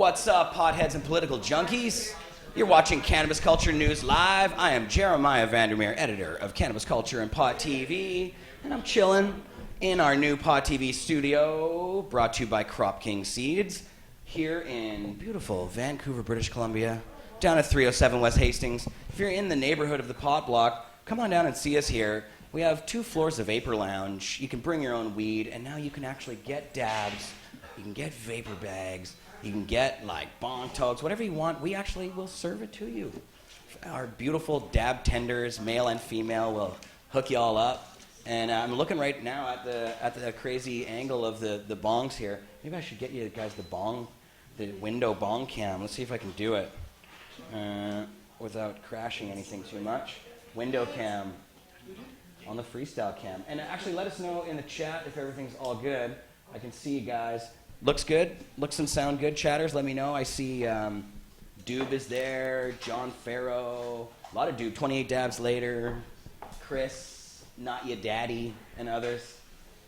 What's up, potheads and political junkies? You're watching Cannabis Culture News Live. I am Jeremiah Vandermeer, editor of Cannabis Culture and Pot TV, and I'm chilling in our new Pot TV studio, brought to you by Crop King Seeds, here in beautiful Vancouver, British Columbia, down at 307 West Hastings. If you're in the neighborhood of the Pot Block, come on down and see us here. We have 2 floors of vapor lounge. You can bring your own weed, and now you can actually get dabs. You can get vapor bags. You can get like bong togs, whatever you want. We actually will serve it to you. Our beautiful dab tenders, male and female, will hook you all up. And I'm looking right now at the crazy angle of the bongs here. Maybe I should get you guys the window bong cam. Let's see if I can do it without crashing anything too much. Window cam on the freestyle cam. And actually let us know in the chat if everything's all good. I can see you guys. Looks good? Looks and sound good, chatters? Let me know. I see Doob is there, John Farrow, a lot of Doob, 28 dabs later, Chris, Not Ya Daddy, and others.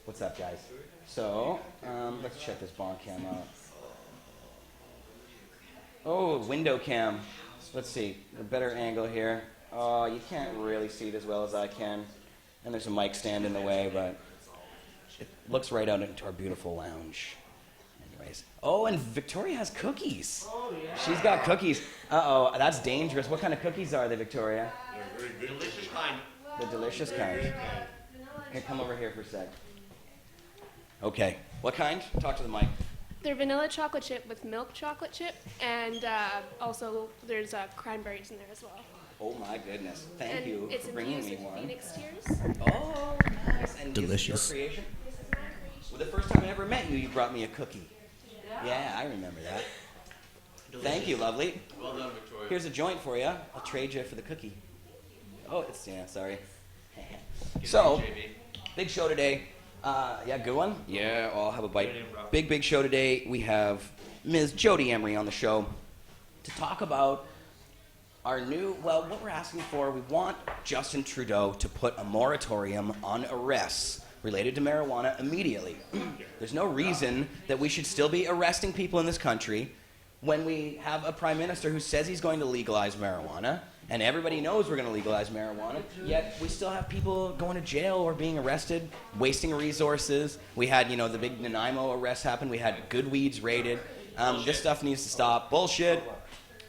What's up, guys? So, let's check this bong cam out. Oh, window cam. Let's see, a better angle here. Oh, you can't really see it as well as I can. And there's a mic stand in the way, but it looks right out into our beautiful lounge. Anyways. Oh, and Victoria has cookies. Oh, yeah. She's got cookies. Uh-oh, that's dangerous. What kind of cookies are they, Victoria? They're very good. Delicious kind. The delicious kind. Here, come over here for a sec. Okay. What kind? Talk to the mic. They're vanilla chocolate chip with milk chocolate chip, and also there's cranberries in there as well. Oh my goodness. Thank you for bringing me one. Phoenix tears. Oh, nice. And delicious. Your creation? This is my creation. Well, the first time I ever met you, you brought me a cookie. Yeah, I remember that. Delicious. Thank you, lovely. Well done, Victoria. Here's a joint for you. I'll trade you for the cookie. Oh, it's, yeah, sorry. So, big show today. Yeah, good one? Yeah, I'll have a bite. Big show today. We have Ms. Jodie Emery on the show to talk about our new, well, what we're asking for. We want Justin Trudeau to put a moratorium on arrests related to marijuana immediately. There's no reason that we should still be arresting people in this country when we have a prime minister who says he's going to legalize marijuana, and everybody knows we're going to legalize marijuana, yet we still have people going to jail or being arrested, wasting resources. We had, the big Nanaimo arrest happen. We had good weeds raided. This stuff needs to stop. Bullshit.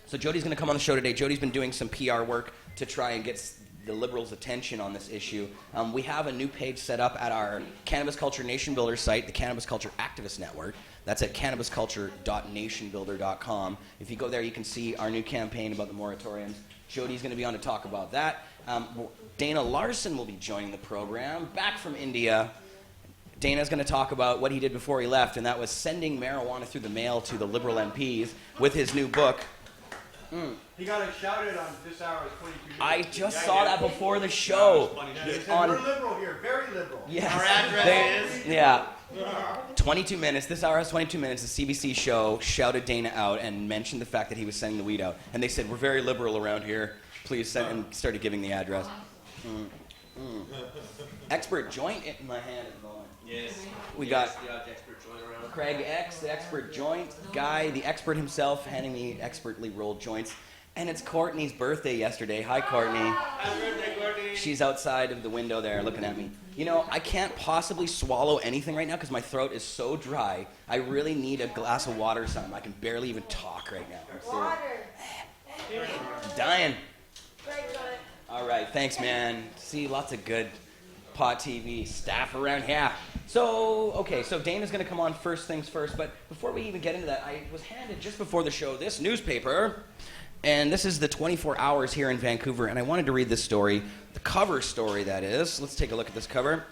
So Jodie's going to come on the show today. Jodie's been doing some PR work to try and get the Liberals' attention on this issue. We have a new page set up at our Cannabis Culture Nation Builder site, the Cannabis Culture Activist Network. That's at cannabisculture.nationbuilder.com. If you go there, you can see our new campaign about the moratoriums. Jodie's going to be on to talk about that. Dana Larson will be joining the program, back from India. Dana's going to talk about what he did before he left, and that was sending marijuana through the mail to the Liberal MPs with his new book. He got it shouted on this hour is 22 minutes. I just saw that before the show. They said, we're liberal here, very liberal. Yes. Our address is? Yeah. 22 minutes. This hour has 22 minutes. The CBC show shouted Dana out and mentioned the fact that he was sending the weed out. And they said, we're very liberal around here. Please send, and started giving the address. Expert joint in my hand at the moment. Yes. We got the expert joint around. Craig X, the expert joint guy, the expert himself, handing me expertly rolled joints. And it's Courtney's birthday yesterday. Hi, Courtney. Happy birthday, Courtney. She's outside of the window there looking at me. I can't possibly swallow anything right now because my throat is so dry. I really need a glass of water or something. I can barely even talk right now. Water. I'm dying. All right, thanks, man. See, lots of good Pot TV staff around here. So Dana's going to come on first things first. But before we even get into that, I was handed just before the show this newspaper. And this is the 24 Hours here in Vancouver, and I wanted to read this story, the cover story, that is. Let's take a look at this cover.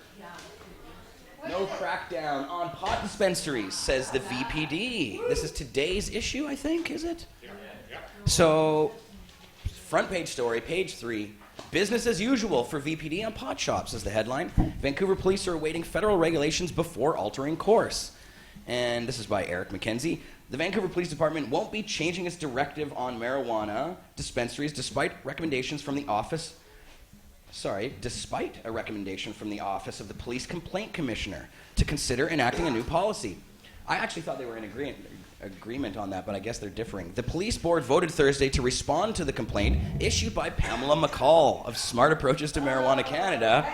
No crackdown on pot dispensaries, says the VPD. This is today's issue, I think, is it? Yeah. So, front page story, page 3. Business as usual for VPD on pot shops is the headline. Vancouver police are awaiting federal regulations before altering course. And this is by Eric McKenzie. The Vancouver Police Department won't be changing its directive on marijuana dispensaries despite a recommendation from the Office of the Police Complaint Commissioner to consider enacting a new policy. I actually thought they were in agreement on that, but I guess they're differing. The police board voted Thursday to respond to the complaint issued by Pamela McCall of Smart Approaches to Marijuana Canada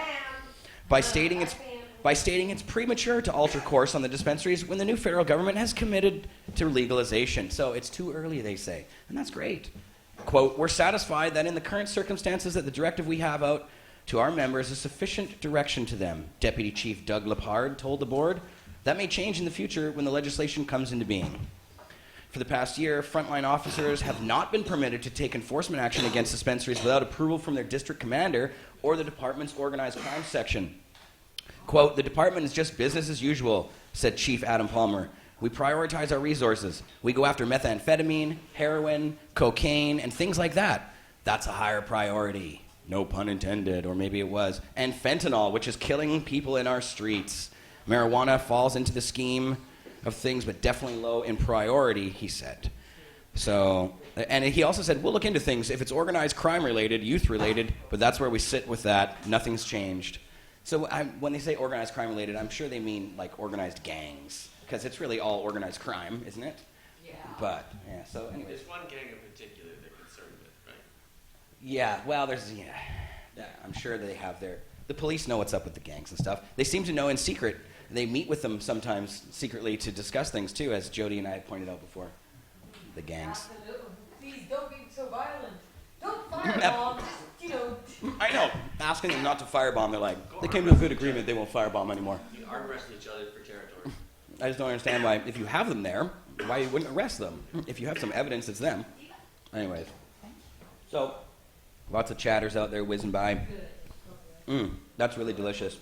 by stating it's premature to alter course on the dispensaries when the new federal government has committed to legalization. So it's too early, they say, and that's great. Quote, we're satisfied that in the current circumstances that the directive we have out to our members is sufficient direction to them, Deputy Chief Doug Lepard told the board. That may change in the future when the legislation comes into being. For the past year, frontline officers have not been permitted to take enforcement action against dispensaries without approval from their district commander or the department's organized crime section. Quote, the department is just business as usual, said Chief Adam Palmer. We prioritize our resources. We go after methamphetamine, heroin, cocaine, and things like that. That's a higher priority. No pun intended, or maybe it was. And fentanyl, which is killing people in our streets. Marijuana falls into the scheme of things, but definitely low in priority, he said. So, and he also said, we'll look into things if it's organized crime related, youth related, but that's where we sit with that. Nothing's changed. So when they say organized crime related, I'm sure they mean like organized gangs, because it's really all organized crime, isn't it? Yeah. But, yeah, so anyway. There's one gang in particular that concerned with, right? Yeah, well, I'm sure they have the police know what's up with the gangs and stuff. They seem to know in secret. They meet with them sometimes secretly to discuss things too, as Jodie and I had pointed out before. The gangs. Absolutely. Please don't be so violent. Don't firebomb. Just, I know. Asking them not to firebomb, they're like, they came to a good agreement, they won't firebomb anymore. You arm wrestle each other for territory. I just don't understand why, if you have them there, why you wouldn't arrest them. If you have some evidence, it's them. Anyways. So, lots of chatters out there whizzing by. That's really delicious.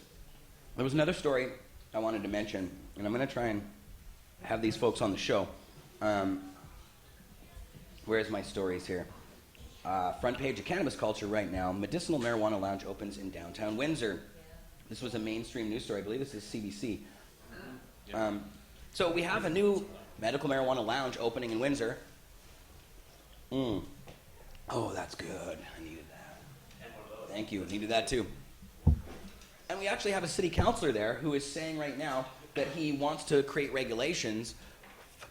There was another story I wanted to mention, and I'm going to try and have these folks on the show. Where's my stories here? Front page of Cannabis Culture right now. Medicinal marijuana lounge opens in downtown Windsor. This was a mainstream news story. I believe this is CBC. So we have a new medical marijuana lounge opening in Windsor. Oh, that's good. I needed that. Thank you. I needed that too. And we actually have a city councillor there who is saying right now that he wants to create regulations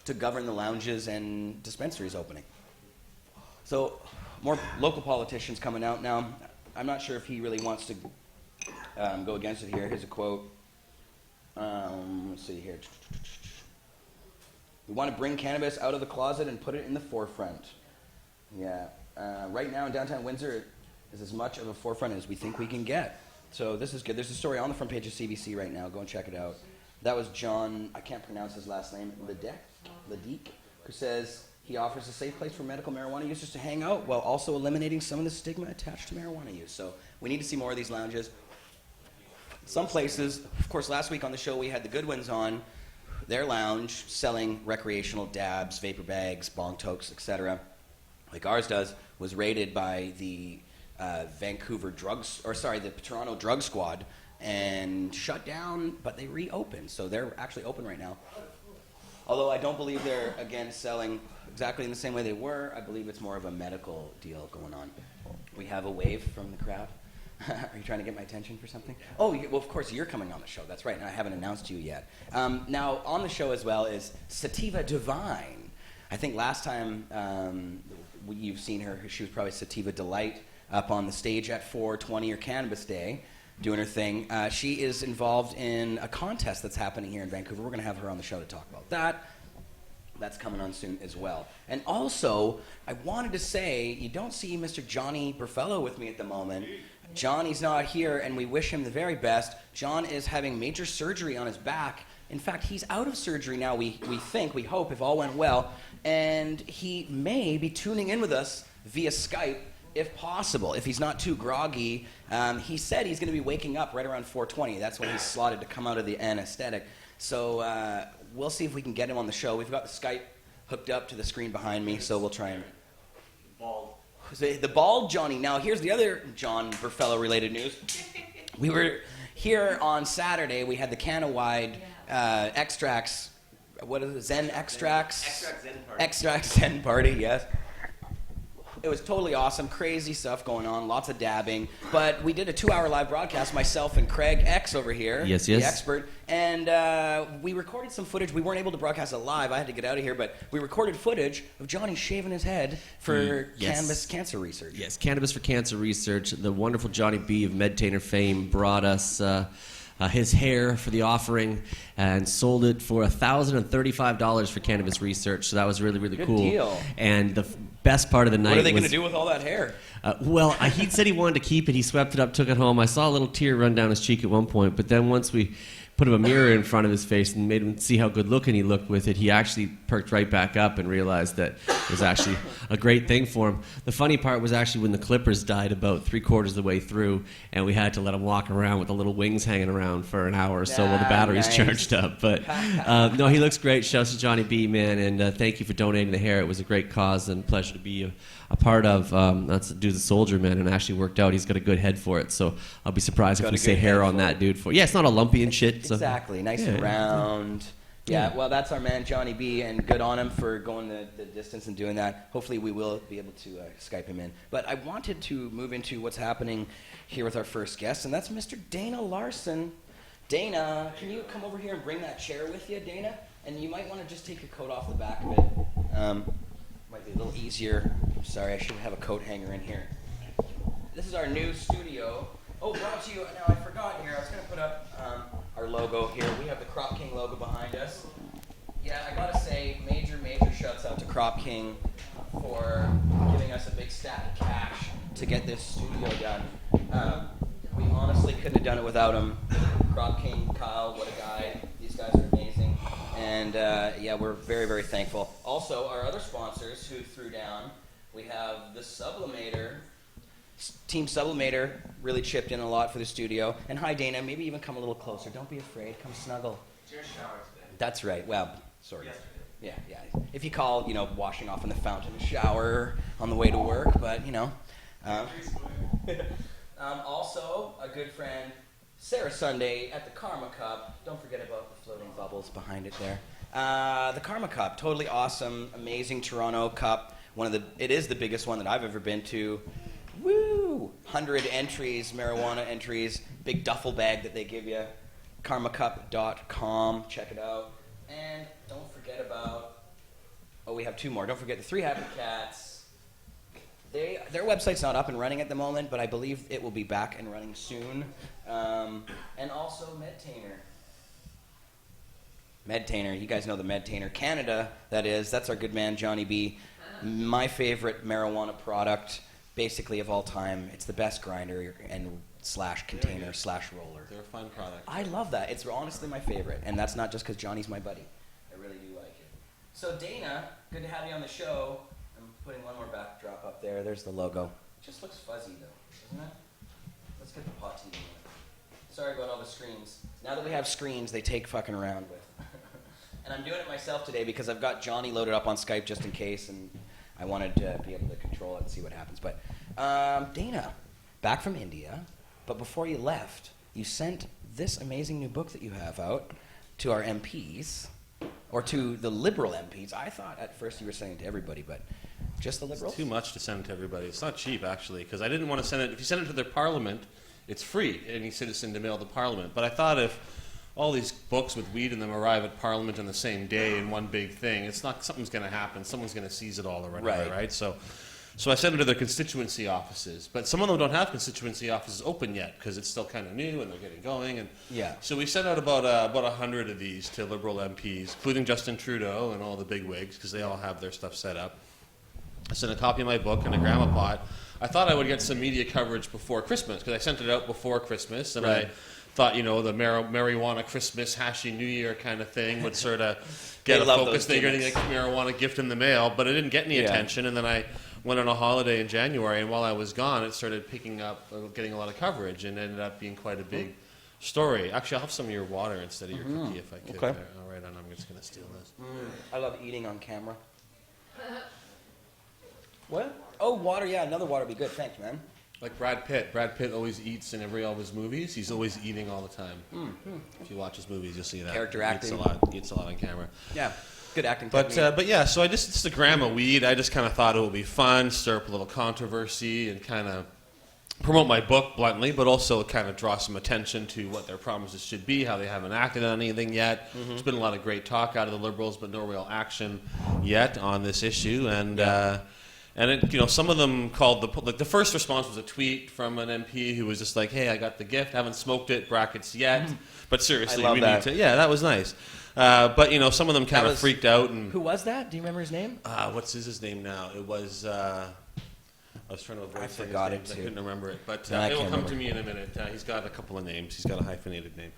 to govern the lounges and dispensaries opening. So more local politicians coming out now. I'm not sure if he really wants to go against it here. Here's a quote. Let's see here. We want to bring cannabis out of the closet and put it in the forefront. Yeah. Right now in downtown Windsor is as much of a forefront as we think we can get. So this is good. There's a story on the front page of CBC right now. Go and check it out. That was John, I can't pronounce his last name, Ledeek, who says he offers a safe place for medical marijuana users to hang out while also eliminating some of the stigma attached to marijuana use. So we need to see more of these lounges. Some places, of course, last week on the show we had the Goodwins on, their lounge selling recreational dabs, vapor bags, bong tokes, etc., like ours does, was raided by the the Toronto Drug Squad and shut down, but they reopened. So they're actually open right now. Although I don't believe they're, again, selling exactly in the same way they were. I believe it's more of a medical deal going on. We have a wave from the crowd. Are you trying to get my attention for something? Oh, well, of course, you're coming on the show. That's right, and I haven't announced you yet. Now, on the show as well is Sativa Divine. I think last time you've seen her, she was probably Sativa Delight up on the stage at 420 or Cannabis Day doing her thing. She is involved in a contest that's happening here in Vancouver. We're going to have her on the show to talk about that. That's coming on soon as well. And also, I wanted to say, you don't see Mr. Johnny Burfello with me at the moment. Johnny's not here, and we wish him the very best. John is having major surgery on his back. In fact, he's out of surgery now, we hope, if all went well. And he may be tuning in with us via Skype, if possible, if he's not too groggy. He said he's going to be waking up right around 4:20. That's when he's slotted to come out of the anesthetic. So we'll see if we can get him on the show. We've got the Skype hooked up to the screen behind me, so we'll try and... Bald. The bald Johnny. Now, here's the other John Burfello-related news. We were here on Saturday. We had the Canna-wide extracts. What is it? Zen extracts? Extract Zen Party. Extract Zen Party, yes. It was totally awesome. Crazy stuff going on. Lots of dabbing. But we did a 2-hour live broadcast, myself and Craig X over here. Yes. The expert. And we recorded some footage. We weren't able to broadcast it live. I had to get out of here. But we recorded footage of Johnny shaving his head for cannabis cancer research. Yes, Cannabis for Cancer Research. The wonderful Johnny B of Medtainer fame brought us his hair for the offering and sold it for $1,035 for cannabis research. So that was really, really Good cool. deal. And the best part of the night What are they was... going to do with all that hair? He said he wanted to keep it. He swept it up, took it home. I saw a little tear run down his cheek at one point, but then once we put him a mirror in front of his face and made him see how good looking he looked with it, he actually perked right back up and realized that it was actually a great thing for him. The funny part was actually when the clippers died about 3/4 of the way through, and we had to let him walk around with the little wings hanging around for an hour or so while the batteries charged up. But no, he looks great. Shouts to Johnny B, man, and thank you for donating the hair. It was a great cause and pleasure to be a part of. That's the dude's a soldier, man, and actually worked out. He's got a good head for it, so I'll be surprised if we say hair on that dude for it. Yeah, it's not a lumpy and shit. So. Exactly, nice and round. Yeah, well, that's our man Johnny B, and good on him for going the distance and doing that. Hopefully we will be able to Skype him in. But I wanted to move into what's happening here with our first guest, and that's Mr. Dana Larson. Dana, can you come over here and bring that chair with you, Dana? And you might want to just take your coat off the back of it. Might be a little easier. Sorry, I should have a coat hanger in here. This is our new studio. Oh, brought to you, now I forgot here, I was going to put up our logo here. We have the Crop King logo behind us. Yeah, I gotta say, major shouts out to Crop King for giving us a big stack of cash to get this studio done. We honestly couldn't have done it without him. Crop King, Kyle, what a guy. These guys are amazing. And yeah, we're very, very thankful. Also, our other sponsors who threw down, we have the Sublimator. Team Sublimator really chipped in a lot for the studio. And hi, Dana. Maybe even come a little closer. Don't be afraid. Come snuggle. It's your shower today. That's right. Well, sort of. Yesterday. Yeah. If you call, washing off in the fountain a shower on the way to work, but, also, a good friend, Sarah Sunday at the Karma Cup. Don't forget about the floating bubbles behind it there. The Karma Cup, totally awesome, amazing Toronto Cup. It is the biggest one that I've ever been to. Woo! 100 entries, marijuana entries, big duffel bag that they give you. karmacup.com, check it out. And don't forget about, we have 2 more. Don't forget the 3 Happy Cats. Their website's not up and running at the moment, but I believe it will be back and running soon. And also Medtainer, you guys know the Medtainer. Canada, that's our good man Johnny B. My favorite marijuana product, basically of all time. It's the best grinder and / container / roller. They're a fun product. I love that. It's honestly my favorite, and that's not just because Johnny's my buddy. I really do like it. So Dana, good to have you on the show. I'm putting one more backdrop up there. There's the logo. It just looks fuzzy though, doesn't it? Let's get the pot TV. Sorry about all the screens. Now that we have screens, they take fucking around with. And I'm doing it myself today because I've got Johnny loaded up on Skype just in case, and I wanted to be able to control it and see what happens. But Dana, back from India, but before you left, you sent this amazing new book that you have out to our MPs, or to the Liberal MPs. I thought at first you were sending it to everybody, but just the Liberals? It's too much to send to everybody. It's not cheap, actually, because I didn't want to send it. If you send it to their parliament, it's free, any citizen to mail to parliament. But I thought if all these books with weed in them arrive at Parliament on the same day in one big thing, it's not, something's going to happen. Someone's going to seize it all or whatever, right? So I sent it to their constituency offices. But some of them don't have constituency offices open yet because it's still kind of new and they're getting going. And so we sent out about 100 of these to Liberal MPs, including Justin Trudeau and all the big wigs because they all have their stuff set up. I sent a copy of my book and a grandma pot. I thought I would get some media coverage before Christmas because I sent it out before Christmas, and I thought, the marijuana Christmas, hashy New Year kind of thing would sort of get a focus. They're getting a marijuana gift in the mail, but it didn't get any attention. And then I went on a holiday in January, and while I was gone, it started picking up, getting a lot of coverage, and ended up being quite a big story. Actually, I'll have some of your water instead of your cookie if I could. Okay. All right, I'm just going to steal this. I love eating on camera. What? Oh, water, yeah, another water would be good. Thanks, man. Like Brad Pitt. Brad Pitt always eats in all of his movies. He's always eating all the time. If you watch his movies, you'll see that. Character acting. Eats a lot on camera. Yeah. good acting But technique. yeah, so it's a gram of weed. I just kind of thought it would be fun, stir up a little controversy, and kind of promote my book bluntly, but also kind of draw some attention to what their promises should be, how they haven't acted on anything yet. There's been a lot of great talk out of the Liberals, but no real action yet on this issue. And some of them called the first response was a tweet from an MP who was just like, "Hey, I got the gift, haven't smoked it, brackets yet, but seriously, I love we that. need to." Yeah, that was nice. But some of them kind That of was- freaked out. And Who was that? Do you remember his name? what's his name now? It was. I was trying to avoid I saying forgot his it names. I too. couldn't remember it, but No, I it will can't come remember. to me in a minute. He's got a couple of names. He's got a hyphenated name.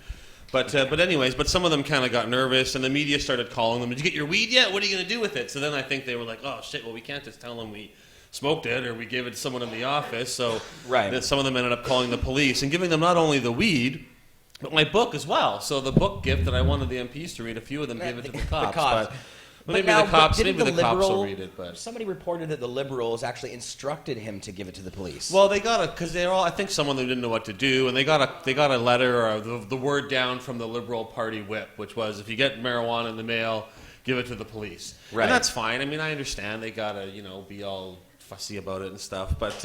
But some of them kind of got nervous, and the media started calling them. Did you get your weed yet? What are you going to do with it? So then I think they were like, "Oh shit! Well, we can't just tell them we smoked it or we gave it to someone in the office." So Right. then some of them ended up calling the police and giving them not only the weed, but my book as well. So the book gift that I wanted the MPs to read, a few of them gave it to the cops. But maybe now, the cops, didn't maybe the cops will Liberal- read it. But somebody reported that the Liberals actually instructed him to give it to the police. well, they got because they're all. I think some of them didn't know what to do, and they got a letter or the word down from the Liberal Party whip, which was if you get marijuana in the mail, give it to the police. Right. And that's fine. I mean, I understand they gotta be all fussy about it and stuff, but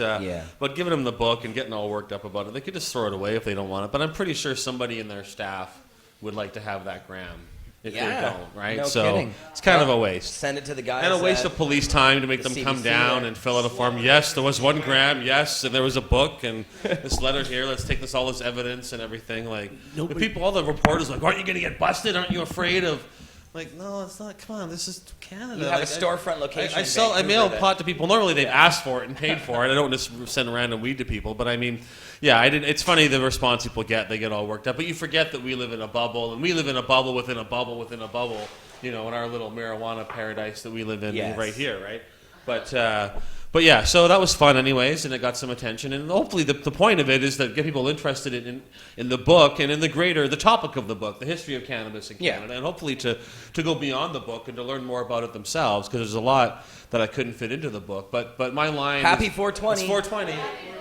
but giving them the book and getting all worked up about it, they could just throw it away if they don't want it. But I'm pretty sure somebody in their staff would like to have that gram. If they don't, right? No so kidding. it's kind of a waste. Send it to the guys. And a waste at- of police time to make the them come CBC down there. and fill out a form. Yes, there was 1 gram. Yes, and there was a book and this letter here. Let's take all this evidence and everything. Like the people, all the reporters, like, aren't you going to get busted? Aren't you afraid of? Like, no, it's not. Come on, this is Canada. You have Like, a storefront location. I in sell. I Vancouver mail that- pot to people. Normally, they've asked for it and paid for it. I don't just send random weed to people. But I mean, yeah, I did. It's funny the response people get. They get all worked up. But you forget that we live in a bubble, and we live in a bubble within a bubble within a bubble. In our little marijuana paradise that we live in Yes. right here, right? But yeah, so that was fun anyways, and it got some attention. And hopefully the point of it is to get people interested in the book and in the topic of the book, the history of cannabis in Canada, and hopefully to go beyond the book and to learn more about it themselves, because there's a lot that I couldn't fit into the book. But my line Happy is, 420. It's 420.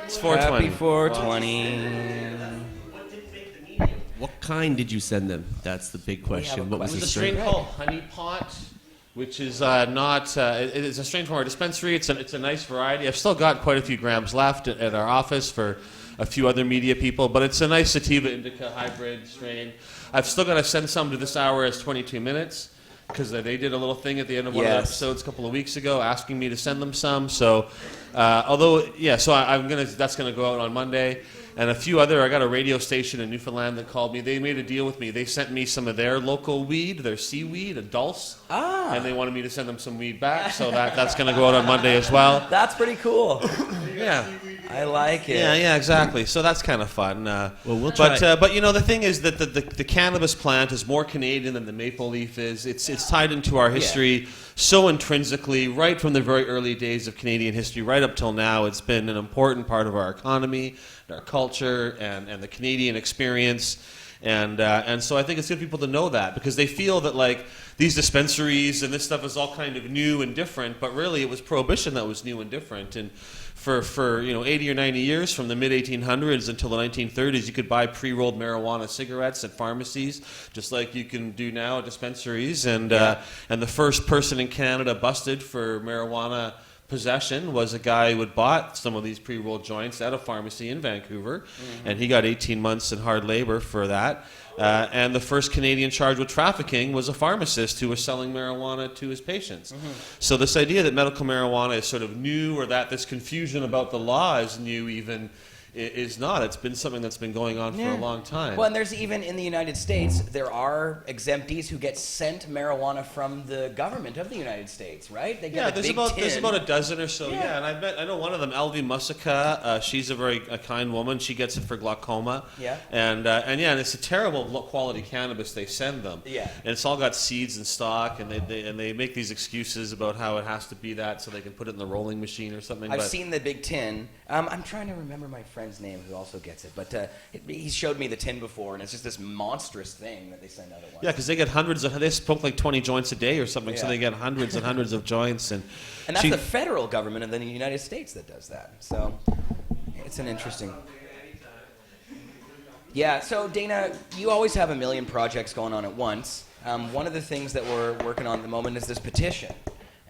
It's 420. Happy 420. What kind did you send them? That's the big question. What was It the was a strain? strain called Honey Pot, which is not. It is a strain from our dispensary. It's a nice variety. I've still got quite a few grams left at our office for a few other media people, but it's a nice sativa indica hybrid strain. I've still got to send some to This Hour as 22 minutes because they did a little thing at the end of one of the episodes a couple of weeks ago asking me to send them some. So, that's gonna go out on Monday. And a few other, I got a radio station in Newfoundland that called me. They made a deal with me. They sent me some of their local weed, their seaweed, a dulse. And they wanted me to send them some weed back. So that's going to go out on Monday as well. That's pretty cool. Yeah. I like it. Yeah, exactly. So that's kind of fun. we'll try. But the thing is that the cannabis plant is more Canadian than the maple leaf is. It's tied into our history so intrinsically, right from the very early days of Canadian history, right up till now. It's been an important part of our economy, our culture, and the Canadian experience. And so I think it's good for people to know that, because they feel that like these dispensaries and this stuff is all kind of new and different, but really it was Prohibition that was new and different. And for 80 or 90 years, from the mid 1800s until the 1930s, you could buy pre-rolled marijuana cigarettes at pharmacies, just like you can do now at dispensaries. And the first person in Canada busted for marijuana possession was a guy who had bought some of these pre-rolled joints at a pharmacy in Vancouver, and he got 18 months in hard labor for that. And the first Canadian charged with trafficking was a pharmacist who was selling marijuana to his patients. So this idea that medical marijuana is sort of new, or that this confusion about the law is new even, is not. It's been something that's been going on for a long time. Well, and there's even in the United States, there are exemptees who get sent marijuana from the government of the United States, right? They get a there's big there's tin. about a dozen or so. Yeah, and I know one of them, Elvie Musica. She's a kind woman. She gets it for glaucoma. Yeah. And it's a terrible quality cannabis they send them. Yeah. And it's all got seeds in stock, and they make these excuses about how it has to be that so they can put it in the rolling machine or something. I've seen the big tin. I'm trying to remember my friend's name who also gets it, but he showed me the tin before, and it's just this monstrous thing that they send out at once. Yeah, because they get they smoke like 20 joints a day or something, so Yeah. they get hundreds and hundreds of joints. And that's the federal government of the United States that does that. So it's an interesting. Yeah, so Dana, you always have a million projects going on at once. One of the things that we're working on at the moment is this petition.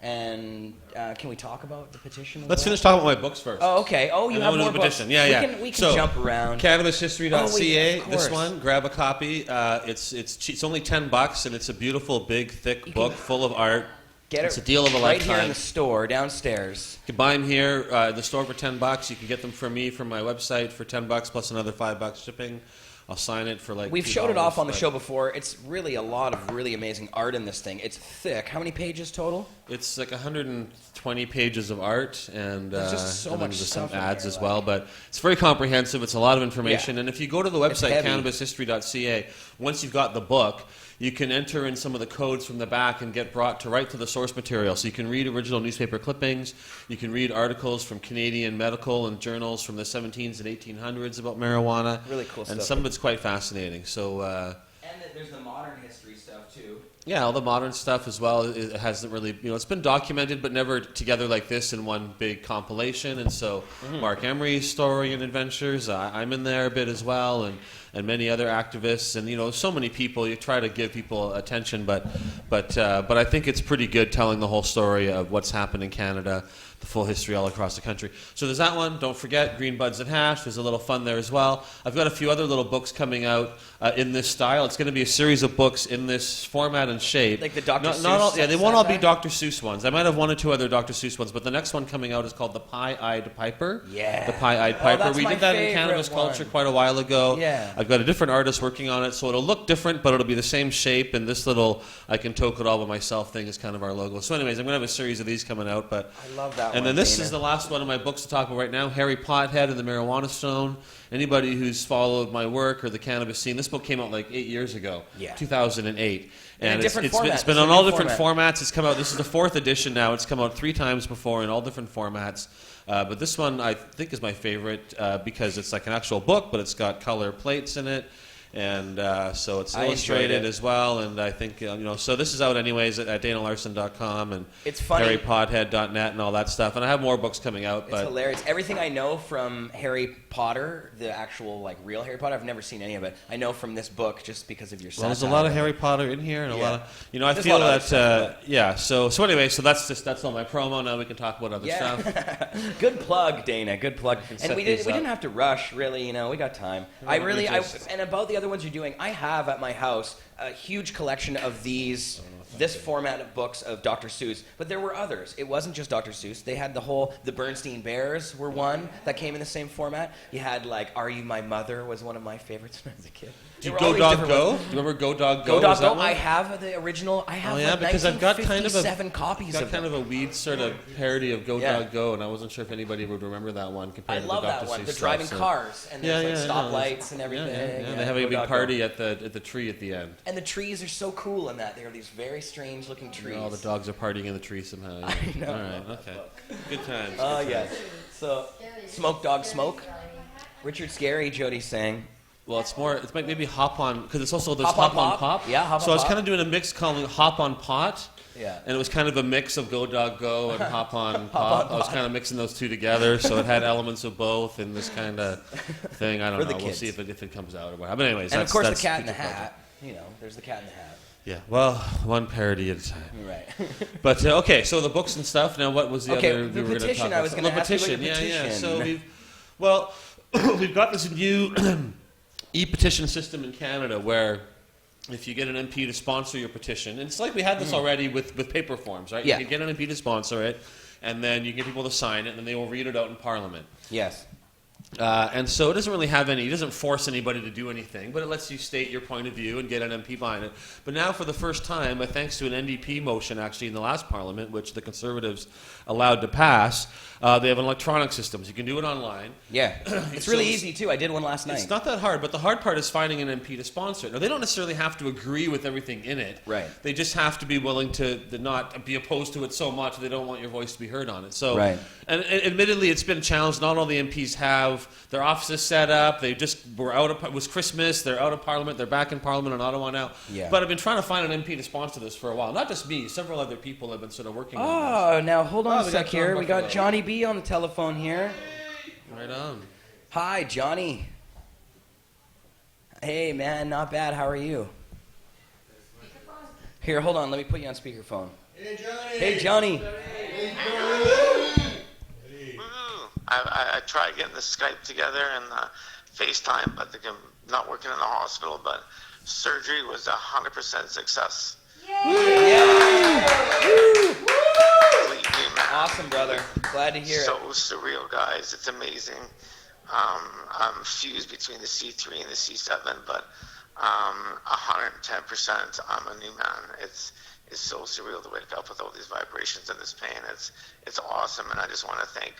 And can we talk about the petition? Let's finish talking about my books first. Oh, okay. Oh, you And have then we'll more do the books. petition. Yeah, We can So, jump around. Cannabishistory.ca. Oh, wait, of This course. one, grab a copy. It's cheap. It's only $10, and it's a beautiful, big, thick book full of art. Get It's it a deal of a right here in lifetime. the store downstairs. You can buy them here in the store for $10. You can get them from me from my website for $10 plus another $5 shipping. I'll sign it for like. We've $2, showed it off on the but show before. It's really a lot of really amazing art in this thing. It's thick. How many pages total? It's like 120 pages of art, and There's just so and then much there's stuff some in ads here, as like- well. But it's very comprehensive. It's a lot of information, Yeah. and if you go to the website heavy. cannabishistory.ca, once you've got the book, you can enter in some of the codes from the back and get brought to right to the source material. So you can read original newspaper clippings. You can read articles from Canadian medical and journals from the 1700s and 1800s about marijuana. Really cool And stuff. some of it's quite fascinating. So. And there's the modern history stuff too. Yeah, all the modern stuff as well. It hasn't really, it's been documented, but never together like this in one big compilation. And so, Mark Emery's story and adventures, I'm in there a bit as well, and many other activists, and so many people. You try to give people attention, but I think it's pretty good telling the whole story of what's happened in Canada, the full history all across the country. So there's that one. Don't forget Green Buds and Hash. There's a little fun there as well. I've got a few other little books coming out in this style. It's going to be a series of books in this format and shape. Like the Dr. Not Seuss all, yeah, they won't all be satire? Dr. Seuss ones. I might have one or two other Dr. Seuss ones, but the next one coming out is called The Pie-Eyed Piper. Yeah. The Pie-Eyed Oh, Piper. that's We my did that in favorite Cannabis one. Culture quite a while ago. Yeah. I've got a different artist working on it, so it'll look different, but it'll be the same shape, and this little I can toke it all by myself thing is kind of our logo. So anyways, I'm going to have a series of these coming out. But I love that one. And then this Dana. is the last one of my books to talk about right now, Harry Pothead and the Marijuana Stone. Anybody who's followed my work or the cannabis scene, this book came out like 8 years ago, Yeah. 2008. In a And different it's format. been It's a on new all different format. formats. It's come out, this is the 4th edition now. It's come out 3 times before in all different formats. But this one I think is my favorite because it's like an actual book, but it's got color plates in it. And so it's I enjoyed illustrated it. as well, and I think so this is out anyways at DanaLarson.com and It's funny. HarryPothead.net and all that stuff, and I have more books coming out. It's But hilarious. Everything I know from Harry Potter, the actual like real Harry Potter, I've never seen any of it. I know from this book just because of your well, there's a satire. lot of Harry Potter in here, and a Yeah. lot of I There's a feel lot of other that yeah. So anyway, so that's all my promo. Now we can talk about other stuff. Good plug, Dana. Good plug. And set we these didn't up. have to rush, really. We got time. And about the other ones you're doing, I have at my house a huge collection of this format of books of Dr. Seuss, but there were others. It wasn't just Dr. Seuss. They had the Bernstein Bears were one that came in the same format. You had like Are You My Mother was one of my favorites when I was a kid. Do There you were Go all these Dog different Go? ones. Do you remember Go Dog Go? Go Dog Was that Go. one? I have the original. I have Oh yeah, like because I've got kind of 1957 copies got of kind them. of a weed sort of parody of Go Yeah. Dog Go, and I wasn't sure if anybody would remember that one I compared to love the Dr. that one. Seuss The stuff, driving so- cars and there's like no, stoplights and everything. Yeah. They have a Go big Dog Go. party at the tree at the end. And the trees are so cool in that. They are these very strange looking trees. All the dogs are partying in the tree somehow. Yeah. I know. All right, okay. Good times. Oh, good yes. times. So, Smoke Dog Smoke. Richard Scary, Jodie saying. Well, it's maybe Hop On, because it's also there's Hop on Hop on Pop. Pop. Yeah, Hop on So I was Pop. kind of doing a mix calling Hop on Pot. Yeah. And it was kind of a mix of Go Dog Go and Hop on Pop. I was kind of mixing those two together, so it had elements of both in this kind of thing. I don't For know. the We'll kids. see if it comes out or whatever. But anyways, And of course, the that's Cat in the future project. Hat. There's the Cat in the Hat. Yeah. Well, one parody at a time. Right. But okay, so the books and stuff. Now, what was the Okay, other? the we were gonna petition, talk I about? was gonna The ask you about petition. your Yeah. petition. So we've got this new e-petition system in Canada where if you get an MP to sponsor your petition, and it's like we had this already with paper forms, right? Yeah. You can get an MP to sponsor it, and then you get people to sign it, and then they will read it out in Parliament. Yes. And so it doesn't really it doesn't force anybody to do anything, but it lets you state your point of view and get an MP behind it. But now for the first time, thanks to an NDP motion actually in the last Parliament, which the Conservatives allowed to pass, they have an electronic system. So you can do it online. Yeah. It's really easy, too. I did one last night. It's not that hard, but the hard part is finding an MP to sponsor it. Now, they don't necessarily have to agree with everything in it. Right. They just have to be willing to not be opposed to it so much they don't want your voice to be heard on it. So, Right. And admittedly, it's been challenged. Not all the MPs have their offices set up. They just were it was Christmas. They're out of Parliament. They're back in Parliament in Ottawa now. Yeah. But I've been trying to find an MP to sponsor this for a while. Not just me. Several other people have been sort of working on Oh, now hold on a we sec got John here. We got Buffalo. Johnny B on the telephone here. this. Right on. Hi, Johnny. Hey, man, not bad. How are you? Here, hold on. Let me put you on speakerphone. Hey, Johnny. I tried getting the Skype together and FaceTime, but I'm not working in the hospital. But surgery was 100% success. Completely, man. Awesome, brother. Glad to hear So it. surreal, guys. It's amazing. I'm fused between the C3 and the C7, but 110%. I'm a new man. It's so surreal to wake up with all these vibrations and this pain. It's awesome, and I just want to thank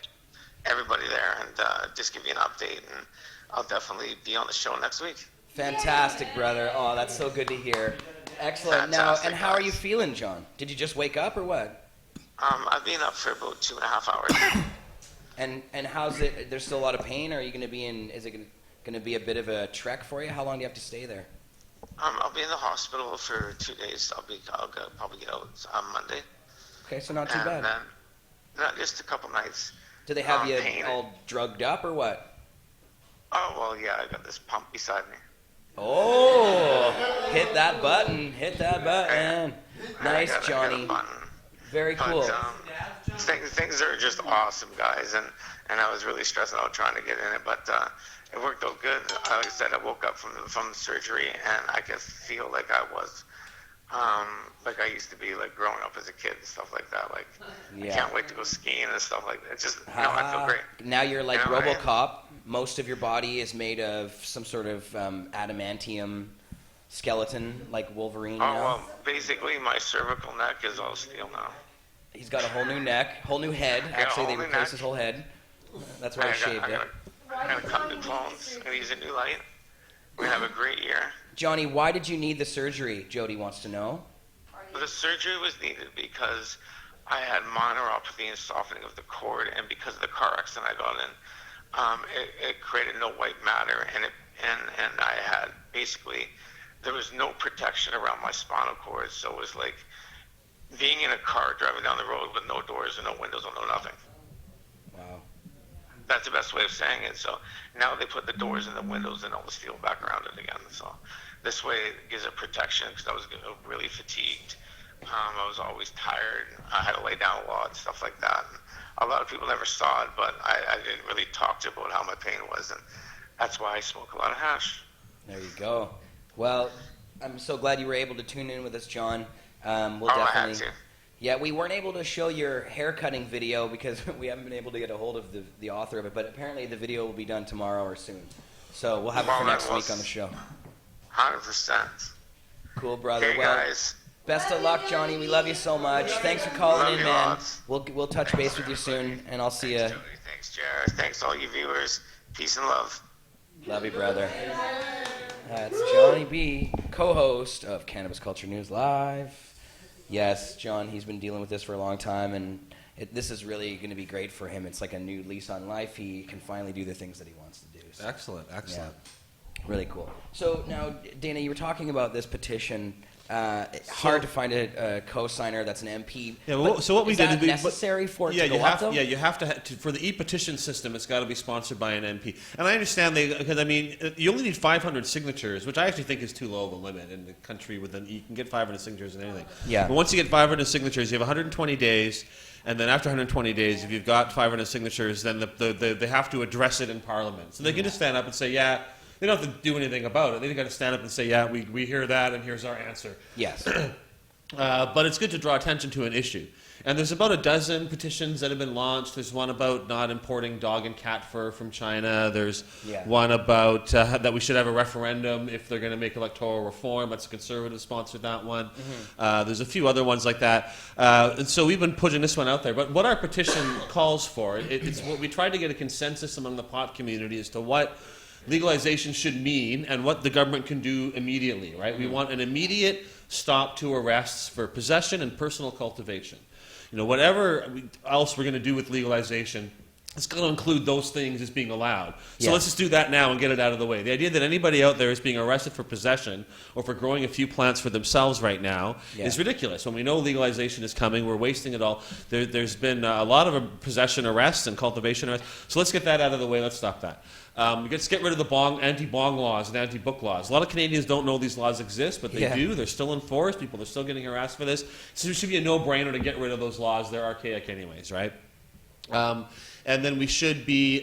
everybody there and just give you an update. And I'll definitely be on the show next week. Fantastic, brother. Oh, that's so good to hear. Excellent. Fantastic, Now, and how are guys. you feeling, John? Did you just wake up or what? I've been up for about 2.5 hours. And how's it? There's still a lot of pain. Or are you going to be in? Is it going to be a bit of a trek for you? How long do you have to stay there? I'll be in the hospital for 2 days. I'll probably get out on Monday. Okay, so not too And bad. then, no, just a couple nights. Do they have you pain. all drugged up or what? Oh, well, yeah, I got this pump beside me. Oh, hit that button. Hit that button. Nice, I got a Johnny. button. Very cool. But, things are just awesome, guys, and I was really stressing out trying to get in it, but it worked out good. Like I said, I woke up from the surgery, and I can feel like I was, like I used to be, like growing up as a kid and stuff like that. Like, I can't wait to go skiing and stuff like that. It's just, I feel great. Now you're like You know, RoboCop. Most of your body is made of some sort of adamantium skeleton, like Wolverine. Oh, you know? well, basically my cervical neck is all steel now. He's got a whole new neck, whole new head. Yeah, Actually, they whole new replaced neck. his whole head. That's why I shaved it. I'm gonna cut new clones and use a new light. We're gonna have a great year. Johnny, why did you need the surgery? Jody wants to know. The surgery was needed because I had monoropathy and softening of the cord, and because of the car accident I got in, it created no white matter, and I had basically, there was no protection around my spinal cord, so it was like being in a car driving down the road with no doors and no windows and no nothing. Wow. That's the best way of saying it. So now they put the doors and the windows and all the steel back around it again. So this way it gives it protection, because I was really fatigued. I was always tired. I had to lay down a lot, stuff like that. And a lot of people never saw it, but I didn't really talk to about how my pain was, and that's why I smoke a lot of hash. There you go. Well, I'm so glad you were able to tune in with us, John. We'll I had definitely. to. Yeah, we weren't able to show your haircutting video because we haven't been able to get a hold of the author of it, but apparently the video will be done tomorrow or soon. So we'll have it for next week on the show. 100%. Cool, brother. Okay, Well, guys. best of luck, Johnny. We love you so much. Thanks for calling Love in, you man. lots. We'll touch base with you soon, and I'll see you. Thanks, Jody. Thanks, Jared. Thanks, all you viewers. Peace and love. Love you, brother. That's Johnny B, co-host of Cannabis Culture News Live. Yes, John, he's been dealing with this for a long time, and this is really going to be great for him. It's like a new lease on life. He can finally do the things that he wants to do. So, Excellent. yeah, really cool. So now, Dana, you were talking about this petition. Hard to find a co-signer that's an MP. Yeah, well, so what we is did that is we- necessary for it Yeah, to go you up, have. though? Yeah, you have to for the e-petition system. It's got to be sponsored by an MP. And I understand because I mean you only need 500 signatures, which I actually think is too low of a limit in the country. You can get 500 signatures in anything. Yeah. But once you get 500 signatures, you have 120 days, and then after 120 days, if you've got 500 signatures, then they have to address it in Parliament. So they can just stand up and say, yeah. They don't have to do anything about it. They got to stand up and say, yeah, we hear that, and here's our answer. Yes. But it's good to draw attention to an issue. And there's about a dozen petitions that have been launched. There's one about not importing dog and cat fur from China. There's one about that we should have a referendum if they're going to make electoral reform. That's a conservative sponsored that one. Mm-hmm. There's a few other ones like that. And so we've been putting this one out there. But what our petition calls for, it's what we tried to get a consensus among the pot community as to what legalization should mean and what the government can do immediately, right? We want an immediate stop to arrests for possession and personal cultivation. You know, whatever else we're going to do with legalization, it's going to include those things as being allowed. So Yeah. let's just do that now and get it out of the way. The idea that anybody out there is being arrested for possession or for growing a few plants for themselves right now is ridiculous. When we know legalization is coming, we're wasting it all. There's been a lot of possession arrests and cultivation arrests. So let's get that out of the way. Let's stop that. Let's get rid of the anti-bong laws and anti-book laws. A lot of Canadians don't know these laws exist, but they do. They're still enforced. People are still getting harassed for this. So it should be a no-brainer to get rid of those laws. They're archaic anyways, right? And then we should be,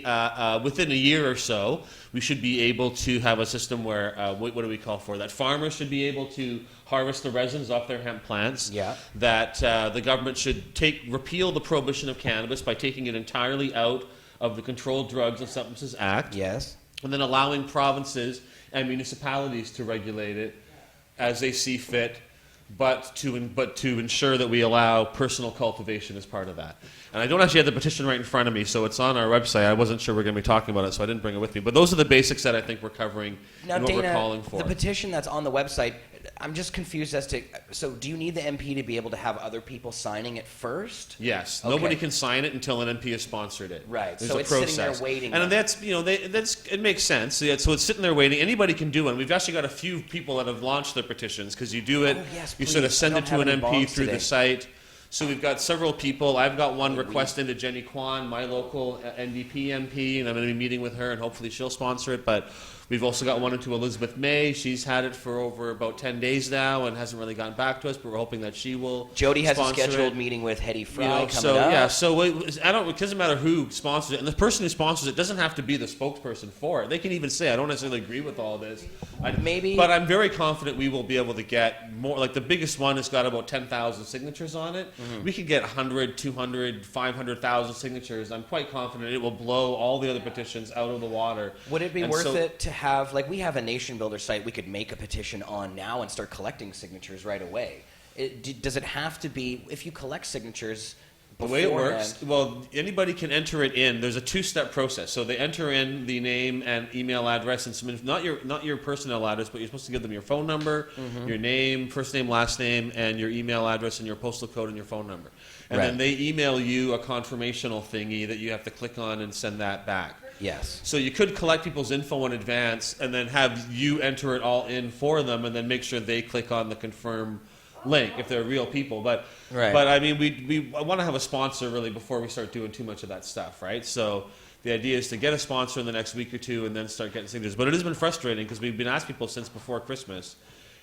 within a year or so, we should be able to have a system where, what do we call for that? Farmers should be able to harvest the resins off their hemp plants. Yeah. That the government should repeal the prohibition of cannabis by taking it entirely out of the Controlled Drugs and Substances Act. Yes. And then allowing provinces and municipalities to regulate it as they see fit, but to ensure that we allow personal cultivation as part of that. And I don't actually have the petition right in front of me, so it's on our website. I wasn't sure we were going to be talking about it, so I didn't bring it with me. But those are the basics that I think we're covering Now, and what Dana, we're calling for. the petition that's on the website, I'm just confused as to, so do you need the MP to be able to have other people signing it first? Yes. Okay. Nobody can sign it until an MP has sponsored it. Right. There's So a it's process. sitting there waiting. And that's, it makes sense. So it's sitting there waiting. Anybody can do it. And we've actually got a few people that have launched their petitions because you do it. Oh, yes, you sort of please. send I it don't to an have any MP bombs through today. the site. So we've got several people. I've got one request into Jenny Kwan, my local NDP MP, and I'm going to be meeting with her, and hopefully she'll sponsor it. But we've also got one into Elizabeth May. She's had it for over about 10 days now and hasn't really gotten back to us, but we're hoping that she will Jodie has a sponsor scheduled it. meeting with Heady Fry coming So up. yeah, so it doesn't matter who sponsors it, and the person who sponsors it doesn't have to be the spokesperson for it. They can even say, I don't necessarily agree with all this. But I'm very confident we will be able to get more. Like the biggest one has got about 10,000 signatures on it. Mm-hmm. We could get 100, 200, 500,000 signatures. I'm quite confident it will blow all the other petitions out of the water. Would it be And worth so- it to have, like we have a Nation Builder site we could make a petition on now and start collecting signatures right away? Does it have to be, if you collect signatures The way it beforehand- works, well, anybody can enter it in. There's a two-step process. So they enter in the name and email address and some, not your personnel address, but you're supposed to give them your phone number, your name, first name, last name, and your email address and your postal code and your phone number. And then they email you a confirmational thingy that you have to click on and send that back. Yes. So you could collect people's info in advance and then have you enter it all in for them and then make sure they click on the confirm link if they're real people. But I mean, we want to have a sponsor really before we start doing too much of that stuff, right? So the idea is to get a sponsor in the next week or two and then start getting signatures. But it has been frustrating because we've been asking people since before Christmas,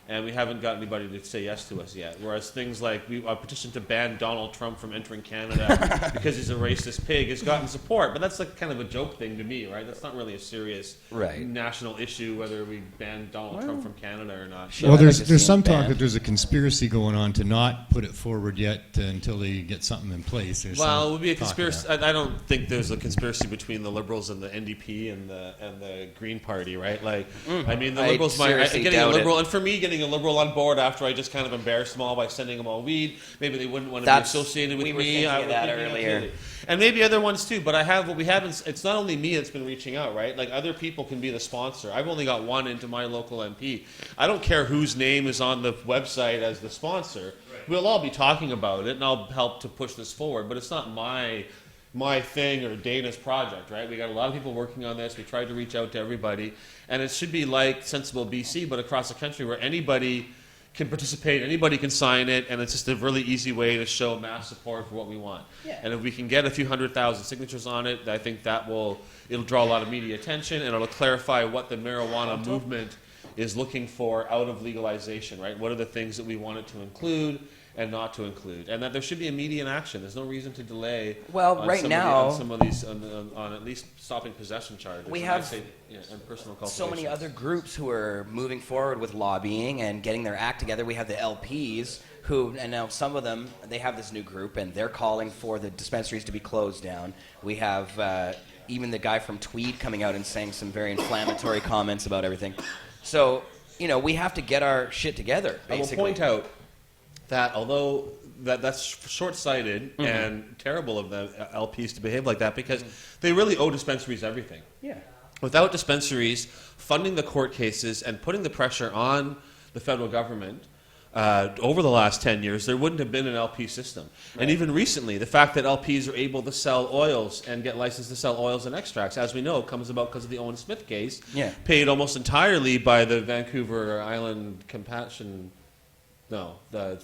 and we haven't got anybody to say yes to us yet. Whereas things like a petition to ban Donald Trump from entering Canada because he's a racist pig has gotten support. But that's like kind of a joke thing to me, right? That's not really a serious national issue whether we ban Donald Trump from Canada or not. Well, there's some talk that there's a conspiracy going on to not put it forward yet until they get something in place. There's Well, it would be a conspiracy. I don't think there's a conspiracy between the Liberals and the NDP and the Green Party, right? Like, I mean, the Liberals getting a Liberal, and for me, getting a Liberal on board after I just kind of embarrassed them all by sending them all weed. Maybe they wouldn't want to be associated with me. We were thinking of that earlier. And maybe other ones too, but what we have is, it's not only me that's been reaching out, right? Like other people can be the sponsor. I've only got one into my local MP. I don't care whose name is on the website as the sponsor. We'll all be talking about it and I'll help to push this forward, but it's not my thing or Dana's project, right? We got a lot of people working on this. We tried to reach out to everybody, and it should be like Sensible BC, but across the country where anybody can participate, anybody can sign it, and it's just a really easy way to show mass support for what we want. And if we can get a few 100,000 signatures on it, I think it'll draw a lot of media attention, and it'll clarify what the marijuana movement is looking for out of legalization, right? What are the things that we want it to include and not to include, and that there should be immediate action. There's no reason to delay. Well, right now, on some of these, on at least stopping possession charges. We and have and personal so many other groups who are moving forward with lobbying and getting their act together. We have the LPs who, and now some of them, they have this new group, and they're calling for the dispensaries to be closed down. We have even the guy from Tweed coming out and saying some very inflammatory comments about everything. So, we have to get our shit together, basically. I will point out that although that's short-sighted and terrible of the LPs to behave like that, because they really owe dispensaries everything. Yeah. Without dispensaries funding the court cases and putting the pressure on the federal government over the last 10 years, there wouldn't have been an LP system. Right. And even recently, the fact that LPs are able to sell oils and get licensed to sell oils and extracts, as we know, comes about because of the Owen Smith case, paid almost entirely by the Vancouver Island Compassion... No, the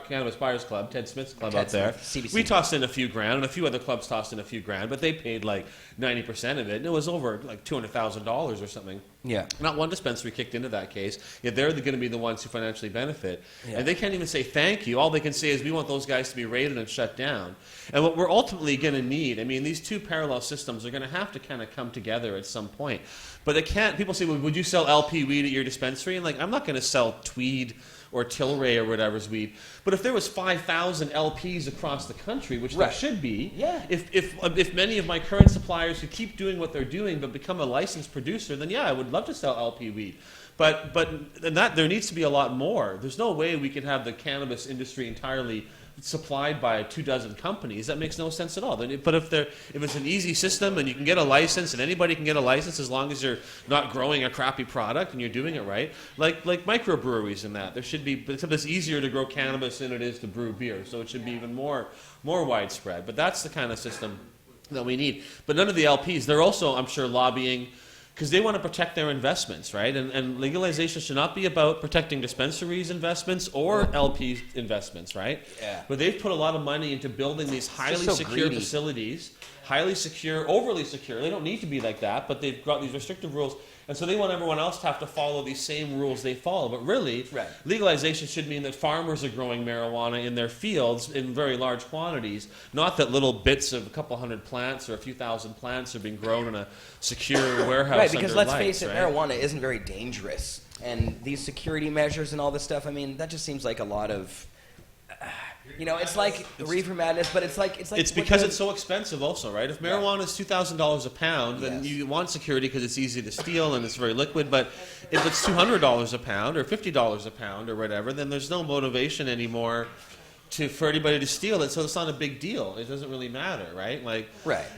Cannabis Buyers Club, Ted Smith's club out there. CBC. We tossed in a few grand, and a few other clubs tossed in a few grand, but they paid like 90% of it, and it was over like $200,000 or something. Yeah. Not one dispensary kicked into that case, yet they're going to be the ones who financially benefit. Yeah. And they can't even say thank you. All they can say is we want those guys to be raided and shut down. And what we're ultimately going to need, I mean, these two parallel systems are going to have to kind of come together at some point. But they can't, people say, well, would you sell LP weed at your dispensary? And like, I'm not going to sell Tweed or Tilray or whatever's weed. But if there was 5,000 LPs across the country, which there should be, if many of my current suppliers who keep doing what they're doing but become a licensed producer, then I would love to sell LP weed. But there needs to be a lot more. There's no way we can have the cannabis industry entirely supplied by 24 companies. That makes no sense at all. But if it's an easy system and you can get a license and anybody can get a license as long as you're not growing a crappy product and you're doing it right, like microbreweries and that, there should be, except it's easier to grow cannabis than it is to brew beer, so it should be even more widespread. But that's the kind of system that we need. But none of the LPs, they're also, I'm sure, lobbying because they want to protect their investments, right? And legalization should not be about protecting dispensaries' investments or LP investments, right? Yeah. But they've put a lot of money into building these highly secure facilities, highly secure, overly secure. They don't need to be like that, but they've got these restrictive rules. And so they want everyone else to have to follow these same rules they follow. But really, legalization should mean that farmers are growing marijuana in their fields in very large quantities, not that little bits of a couple hundred plants or a few thousand plants are being grown in a secure warehouse. Right, because let's lights, face it, marijuana isn't very dangerous. And these security measures and all this stuff, I mean, that just seems like a lot of... it's like reefer madness, but it's like it's because it's so expensive, also, right? If marijuana is $2,000 a pound, then you want security because it's easy to steal and it's very liquid. But if it's $200 a pound or $50 a pound or whatever, then there's no motivation anymore for anybody to steal it. So it's not a big deal. It doesn't really matter, right?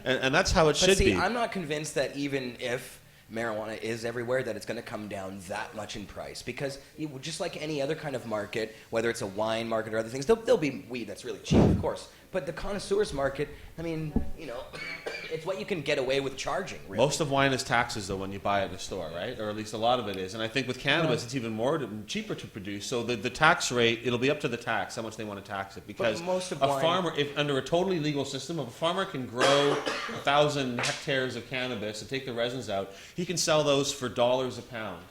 And that's how it should be. I'm not convinced that even if marijuana is everywhere, that it's going to come down that much in price, because just like any other kind of market, whether it's a wine market or other things, there'll be weed that's really cheap, of course, but the connoisseurs market, I mean, it's what you can get away with charging, really. Most of wine is taxes, though, when you buy it at a store, right? Or at least a lot of it is. And I think with cannabis, it's even cheaper to produce. So the tax rate, it'll be up to the tax, how much they want to tax it. Because farmer, under a totally legal system, if a farmer can grow 1,000 hectares of cannabis and take the resins out, he can sell those for dollars a pound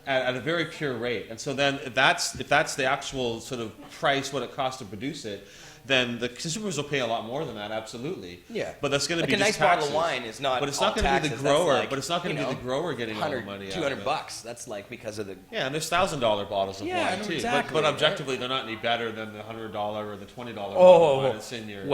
at a very pure rate. And so then if that's the actual sort of price, what it costs to produce it, then the consumers will pay a lot more than that, absolutely. Yeah. But that's going to like be a nice just taxes. bottle of wine is not. But it's not going to be the grower. But it's not going to be the grower getting all the money. $200. That's like because of the. Yeah, and there's $1,000 bottles of wine too. Exactly, but objectively, they're not any better than the $100 or the $20 bottle of wine that's in your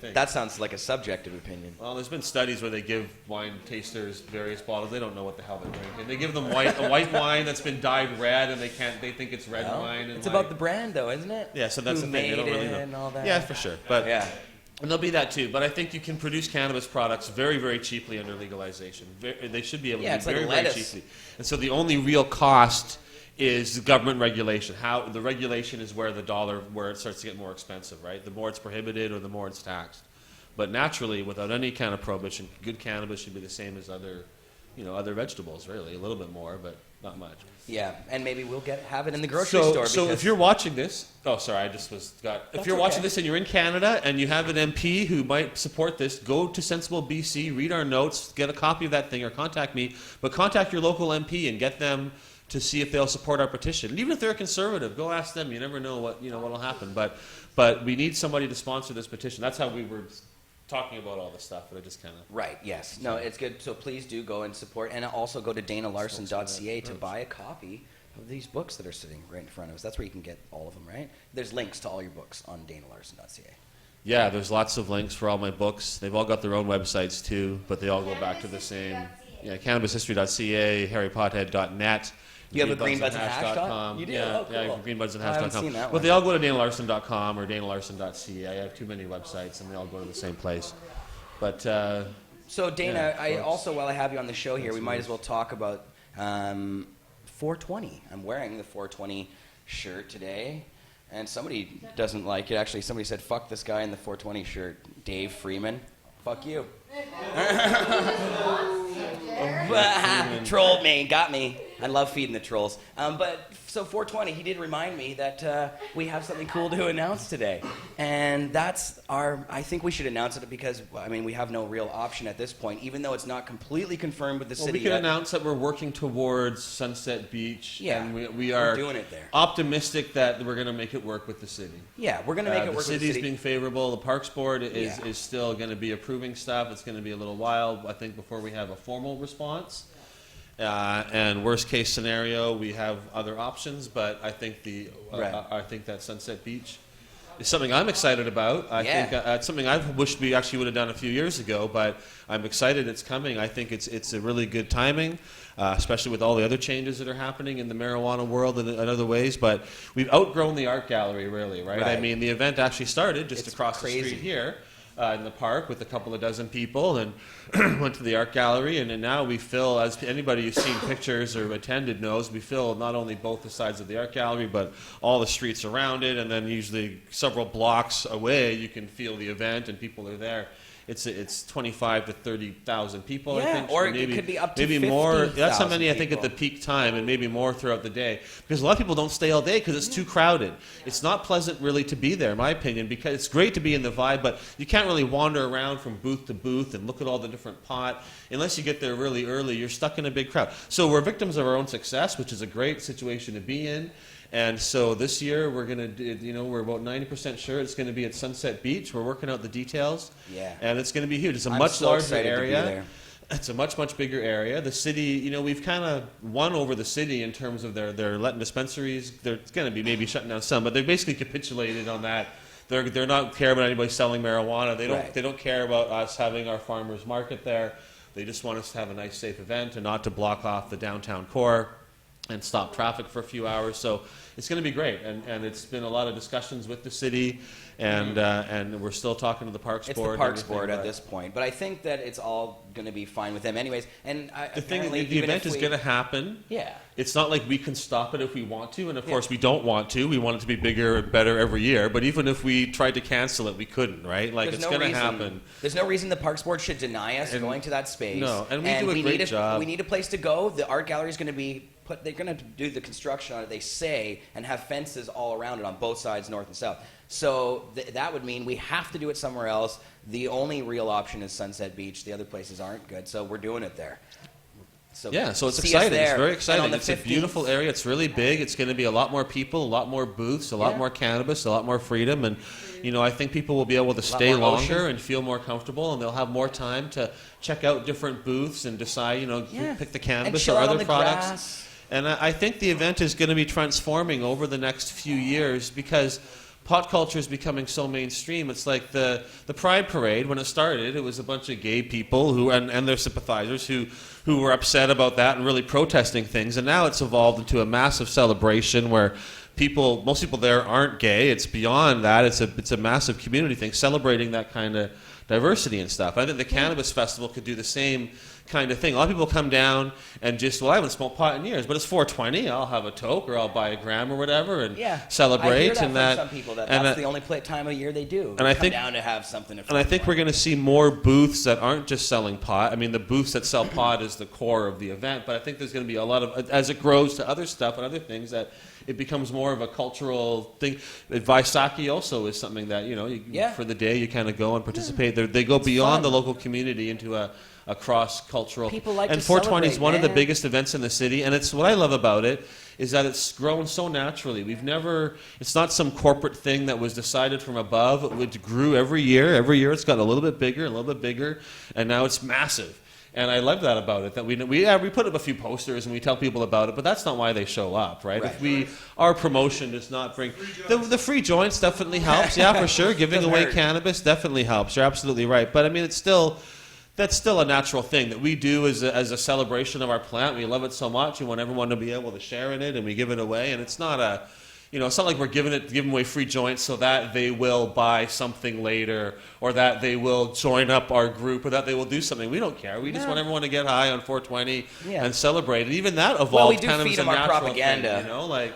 thing. That sounds like a subjective opinion. Well, there's been studies where they give wine tasters various bottles. They don't know what the hell they're drinking. They give them a white wine that's been dyed red, and they think it's red wine. And it's about the brand, though, isn't it? Yeah, so that's the thing. They don't really know. And all that. Yeah, for sure. But and there'll be that too. But I think you can produce cannabis products very, very cheaply under legalization. They should be able to do very, very cheaply. And so the only real cost is government regulation. How the regulation is where it starts to get more expensive, right? The more it's prohibited or the more it's taxed. But naturally, without any kind of prohibition, good cannabis should be the same as other vegetables, really. A little bit more, but not much. Yeah, and maybe we'll have it in the grocery store. So if you're watching this, if you're watching this and you're in Canada and you have an MP who might support this, go to Sensible BC, read our notes, get a copy of that thing, or contact me. But contact your local MP and get them to see if they'll support our petition. And even if they're a conservative, go ask them. You never know what'll happen. But we need somebody to sponsor this petition. That's how we were talking about all this stuff, but I just kind of... Right, yes. No, it's good. So please do go and support, and also go to danalarson.ca to buy a copy of these books that are sitting right in front of us. That's where you can get all of them, right? There's links to all your books on danalarson.ca. Yeah, there's lots of links for all my books. They've all got their own websites, too, but they all go back to the same... Yeah, cannabishistory.ca, harrypothead.net. You have a greenbuds and hash.com? You do? Yeah, oh, cool. yeah, greenbuds and hash.com. I haven't seen that one. But they all go to danalarson.com or danalarson.ca. I have too many websites, and they all go to the same place. But so Dana, while I have you on the show here, we might as well talk about 420. I'm wearing the 420 shirt today, and somebody doesn't like it. Actually, somebody said, "Fuck this guy in the 420 shirt, Dave Freeman." Fuck you. Trolled me, got me. I love feeding the trolls. But so 420, he did remind me that we have something cool to announce today, and that's our. I think we should announce it because I mean we have no real option at this point, even though it's not completely confirmed with the Well, city. we can yet. announce that we're working towards Sunset Beach, Yeah, and we we're are doing it there. optimistic that we're going to make it work with the city. Yeah, we're going to make it work with the city's city. being favorable. The Parks Board is Yeah. is still going to be approving stuff. It's going to be a little while, I think, before we have a formal response. And worst case scenario, we have other options. But I think I think that Sunset Beach is something I'm excited about. I think it's something I wished we actually would have done a few years ago. But I'm excited it's coming. I think it's a really good timing, especially with all the other changes that are happening in the marijuana world and in other ways. But we've outgrown the art gallery, really, right? I mean, the event actually started just across the street here. In the park with a couple of dozen people, and went to the art gallery, and now we fill, as anybody who's seen pictures or attended knows, we fill not only both the sides of the art gallery, but all the streets around it, and then usually several blocks away you can feel the event and people are there. It's 25 to 30,000 people, I think. Or maybe, it could be up to maybe 50,000 more. That's how many I think people. at the peak time, and maybe more throughout the day. Because a lot of people don't stay all day because it's too crowded. It's not pleasant really to be there, in my opinion, because it's great to be in the vibe, but you can't really wander around from booth to booth and look at all the different pot. Unless you get there really early, you're stuck in a big crowd. So we're victims of our own success, which is a great situation to be in. And so this year we're going to do, we're about 90% sure it's going to be at Sunset Beach. We're working out the details. Yeah. And it's going to be huge. It's a I'm much so larger excited to be area. there. It's a much, much bigger area. The city, we've kind of won over the city in terms of their letting dispensaries. They're going to be maybe shutting down some, but they've basically capitulated on that. They're not care about anybody selling marijuana. They don't care about us having our farmers market there. They just want us to have a nice, safe event and not to block off the downtown core and stop traffic for a few hours. So it's going to be great, and it's been a lot of discussions with the city, and we're still talking to the Parks Board. It's the Parks Board at this point, but I think that it's all going to be fine with them anyways. And the thing, the event is going to happen. Yeah. It's not like we can stop it if we want to, and of course we don't want to. We want it to be bigger and better every year. But even if we tried to cancel it, we couldn't, right? Like it's going to happen. There's no reason the Parks Board should deny us going to that space. No, and we do a great job. We need a place to go. The art gallery is going to be they're going to do the construction on it, they say, and have fences all around it on both sides, north and south. So that would mean we have to do it somewhere else. The only real option is Sunset Beach. The other places aren't good, so we're doing it there. So so it's see us exciting. there. It's very exciting. It's a 15th, beautiful area. It's really big. It's going to be a lot more people, a lot more booths, a lot more cannabis, a lot more freedom. And, I think people will be able to stay longer and feel more comfortable, and they'll have more time to check out different booths and decide, pick the cannabis or other products. Grass. And I think the event is going to be transforming over the next few years because pot culture is becoming so mainstream. It's like the Pride Parade, when it started, it was a bunch of gay people who and their sympathizers who were upset about that and really protesting things. And now it's evolved into a massive celebration where most people there aren't gay. It's beyond that. It's a massive community thing, celebrating that kind of diversity and stuff. I think the Cannabis Festival could do the same kind of thing. A lot of people come down and I haven't smoked pot in years, but it's 420. I'll have a toke or I'll buy a gram or whatever and celebrate. I hear that and from that some people that's the only time of year they do. And I come think down to have something. And I think we're going to see more booths that aren't just selling pot. I mean, the booths that sell pot is the core of the event, but I think there's going to be a lot of, as it grows to other stuff and other things, that it becomes more of a cultural thing. Vaisakhi also is something that, for the day you kind of go and participate. They go beyond the local community into a cross-cultural. People like and to 420 is one of the man. biggest events in the city, and it's what I love about it is that it's grown so naturally. It's not some corporate thing that was decided from above. It grew every year. Every year it's gotten a little bit bigger, and now it's massive. And I love that about it, that we put up a few posters and we tell people about it, but that's not why they show up, right? If our promotion does not bring... The free joints definitely helps, for sure. Giving away cannabis definitely helps. You're absolutely right. But I mean, that's still a natural thing that we do as a celebration of our plant. We love it so much. We want everyone to be able to share in it, and we give it away. And it's not it's not like we're giving away free joints so that they will buy something later, or that they will join up our group, or that they will do something. We don't care. We just want everyone to get high on 420 and celebrate. And even that evolved well, we do kind of feed as a them our natural propaganda. thing,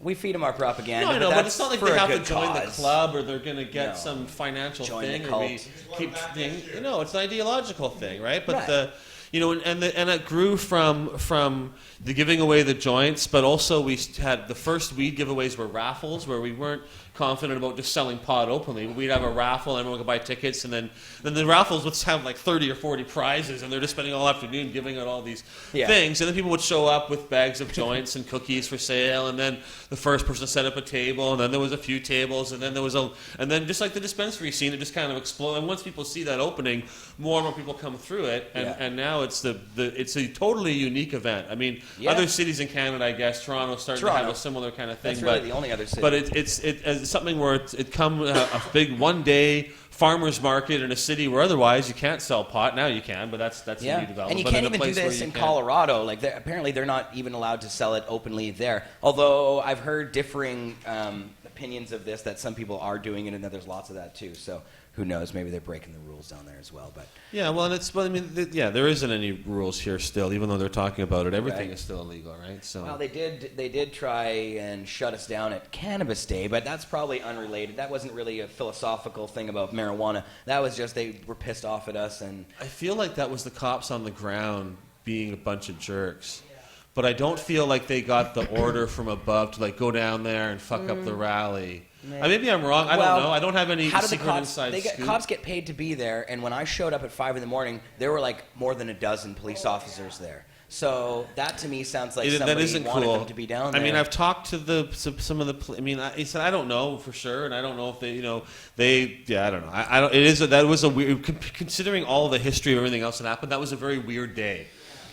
We feed them our propaganda. No, I know, but it's not like for they a have to good join the cause. club or they're going to get No. some financial Join the thing or cult. we keep thing. You know, it's an ideological thing, right? But Right. and it grew from the giving away the joints, but also we had the first weed giveaways were raffles where we weren't confident about just selling pot openly. We'd have a raffle, and everyone could buy tickets, and then the raffles would have like 30 or 40 prizes, and they're just spending all afternoon giving out all these things. And then people would show up with bags of joints and cookies for sale, and then the first person set up a table, and then there was a few tables, and then and then just like the dispensary scene, it just kind of exploded. And once people see that opening, more and more people come through it, and now it's it's a totally unique event. I mean, other cities in Canada, I guess, Toronto's starting to have a similar kind of thing. That's really the only other city. But it's something where it come a big one-day farmers market in a city where otherwise you can't sell pot. Now you can, but that's a new development. And you But can't in a even do place where this you in can. Colorado. Like, apparently they're not even allowed to sell it openly there. Although I've heard differing opinions of this, that some people are doing it and that there's lots of that too. So who knows? Maybe they're breaking the rules down there as well. But Yeah, well, there isn't any rules here still, even though they're talking about it. Everything Right. is still illegal, right? So well, they did try and shut us down at Cannabis Day, but that's probably unrelated. That wasn't really a philosophical thing about marijuana. That was just they were pissed off at us, and I feel like that was the cops on the ground being a bunch of jerks. But I don't feel like they got the order from above to like go down there and fuck up the rally. Maybe I'm wrong. I don't know. I don't have any secret inside scoop. Cops get paid to be there, and when I showed up at 5 a.m, there were like more than a dozen police officers there. So that to me sounds like somebody that isn't wanted cool. them to be down there. I mean, I've talked to some of the. I mean, he said I don't know for sure, and I don't know if they. Yeah, I don't know. I don't. That was a weird. Considering all the history of everything else that happened, that was a very weird day.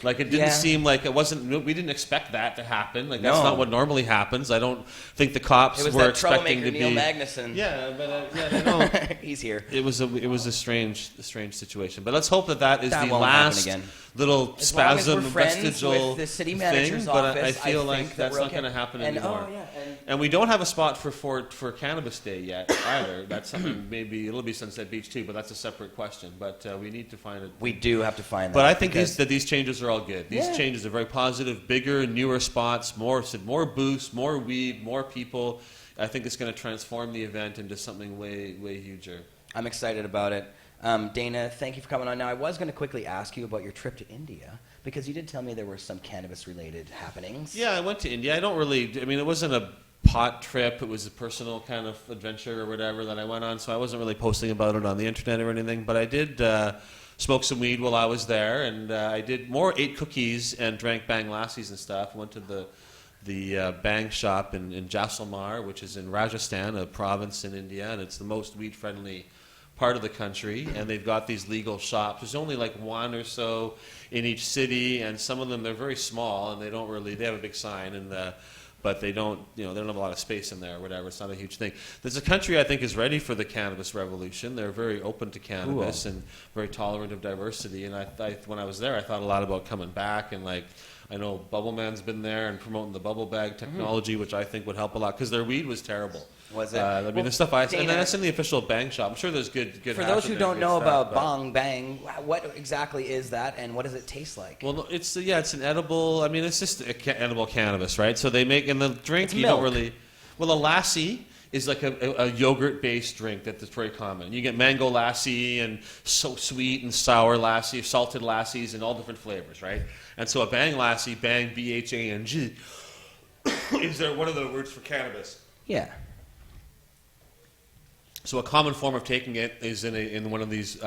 Like, it didn't seem like it wasn't. We didn't expect that to happen. Like, that's not what normally happens. I don't think the cops it was were that expecting troublemaker to be. Neil Magnuson. Yeah, but no, he's here. It was a strange situation. But let's hope that is That the won't last happen again. little As long as spasm, we're friends vestigial with the city manager's thing. But office, I feel I like think that that's we're not okay. going to happen And, anymore. oh, yeah, and we don't have a spot for Cannabis Day yet either. That's something maybe it'll be Sunset Beach too, but that's a separate question. But we need to find it. We do have to find that. But I think these changes are all good. These changes are very positive, bigger, newer spots, more booths, more weed, more people. I think it's going to transform the event into something way, way huger. I'm excited about it. Dana, thank you for coming on. Now, I was going to quickly ask you about your trip to India, because you did tell me there were some cannabis-related happenings. Yeah, I went to India. It wasn't a pot trip. It was a personal kind of adventure or whatever that I went on, so I wasn't really posting about it on the internet or anything. But I did smoke some weed while I was there, and I ate cookies and drank Bang Lassies and stuff. Went to the Bang shop in Jaisalmer, which is in Rajasthan, a province in India, and it's the most weed-friendly part of the country. And they've got these legal shops. There's only like one or so in each city, and some of them they're very small, and they have a big sign, but they don't have a lot of space in there or whatever. It's not a huge thing. There's a country I think is ready for the cannabis revolution. They're very open to cannabis and very tolerant of diversity. And when I was there, I thought a lot about coming back, and like, I know Bubble Man's been there and promoting the bubble bag technology, which I think would help a lot, because their weed was terrible. Was it? The stuff and that's in the official Bang shop. I'm sure there's good. For those who don't know about Bong Bang, what exactly is that, and what does it taste like? Well, no, it's an edible. I mean, it's just edible cannabis, right? So they make in the drink. It's you milk. don't really. Well, a lassi is like a yogurt-based drink that's very common. You get mango lassi and so sweet and sour lassi, salted lassies, and all different flavors, right? And so a Bang lassi, Bang BHANG, is one of the words for cannabis. Yeah. So a common form of taking it is in one of these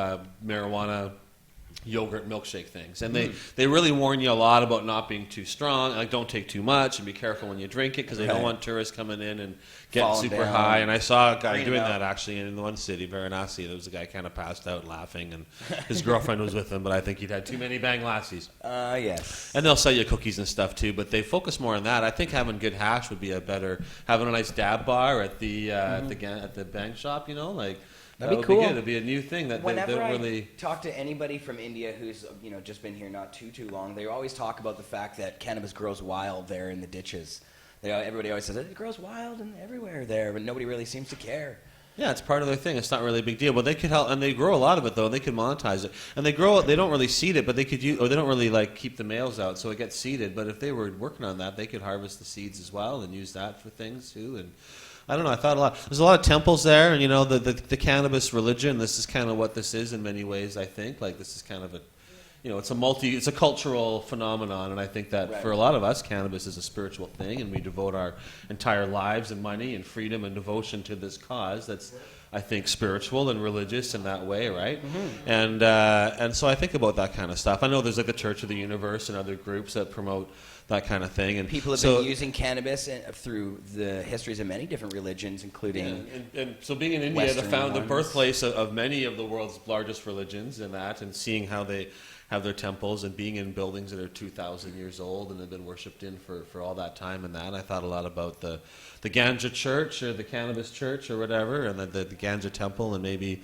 marijuana yogurt milkshake things, and they really warn you a lot about not being too strong. Like, don't take too much, and be careful when you drink it, because they don't want tourists coming in and getting Falling super down. high. And I saw a guy Green doing out. that actually in one city, Varanasi. There was a guy kind of passed out laughing, and his girlfriend was with him, but I think he'd had too many Bang Lassies. Yes. And they'll sell you cookies and stuff too, but they focus more on that. I think having good hash would be having a nice dab bar at the Bang shop, like. That'd be would cool. Be good. It'd be a new thing that Whenever they I really. talk to anybody from India who's just been here not too long, they always talk about the fact that cannabis grows wild there in the ditches. Everybody always says it grows wild and everywhere there, but nobody really seems to care. Yeah, it's part of their thing. It's not really a big deal, but they could help, and they grow a lot of it though. And they could monetize it, and they grow it. They don't really seed it, but they could use, or they don't really like keep the males out, so it gets seeded. But if they were working on that, they could harvest the seeds as well and use that for things too. And I don't know. I thought a lot. There's a lot of temples there, and the cannabis religion. This is kind of what this is in many ways. I think like this is kind of a. It's a cultural phenomenon, and I think that for a lot of us, cannabis is a spiritual thing, and we devote our entire lives and money and freedom and devotion to this cause that's, I think, spiritual and religious in that way, right? Mm-hmm. And so I think about that kind of stuff. I know there's like the Church of the Universe and other groups that promote that kind of thing. And people have been using cannabis through the histories of many different religions, including and so being in India, the birthplace of many of the world's largest religions, and seeing how they have their temples and being in buildings that are 2,000 years old and have been worshipped in for all that time and that. I thought a lot about the Ganja Church or the Cannabis Church or whatever, and the Ganja Temple, and maybe,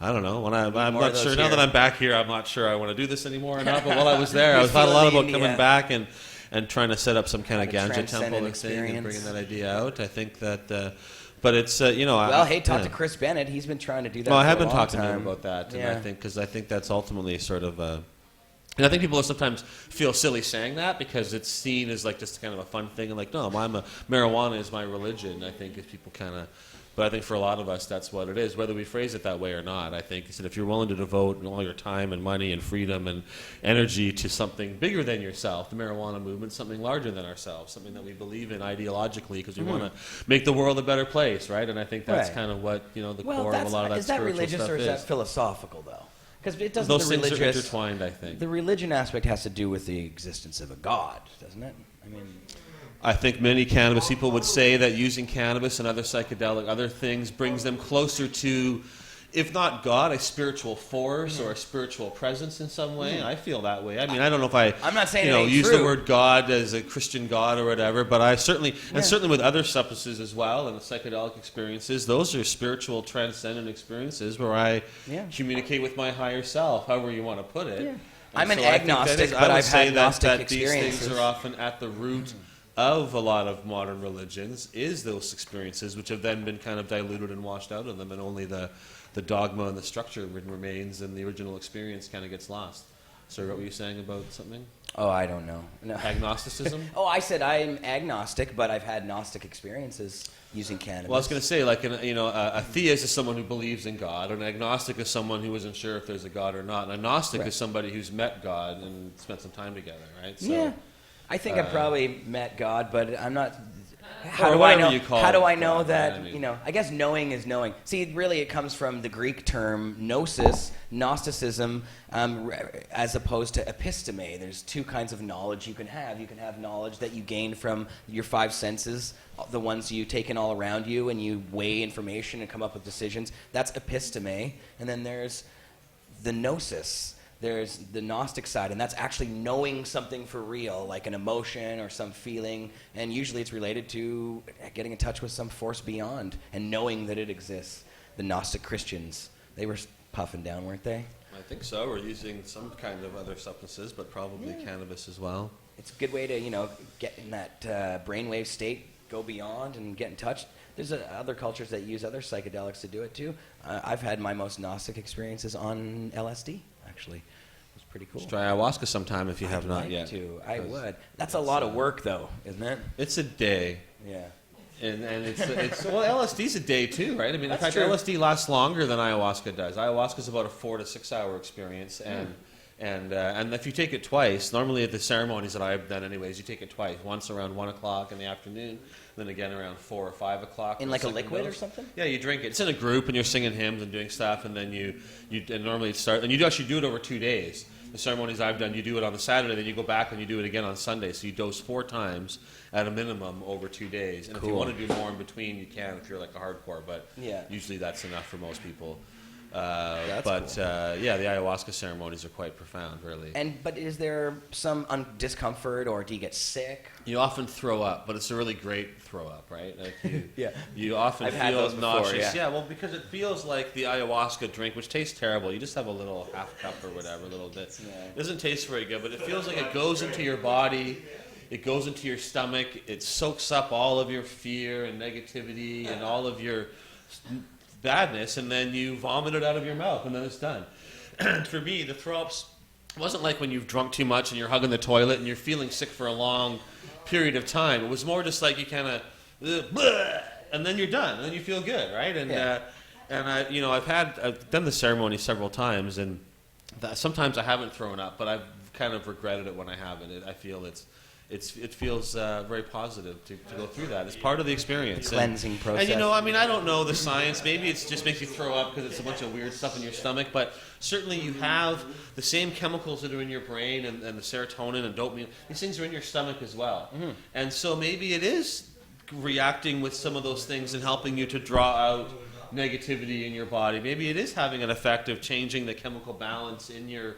I don't know, I'm not sure, now that I'm back here, I'm not sure I want to do this anymore or not, but while I was there, I thought a lot about coming back and trying to set up some kind of Ganja Temple and thing and bringing that idea out. I think that... But it's hey, talk to Chris Bennett. He's been trying to do that. Well, I have for a been long talking to him time. about that, and I think that's ultimately sort of. And I think people sometimes feel silly saying that because it's seen as like just kind of a fun thing, and like, no, marijuana is my religion. I think if people kind of. But I think for a lot of us, that's what it is, whether we phrase it that way or not. I think that if you're willing to devote all your time and money and freedom and energy to something bigger than yourself, the marijuana movement, something larger than ourselves, something that we believe in ideologically because we want to make the world a better place, right? And I think that's kind of what, the core of a lot of that is that spiritual religious stuff or is that philosophical, though? Because it doesn't. Those the things religious, are intertwined, I think. The religion aspect has to do with the existence of a god, doesn't it? I mean... I think many cannabis people would say that using cannabis and other psychedelic, other things, brings them closer to, if not God, a spiritual force or a spiritual presence in some way. I feel that way. I mean, I don't know if I'm not saying use the word God as a Christian God or whatever, but I certainly, and certainly with other substances as well, and the psychedelic experiences, those are spiritual, transcendent experiences where I communicate with my higher self, however you want to put it. Yeah. I'm an agnostic, but I've had agnostic experiences. These things are often at the root of a lot of modern religions is those experiences, which have then been kind of diluted and washed out of them, and only the dogma and the structure remains, and the original experience kind of gets lost. So what were you saying about something? Oh, I don't know. No. Agnosticism? I said I'm agnostic, but I've had Gnostic experiences using cannabis. Well, I was going to say, like, a theist is someone who believes in God, an agnostic is someone who isn't sure if there's a God or not, and a Gnostic is somebody who's met God and spent some time together, right? So, I think I probably met God, but I'm not. How do I know that? I mean, I guess knowing is knowing. See, really, it comes from the Greek term gnosis, Gnosticism, as opposed to episteme. There's two kinds of knowledge you can have. You can have knowledge that you gain from your five senses, the ones you take in all around you, and you weigh information and come up with decisions. That's episteme. And then there's the gnosis. There's the Gnostic side, and that's actually knowing something for real, like an emotion or some feeling, and usually it's related to getting in touch with some force beyond and knowing that it exists. The Gnostic Christians, they were puffing down, weren't they? I think so, or using some kind of other substances, but probably cannabis as well. It's a good way to, get in that brainwave state, go beyond and get in touch. There's other cultures that use other psychedelics to do it too. I've had my most Gnostic experiences on LSD. Actually, it was pretty cool. Just try ayahuasca sometime if you have not yet. I would. That's a lot of work, though, isn't it? It's a day. Yeah. And it's well, LSD's a day too, right? I mean, in fact, true. LSD lasts longer than ayahuasca does. Ayahuasca's about a 4 to 6 hour experience, and if you take it twice, normally at the ceremonies that I've done, anyways, you take it twice. Once around 1 o'clock in the afternoon, then again around 4 or 5 o'clock. In like a liquid or something? Yeah, you drink it. It's in a group, and you're singing hymns and doing stuff, and then and normally it starts, and you actually do it over 2 days. The ceremonies I've done, you do it on the Saturday, then you go back and you do it again on Sunday. So you dose 4 times at a minimum over 2 days. And if you want to do more in between, you can if you're like a hardcore, but usually that's enough for most people. The ayahuasca ceremonies are quite profound, really. But is there some discomfort, or do you get sick? You often throw up, but it's a really great throw up, right? Like you often I've feel before, nauseous. Yeah, well, because it feels like the ayahuasca drink, which tastes terrible. You just have a little half cup or whatever, a little bit. It doesn't taste very good, but it feels like it goes into your body. It goes into your stomach. It soaks up all of your fear and negativity and all of your badness, and then you vomit it out of your mouth, and then it's done. For me, the throw-ups wasn't like when you've drunk too much and you're hugging the toilet and you're feeling sick for a long period of time. It was more just like you kind of, and then you're done, and then you feel good, right? And I've done the ceremony several times, and sometimes I haven't thrown up, but I've kind of regretted it when I haven't. I feel it feels very positive to go through that. It's part of the experience. Cleansing process. And I don't know the science. Maybe it just makes you throw up because it's a bunch of weird stuff in your stomach. But certainly you have the same chemicals that are in your brain and the serotonin and dopamine. These things are in your stomach as well. Mm-hmm. And so maybe it is reacting with some of those things and helping you to draw out negativity in your body. Maybe it is having an effect of changing the chemical balance in your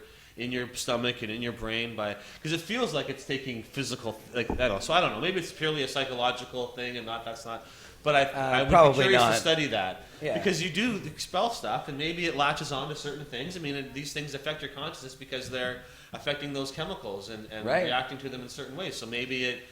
stomach and in your brain because it feels like it's taking physical, I don't know. So I don't know. Maybe it's purely a psychological thing and that's not. But I would be curious to study that because you do expel stuff and maybe it latches on to certain things. I mean, these things affect your consciousness because they're affecting those chemicals and reacting to them in certain ways. So maybe it,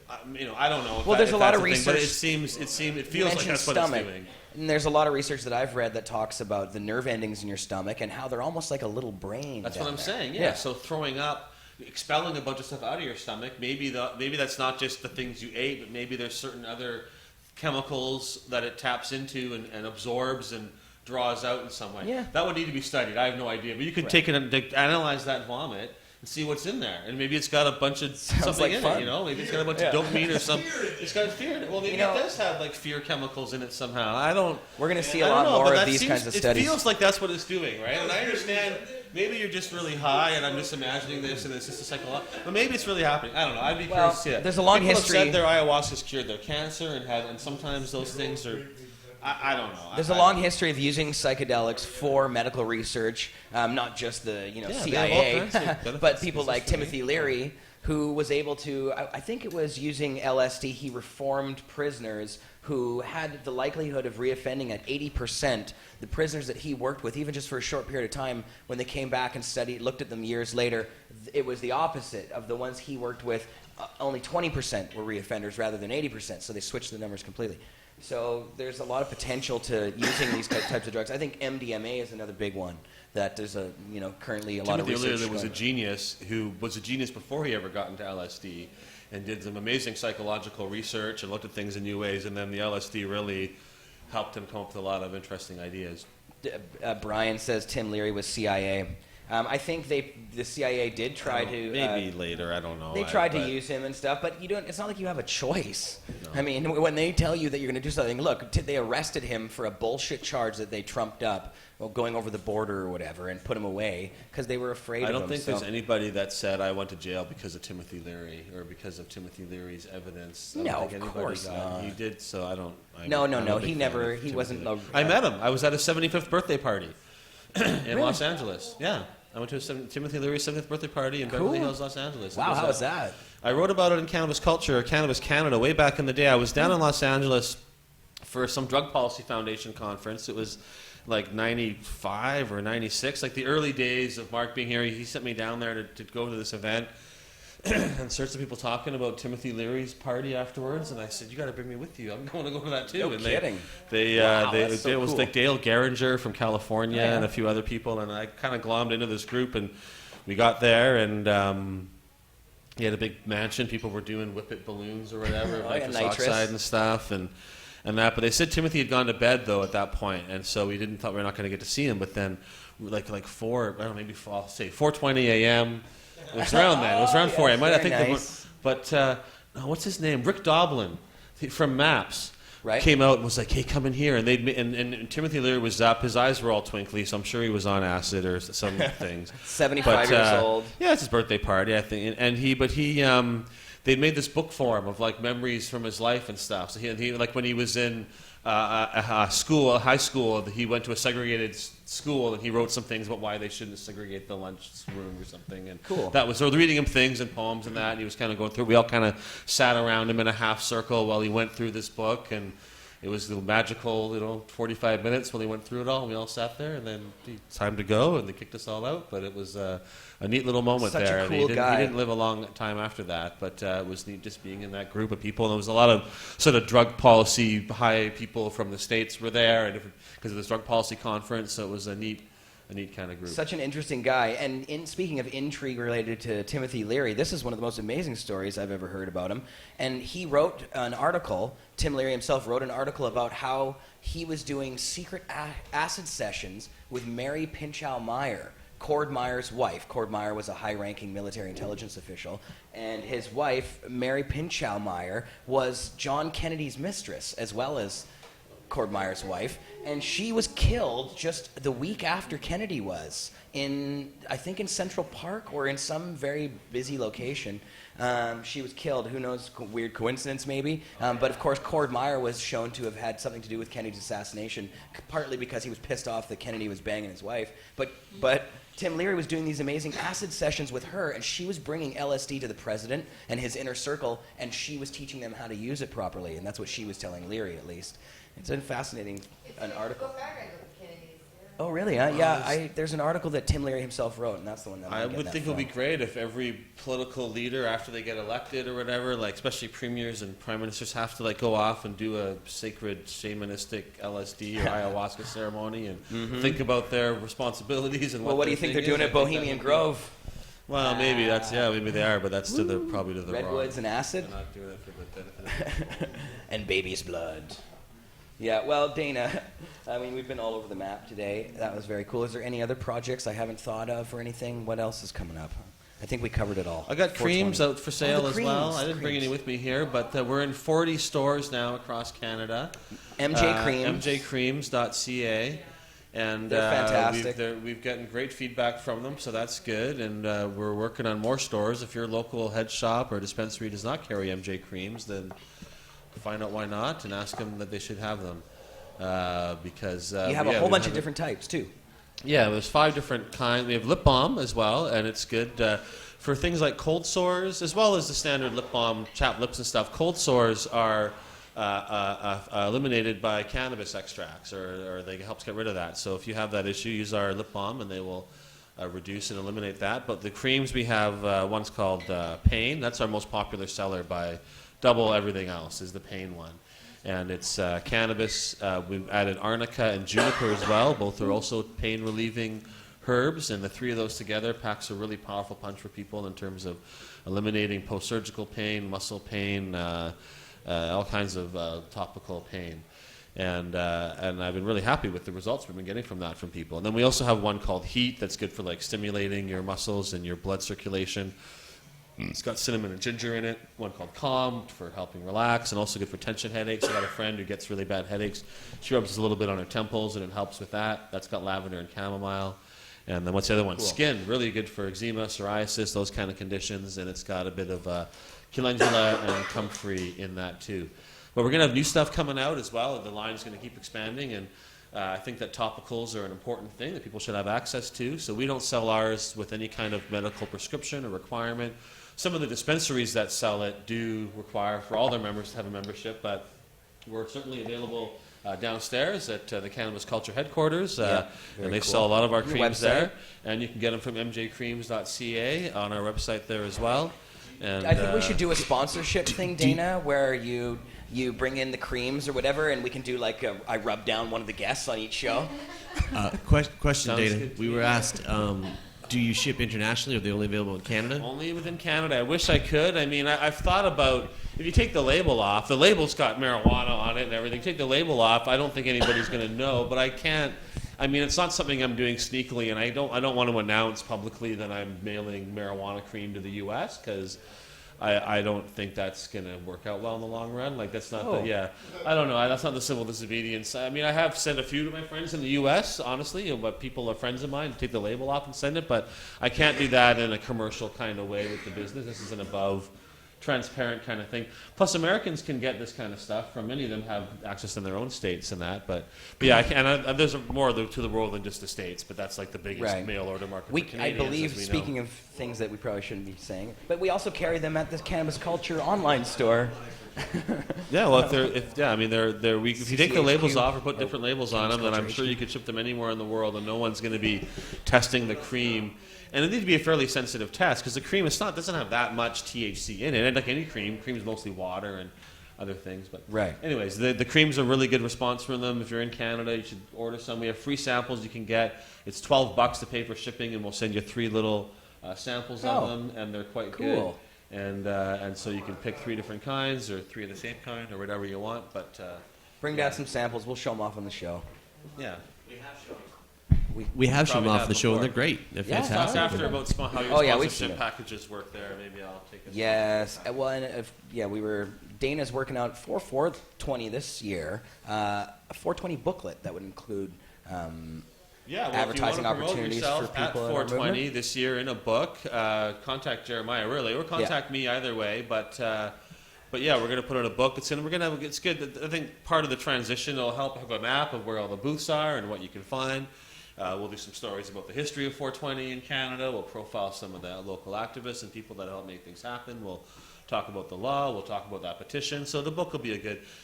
I don't know. There's a lot of research. But it feels like that's what it's doing. And there's a lot of research that I've read that talks about the nerve endings in your stomach and how they're almost like a little brain. That's what I'm saying. Yeah. So throwing up, expelling a bunch of stuff out of your stomach. Maybe that's not just the things you ate, but maybe there's certain other chemicals that it taps into and absorbs and draws out in some way. Yeah. That would need to be studied. I have no idea. But you could take it and analyze that vomit and see what's in there. And maybe it's got a bunch of something in it, Maybe it's got a bunch of dopamine or something. It's got fear in it. Well, maybe it does have like fear chemicals in it somehow. We're going to see a lot more of these kinds of studies. It feels like that's what it's doing, right? And I understand maybe you're just really high and I'm just imagining this and it's just a psychological. But maybe it's really happening. I don't know. I'd be curious to see that. There's a long history. People have said their ayahuasca's cured their cancer and sometimes those things are... I don't know. There's a long history of using psychedelics for medical research, not just the CIA, but people like Timothy Leary, who was able to, I think it was using LSD, he reformed prisoners who had the likelihood of reoffending at 80%. The prisoners that he worked with, even just for a short period of time, when they came back and looked at them years later, it was the opposite of the ones he worked with. Only 20% were reoffenders rather than 80%, so they switched the numbers completely. So there's a lot of potential to using these types of drugs. I think MDMA is another big one that there's currently a lot of research. Timothy Leary was a genius who was a genius before he ever got into LSD and did some amazing psychological research and looked at things in new ways, and then the LSD really helped him come up with a lot of interesting ideas. Brian says Tim Leary was CIA. I think the CIA did try to... Maybe later, I don't know. They tried to use him and stuff, but it's not like you have a choice. No. I mean, when they tell you that you're going to do something, look, they arrested him for a bullshit charge that they trumped up, going over the border or whatever, and put him away because they were afraid of him. I don't think there's anybody that said, I went to jail because of Timothy Leary or because of Timothy Leary's evidence. No, of course not. He did, so I don't... No, he wasn't... I met him. I was at his 75th birthday party in Los Angeles. Yeah. I went to Timothy Leary's 70th birthday party in Beverly Hills, Los Angeles. Wow, how was that? I wrote about it in Cannabis Culture, Cannabis Canada, way back in the day. I was down in Los Angeles for some Drug Policy Foundation conference. It was like 95 or 96, like the early days of Mark being here. He sent me down there to go to this event and search some people talking about Timothy Leary's party afterwards. And I said, you got to bring me with you. I'm going to go to that too. No kidding. It was like Dale Geringer from California and a few other people. And I kind of glommed into this group. And we got there and he had a big mansion. People were doing whippet balloons or whatever, nitrous oxide and stuff. And that. But they said Timothy had gone to bed, though, at that point. And so we thought we were not going to get to see him. But then like 4:20 a.m., it was around then. It was around 4 a.m. I think. Nice. But what's his name? Rick Doblin from Maps right. Came out and was like, "Hey, come in here." And and Timothy Leary was up. His eyes were all twinkly, so I'm sure he was on acid or some things. 75 years old. Yeah, it's his birthday party, I think. They'd made this book for him of like memories from his life and stuff. So he like when he was in high school, he went to a segregated school and he wrote some things about why they shouldn't segregate the lunch room or something. And cool. That was so reading him things and poems and that. And he was kind of going through. We all kind of sat around him in a half circle while he went through this book and it was the magical, 45 minutes when they went through it all, and we all sat there, and then it's time to go, and they kicked us all out. But it was a neat little moment Such a there. cool guy. He didn't live a long time after that, but it was neat just being in that group of people. And there was a lot of sort of drug policy high people from the States were there, and because of this drug policy conference, so it was a neat kind of group. Such an interesting guy. And speaking of intrigue related to Timothy Leary, this is one of the most amazing stories I've ever heard about him. And he wrote an article, Tim Leary himself wrote an article about how he was doing secret acid sessions with Mary Pinchot Meyer, Cord Meyer's wife. Cord Meyer was a high-ranking military intelligence official, and his wife, Mary Pinchot Meyer, was John Kennedy's mistress, as well as Cord Meyer's wife, and she was killed just the week after Kennedy was, I think in Central Park or in some very busy location. She was killed. Who knows? Weird coincidence, maybe. But of course, Cord Meyer was shown to have had something to do with Kennedy's assassination, partly because he was pissed off that Kennedy was banging his wife. But Tim Leary was doing these amazing acid sessions with her, and she was bringing LSD to the president and his inner circle, and she was teaching them how to use it properly, and that's what she was telling Leary, at least. It's a fascinating article. Oh, really? Yeah, there's an article that Tim Leary himself wrote, and that's the one that I would think it would be great if every political leader, after they get elected or whatever, like especially premiers and prime ministers, have to like go off and do a sacred shamanistic LSD or ayahuasca ceremony and think about their responsibilities and what do you think they're doing at Bohemian Grove? Well, maybe maybe they are, but that's probably to the wrong. Redwoods and acid? They're not doing it for the benefit of and baby's blood. Yeah, well, Dana, I mean, we've been all over the map today. That was very cool. Is there any other projects I haven't thought of or anything? What else is coming up? I think we covered it all. I got creams out for sale as well. I didn't creams. bring any with me here, but we're in 40 stores now across Canada. MJ Creams. MJCreams.ca. And they're fantastic. We've gotten great feedback from them, so that's good. And we're working on more stores. If your local head shop or dispensary does not carry MJ Creams, then find out why not and ask them that they should have them. Because you have a whole bunch of different types, too. Yeah, there's 5 different kinds. We have lip balm as well, and it's good for things like cold sores, as well as the standard lip balm, chapped lips and stuff. Cold sores are eliminated by cannabis extracts, or they help get rid of that. So if you have that issue, use our lip balm, and they will reduce and eliminate that. But the creams we have, one's called Pain. That's our most popular seller by double everything else, is the Pain one. And it's cannabis. We've added arnica and juniper as well. Both are also pain-relieving herbs, and the 3 of those together packs a really powerful punch for people in terms of eliminating post-surgical pain, muscle pain, all kinds of topical pain. And I've been really happy with the results we've been getting from that from people. And then we also have one called Heat that's good for like stimulating your muscles and your blood circulation. It's got cinnamon and ginger in it. One called Calm for helping relax, and also good for tension headaches. I got a friend who gets really bad headaches. She rubs a little bit on her temples, and it helps with that. That's got lavender and chamomile. And then what's the other one? Cool. Skin, really good for eczema, psoriasis, those kind of conditions. And it's got a bit of calendula and comfrey in that too. But we're going to have new stuff coming out as well. The line is going to keep expanding, and I think that topicals are an important thing that people should have access to. So we don't sell ours with any kind of medical prescription or requirement. Some of the dispensaries that sell it do require for all their members to have a membership, but we're certainly available downstairs at the Cannabis Culture headquarters, and they sell a lot of our creams there. And you can get them from mjcreams.ca on our website there as well. And I think we should do a sponsorship thing, Dana, where you bring in the creams or whatever, and we can do like I rub down one of the guests on each show. Question, Dana. We were asked, do you ship internationally, or are they only available in Canada? Only within Canada. I wish I could. I mean, I've thought about, if you take the label off, the label's got marijuana on it and everything. Take the label off, I don't think anybody's going to know, but I can't. I mean, it's not something I'm doing sneakily, and I don't want to announce publicly that I'm mailing marijuana cream to the U.S., because I don't think that's going to work out well in the long run. Like, that's not I don't know. That's not the civil disobedience. I mean, I have sent a few to my friends in the U.S., honestly, but people are friends of mine, take the label off and send it, but I can't do that in a commercial kind of way with the business. This is an above transparent kind of thing. Plus, Americans can get this kind of stuff from, many of them have access in their own states and that, but yeah, there's more to the world than just the states, but that's like the biggest mail order market for Canadians, I believe, speaking of things that we probably shouldn't be saying, but we also carry them at the Cannabis Culture online store. Yeah, well, if you take the labels CCHQ off or put different labels on them, then I'm sure concentration. you could ship them anywhere in the world, and no one's going to be testing the cream. And it needs to be a fairly sensitive test because the cream doesn't have that much THC in it. And like any cream is mostly water and other things. But Right. anyways, the cream's a really good response from them. If you're in Canada, you should order some. We have free samples you can get. It's $12 to pay for shipping, and we'll send you 3 little samples Oh, of them, and they're quite cool. good. And so you can pick 3 different kinds or 3 of the same kind or whatever you want. But Bring down some samples. We'll show them off on the show. yeah. We have some Probably off have the show, and before. they're great. They're Yeah. Talk fantastic. after about how your Oh, yeah, we've seen sponsorship it. packages work there. Maybe I'll take a Yes. Well, and Dana's working out for 420 this year, a 420 booklet that would include Yeah, well, advertising if you want to promote opportunities yourself for people at in our 420 movement. this year in a book, contact Jeremiah really, or contact me either way. But yeah, we're going to put out a book. It's good. I think part of the transition will help have a map of where all the booths are and what you can find. We'll do some stories about the history of 420 in Canada. We'll profile some of the local activists and people that help make things happen. We'll talk about the law. We'll talk about that petition. So the book will be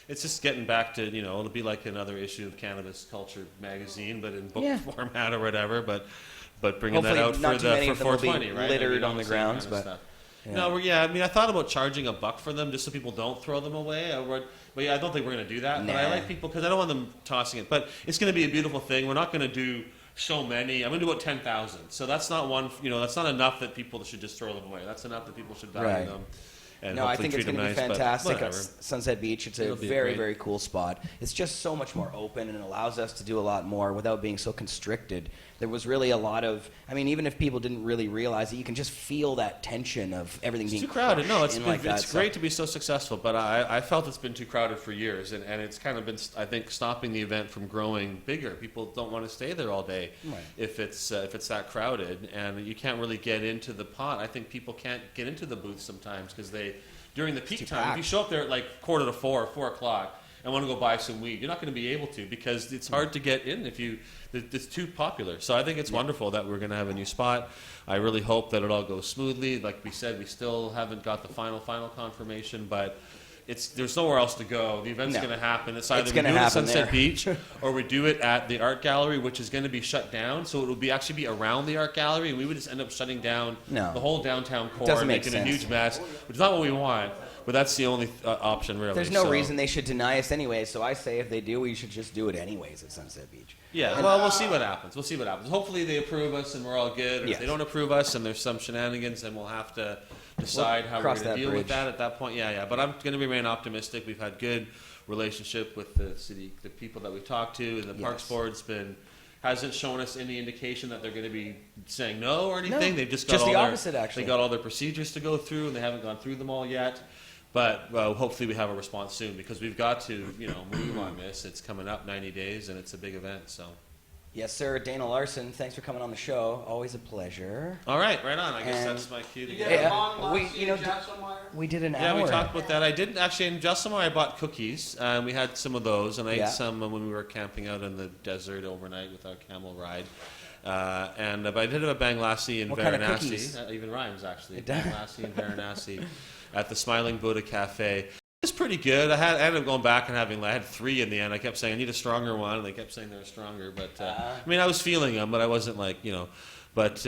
it's just getting back to, it'll be like another issue of Cannabis Culture magazine, but in book format or whatever. But bringing Hopefully that out not too many for of them will be 420, right? littered all on the same grounds, kind of but- stuff. Yeah. No, I thought about charging $1 for them just so people don't throw them away. But yeah, I don't think we're going to do that. But I Nah. like people because I don't want them tossing it. But it's going to be a beautiful thing. We're not going to do so many. I'm going to do about 10,000. So that's not that's not enough that people should just throw them away. That's enough that people should value Right. them. And No, I hopefully think it's treat going to them be nice, but fantastic at whatever. Sunset Beach. It's a It'll be very, great. very cool spot. It's just so much more open and it allows us to do a lot more without being so constricted. There was really a lot of, even if people didn't really realize it, you can just feel that tension of everything It's being too crowded. No, crushed in like that. it's great to be so successful, but I felt it's been too crowded for years, and it's kind of been, I think, stopping the event from growing bigger. People don't want to stay there all day Right. if it's that crowded, and you can't really get into the pot. I think people can't get into the booth sometimes because during the peak too time, if you packed. show up there at like 3:45 or 4 o'clock and want to go buy some weed, you're not going to be able to because it's hard to get in it's too popular. So I think it's wonderful that we're going to have a new spot. I really hope that it all goes smoothly. Like we said, we still haven't got the final confirmation, but there's nowhere else to go. The event's No. going to happen. It's either It's we gonna do it at happen Sunset there. Beach or we do it at the art gallery, which is going to be shut down. So it will actually be around the art gallery, and we would just end up shutting down No. the whole downtown core, Doesn't make making a sense. huge mess, which is not what we want. But that's the only option, really. There's no So- reason they should deny us anyway, so I say if they do, we should just do it anyways at Sunset Beach. Yeah, well, we'll see what happens. Hopefully they approve us and we're all good. Or Yes. if they don't approve us and there's some shenanigans, then we'll have to decide how we're cross going that to deal with bridge. that at that point. Yeah. But I'm going to remain optimistic. We've had good relationship with the city, the people that we've talked to, and the Parks Yes. Board's hasn't shown us any indication that they're going to be saying no or anything. No, They've just got just all the their, opposite, actually. They got all their procedures to go through, and they haven't gone through them all yet. But hopefully we have a response soon because we've got to, move on this. It's coming up 90 days, and it's a big event. So, Yes, sir. Dana Larson, thanks for coming on the show. Always a pleasure. all right, right on. I guess And- that's my cue to You get. get Yeah, a long we- lassie you know, in Jesselmeyer? We did an Yeah, hour. we talked about that. I didn't actually in Justin. I bought cookies. We had some of those, and I Yeah. ate some when we were camping out in the desert overnight with our camel ride. But I did have a Bang Lassie in What kind of Varanasi. cookies? Even rhymes actually. It does. Bang Lassie in Varanasi at the Smiling Buddha Cafe. It was pretty good. I ended up going back and I had 3 in the end. I kept saying I need a stronger one, and they kept saying they were stronger. But I was feeling them, but I wasn't But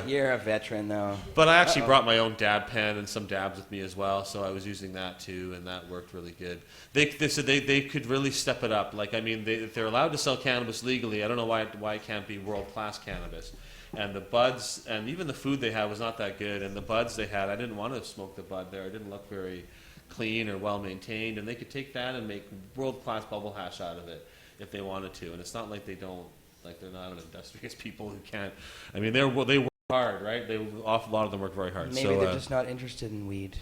You're a veteran, though. But I actually brought my own dab pen and some dabs with me as well, so I was using that too, and that worked really good. They said they could really step it up. If they're allowed to sell cannabis legally, I don't know why it can't be world-class cannabis. And the buds and even the food they had was not that good. And the buds they had, I didn't want to smoke the bud there. It didn't look very clean or well-maintained. And they could take that and make world-class bubble hash out of it if they wanted to. And it's not like they're not an industrious people who can't. They work hard, right? A lot of them work very hard. Maybe they're just not interested in weed.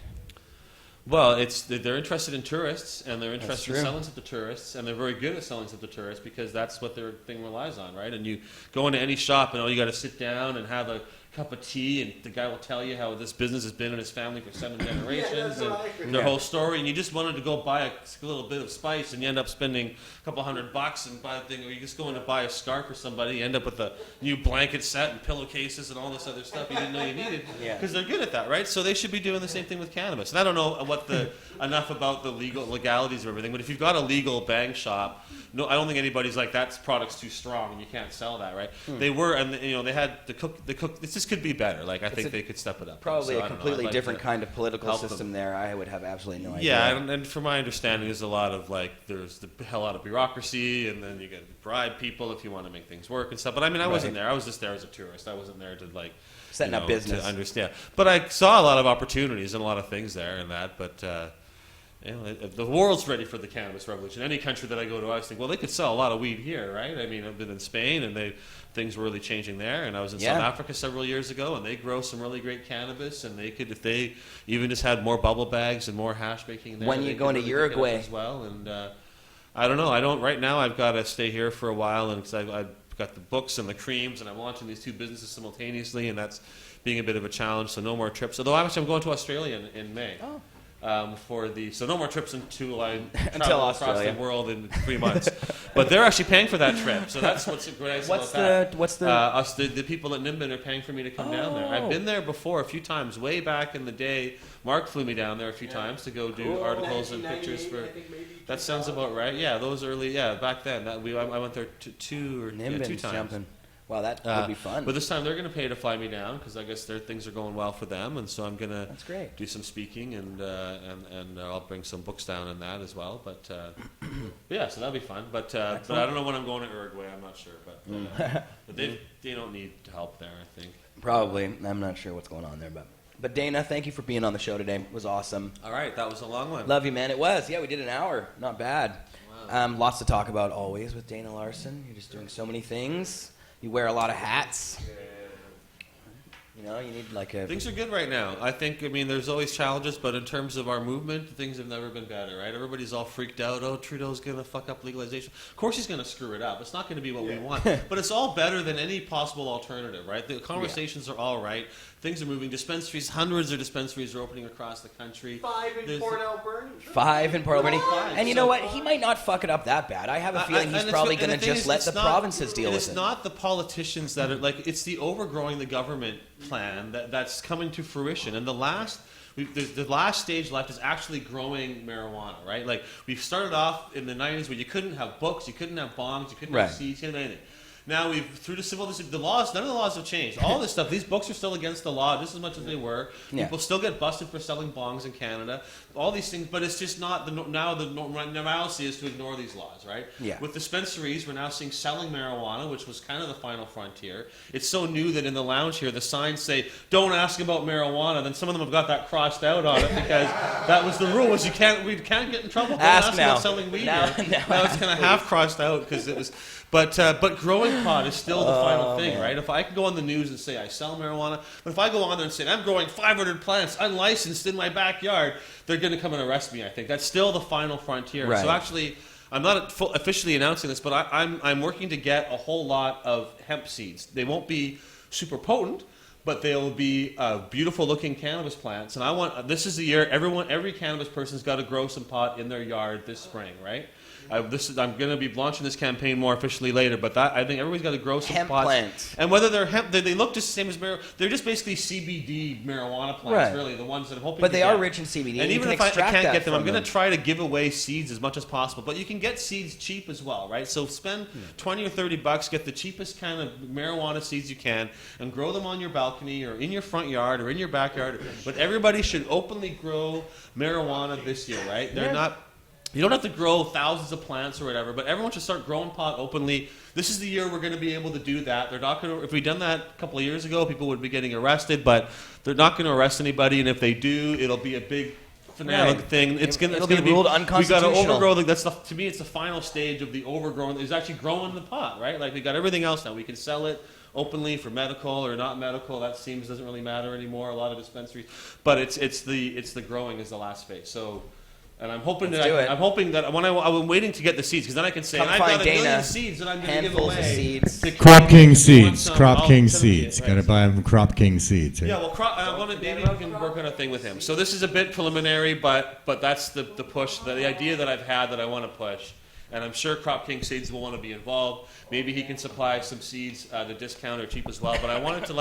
Well, they're interested in tourists, and they're interested in true. selling stuff to tourists, and they're very good at selling stuff to tourists because that's what their thing relies on, right? And you go into any shop, and you got to sit down and have cup of tea, and the guy will tell you how this business has been in his family for 7 generations, and their whole story, and you just wanted to go buy a little bit of spice, and you end up spending a couple $100 and buy a thing, or you just go in to buy a scarf for somebody, you end up with a new blanket set and pillowcases and all this other stuff you didn't know you needed, because they're good at that, right? So they should be doing the same thing with cannabis. And I don't know enough about the legalities of everything, but if you've got a legal bang shop, no, I don't think anybody's like, that product's too strong and you can't sell that, right? They were, and they had the cook. This could be better. Like I think they could step it up. Probably So, a completely different kind of political system them. there. I would have absolutely no idea. Yeah, and from my understanding, there's a lot of there's the hell out of bureaucracy, and then you got to bribe people if you want to make things work and stuff. But I mean, I wasn't there. I was just there as a tourist. I wasn't there to setting up business. To understand. But I saw a lot of opportunities and a lot of things there and that. But the world's ready for the cannabis revolution. Any country that I go to, I always think, well, they could sell a lot of weed here, right? I mean, I've been in Spain, and things were really changing there. And I was in South Africa several years ago, and they grow some really great cannabis. And they could, if they even just had more bubble bags and more hash making there. When you go into Uruguay as well, and I don't know. Right now. I've got to stay here for a while, and because I've got the books and the creams, and I'm launching these 2 businesses simultaneously, and that's being a bit of a challenge. So no more trips. Although I'm going to Australia in May. Oh. So no more trips until I travel across the world in 3 months. But they're actually paying for that trip, so that's what's nice about that. What's the people at Nimbin are paying for me to come down there. I've been there before a few times, way back in the day. Mark flew me down there a few times to go do articles and pictures for. That sounds about right. Yeah, those early. Yeah, back then. I went there 2 times. Jumping. Wow, that would be fun. But this time they're going to pay to fly me down because I guess their things are going well for them, and so I'm going to do some speaking and I'll bring some books down in that as well. But yeah, so that'll be fun. But I don't know when I'm going to Uruguay. I'm not sure, but they don't need help there. I think probably. I'm not sure what's going on there, but Dana, thank you for being on the show today. It was awesome. All right, that was a long one. Love you, man. It was. Yeah, we did an hour. Not bad. Wow. Lots to talk about always with Dana Larson. You're just doing so many things. You wear a lot of hats. You need Things are good right now. I mean, there's always challenges, but in terms of our movement, things have never been better, right? Everybody's all freaked out. Oh, Trudeau's going to fuck up legalization. Of course he's going to screw it up. It's not going to be what we want. But it's all better than any possible alternative, right? The conversations are all right. Things are moving. Dispensaries, hundreds of dispensaries are opening across the country. 5 in Port Alberni. 5 in Port Alberni. And you know what? He might not fuck it up that bad. I have a feeling he's probably going to just let the provinces deal with it. It's not the politicians that are it's the overgrowing the government plan that's coming to fruition. And the last stage left is actually growing marijuana, right? Like we started off in the 90s where you couldn't have books, you couldn't have bongs, you couldn't have seeds, you couldn't have anything. Now through the civil the laws, none of the laws have changed. All this stuff, these books are still against the law just as much as they were. People still get busted for selling bongs in Canada. All these things, but it's just not the normalcy is to ignore these laws, right? Yeah. With dispensaries, we're now seeing selling marijuana, which was kind of the final frontier. It's so new that in the lounge here, the signs say, "Don't ask about marijuana." Then some of them have got that crossed out on it because that was the rule: was we can't get in trouble. Ask now. About selling weed. Now it's kind of half crossed out because it was. But growing pot is still the final thing, right? If I could go on the news and say I sell marijuana, but if I go on there and say I'm growing 500 plants unlicensed in my backyard, they're going to come and arrest me. I think that's still the final frontier. Right. So actually, I'm not officially announcing this, but I'm working to get a whole lot of hemp seeds. They won't be super potent, but they'll be beautiful looking cannabis plants. And this is the year every cannabis person's got to grow some pot in their yard this spring, right? I'm going to be launching this campaign more officially later, but I think everybody's got to grow some hemp pots. plants. And whether they're hemp, they look just the same as marijuana. They're just basically CBD marijuana plants, really, the ones that I'm hoping But to they get. are rich in CBD. And even if I extract can't that get them, I'm from going to try to give away seeds as much as possible. But you can get seeds cheap as well, right? So spend $20 or $30, get the cheapest kind of marijuana seeds you can, and grow them on your balcony or in your front yard or in your backyard. But everybody should openly grow marijuana this year, right? They're not. You don't have to grow thousands of plants or whatever, but everyone should start growing pot openly. This is the year we're going to be able to do that. They're not going to. If we'd done that a couple of years ago, people would be getting arrested, but they're not going to arrest anybody. And if they do, it'll be a big finale thing. It'll be ruled unconstitutional. We got to overgrow. To me, it's the final stage of the overgrowing. Is actually growing the pot, right? Like we got everything else now. We can sell it openly for medical or not medical. That doesn't really matter anymore. A lot of dispensaries, but it's the growing is the last phase. So. And I'm hoping Let's do it. I'm hoping that when I'm waiting to get the seeds, because then I can say, Come I've find got a Dana. million seeds that I'm going to give Handfuls away. of seeds. to Crop King Canadians who want seeds. some. Crop I'll King send them to you, seeds. right. Got to buy them Crop King seeds. Right? Yeah, well, maybe we can work on a thing with him. So this is a bit preliminary, but that's the push, the idea that I've had that I want to push. And I'm sure Crop King Seeds will want to be involved. Maybe he can supply some seeds at a discount or cheap as well. But I wanted to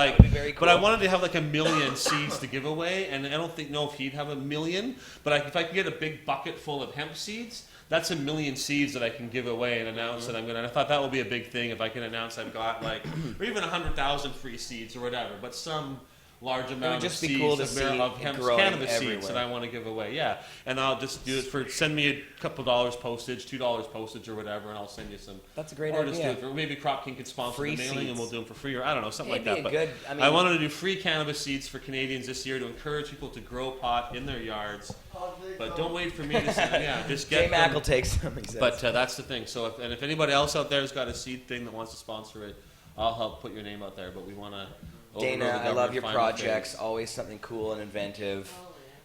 but I wanted to have like 1 million seeds to give away. And I don't know if he'd have 1 million. But if I could get a big bucket full of hemp seeds, that's 1 million seeds that I can give away and announce that I'm going to. And I thought that would be a big thing if I can announce I've got or even 100,000 free seeds or whatever. But some large amount of just be seeds cool to of see it cannabis growing seeds everywhere. that I want to give away. Yeah, and I'll just do it for send me a couple dollars postage, $2 postage or whatever, and I'll send you some. That's a great or just idea. do it for, maybe Crop King could sponsor Free the mailing, and we'll seeds. do them for free, or I don't know, something It'd like that. be a But good- I wanted to do free cannabis seeds for Canadians this year to encourage people to grow pot in their yards. But don't wait for me to send. Yeah, just get. J-Mac them. will take some. He says. But that's the thing. So if anybody else out there has got a seed thing that wants to sponsor it, I'll help put your name out there. But we want to. Dana, I love your projects. Always something cool and inventive.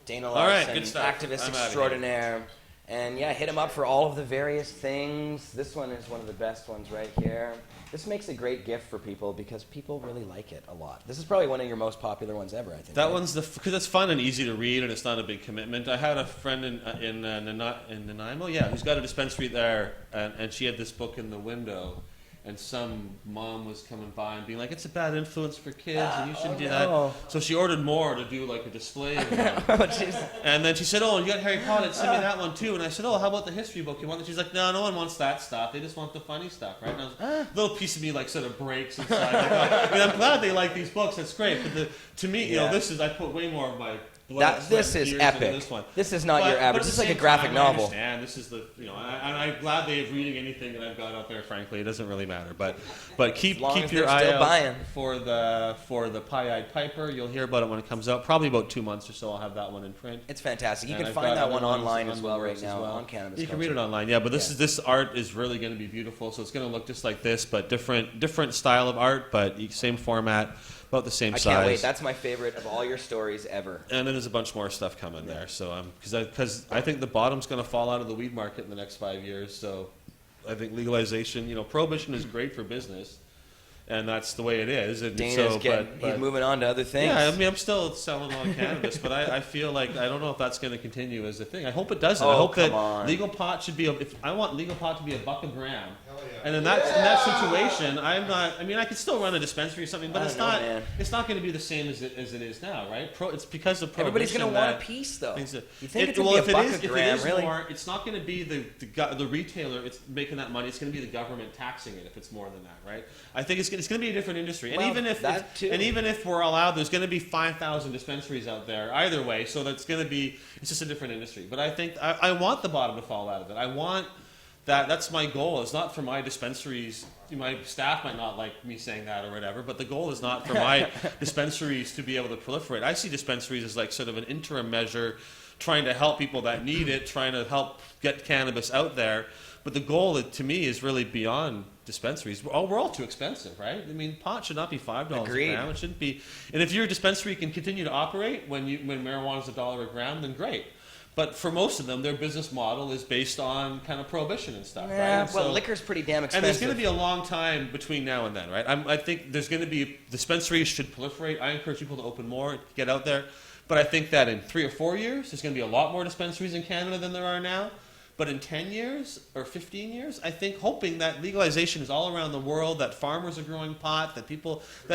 Dana All right, Larson, good stuff. activist I'm outta here. extraordinaire. And yeah, hit him up for all of the various things. This one is one of the best ones right here. This makes a great gift for people because people really like it a lot. This is probably one of your most popular ones ever, I think. That right? one's because it's fun and easy to read, and it's not a big commitment. I had a friend in Nanaimo, who's got a dispensary there, and she had this book in the window, and some mom was coming by and being like, "It's a bad influence for kids, and you shouldn't do that." So she ordered more to do like a display of them. And then she said, "Oh, you got Harry Potter? Send me that one too." And I said, "Oh, how about the history book? You want it?" She's like, "No, no one wants that stuff. They just want the funny stuff, right?" And I was, a little piece of me like sort of breaks inside. Like, I'm glad they like these books. That's great. But to me, you know, I put way more of my blood, this sweat, is and tears epic. into this one. This is not But- your but average. at This is the like a same graphic time, novel. I understand. This is and I'm glad they're reading anything that I've got out there. Frankly, it doesn't really matter. But keep long as keep your they're eye still out buying. for the Pie-Eyed Piper. You'll hear about it when it comes out. Probably about 2 months or so. I'll have that one in print. It's fantastic. You And can I've find got that other one ones online on as the well right works as now well. on Cannabis You can Culture. read it online, yeah. But this art is really going to be beautiful. So it's going to look just like this, but different style of art, but same format, about the same I size. can't wait. That's my favorite of all your stories ever. And then there's a bunch more stuff coming there. So because I think the bottom's going to fall out of the weed market in the next 5 years. So I think legalization, prohibition is great for business, and that's the way it is. And Dana's so, he's moving on to other things. yeah, I mean, I'm still selling all cannabis, but I feel like I don't know if that's going to continue as a thing. I hope it doesn't. I hope that come on. legal pot should be. I want legal pot to be $1 a gram. And in that situation, I'm not. I mean, I could still run a dispensary or something, but I it's don't know, not. man. It's not going to be the same as it is now, right? It's because of Everybody's prohibition. going to want a that piece, though. things that- You think it's well, going to if be it $1 is, a gram, if it is really? more, it's not going to be the retailer. It's making that money. It's going to be the government taxing it if it's more than that, right? I think it's going to be a different industry. And Well, even if that too. and even if we're allowed, there's going to be 5,000 dispensaries out there either way. So that's going to be. It's just a different industry. But I think I want the bottom to fall out of it. I want. That's my goal. It's not for my dispensaries. My staff might not like me saying that or whatever, but the goal is not for my dispensaries to be able to proliferate. I see dispensaries as like sort of an interim measure, trying to help people that need it, trying to help get cannabis out there. But the goal, to me, is really beyond dispensaries. We're all too expensive, right? I mean, pot should not be $5 Agreed. a gram. It shouldn't be. And if your dispensary can continue to operate when marijuana is $1 a gram, then great. But for most of them, their business model is based on kind of prohibition and stuff, right? Yeah, And well, so- liquor's pretty damn and expensive. there's going to be a long time between now and then, right? I think there's going to be dispensaries should proliferate. I encourage people to open more, get out there. But I think that in 3 or 4 years, there's going to be a lot more dispensaries in Canada than there are now. But in 10 years or 15 years, I think hoping that legalization is all around the world, that farmers are growing pot, that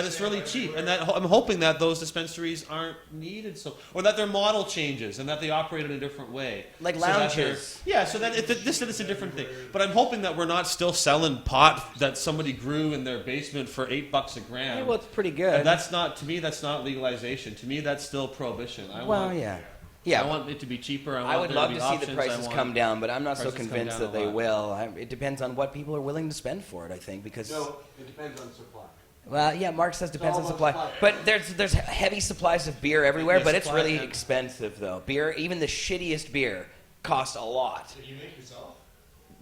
it's really cheap, and that I'm hoping that those dispensaries aren't needed or that their model changes and that they operate in a different way. Like So that lounges. so that it's a different thing. But I'm hoping that we're not still selling pot that somebody grew in their basement for $8 a gram. Yeah, well, it's pretty good. And that's not legalization. To me, that's still prohibition. I want it to be cheaper. I would there love be to see options. the I prices want come down, but I'm not so prices come convinced down that a they lot. will. It depends on what people are willing to spend for it, I think, because... So it depends on supply. Well, yeah, Mark says depends on all supply. about But there's heavy supplies of beer everywhere, Yeah, but it's supply really and- expensive, though. Beer, even the shittiest beer, costs a lot. Did you make yourself?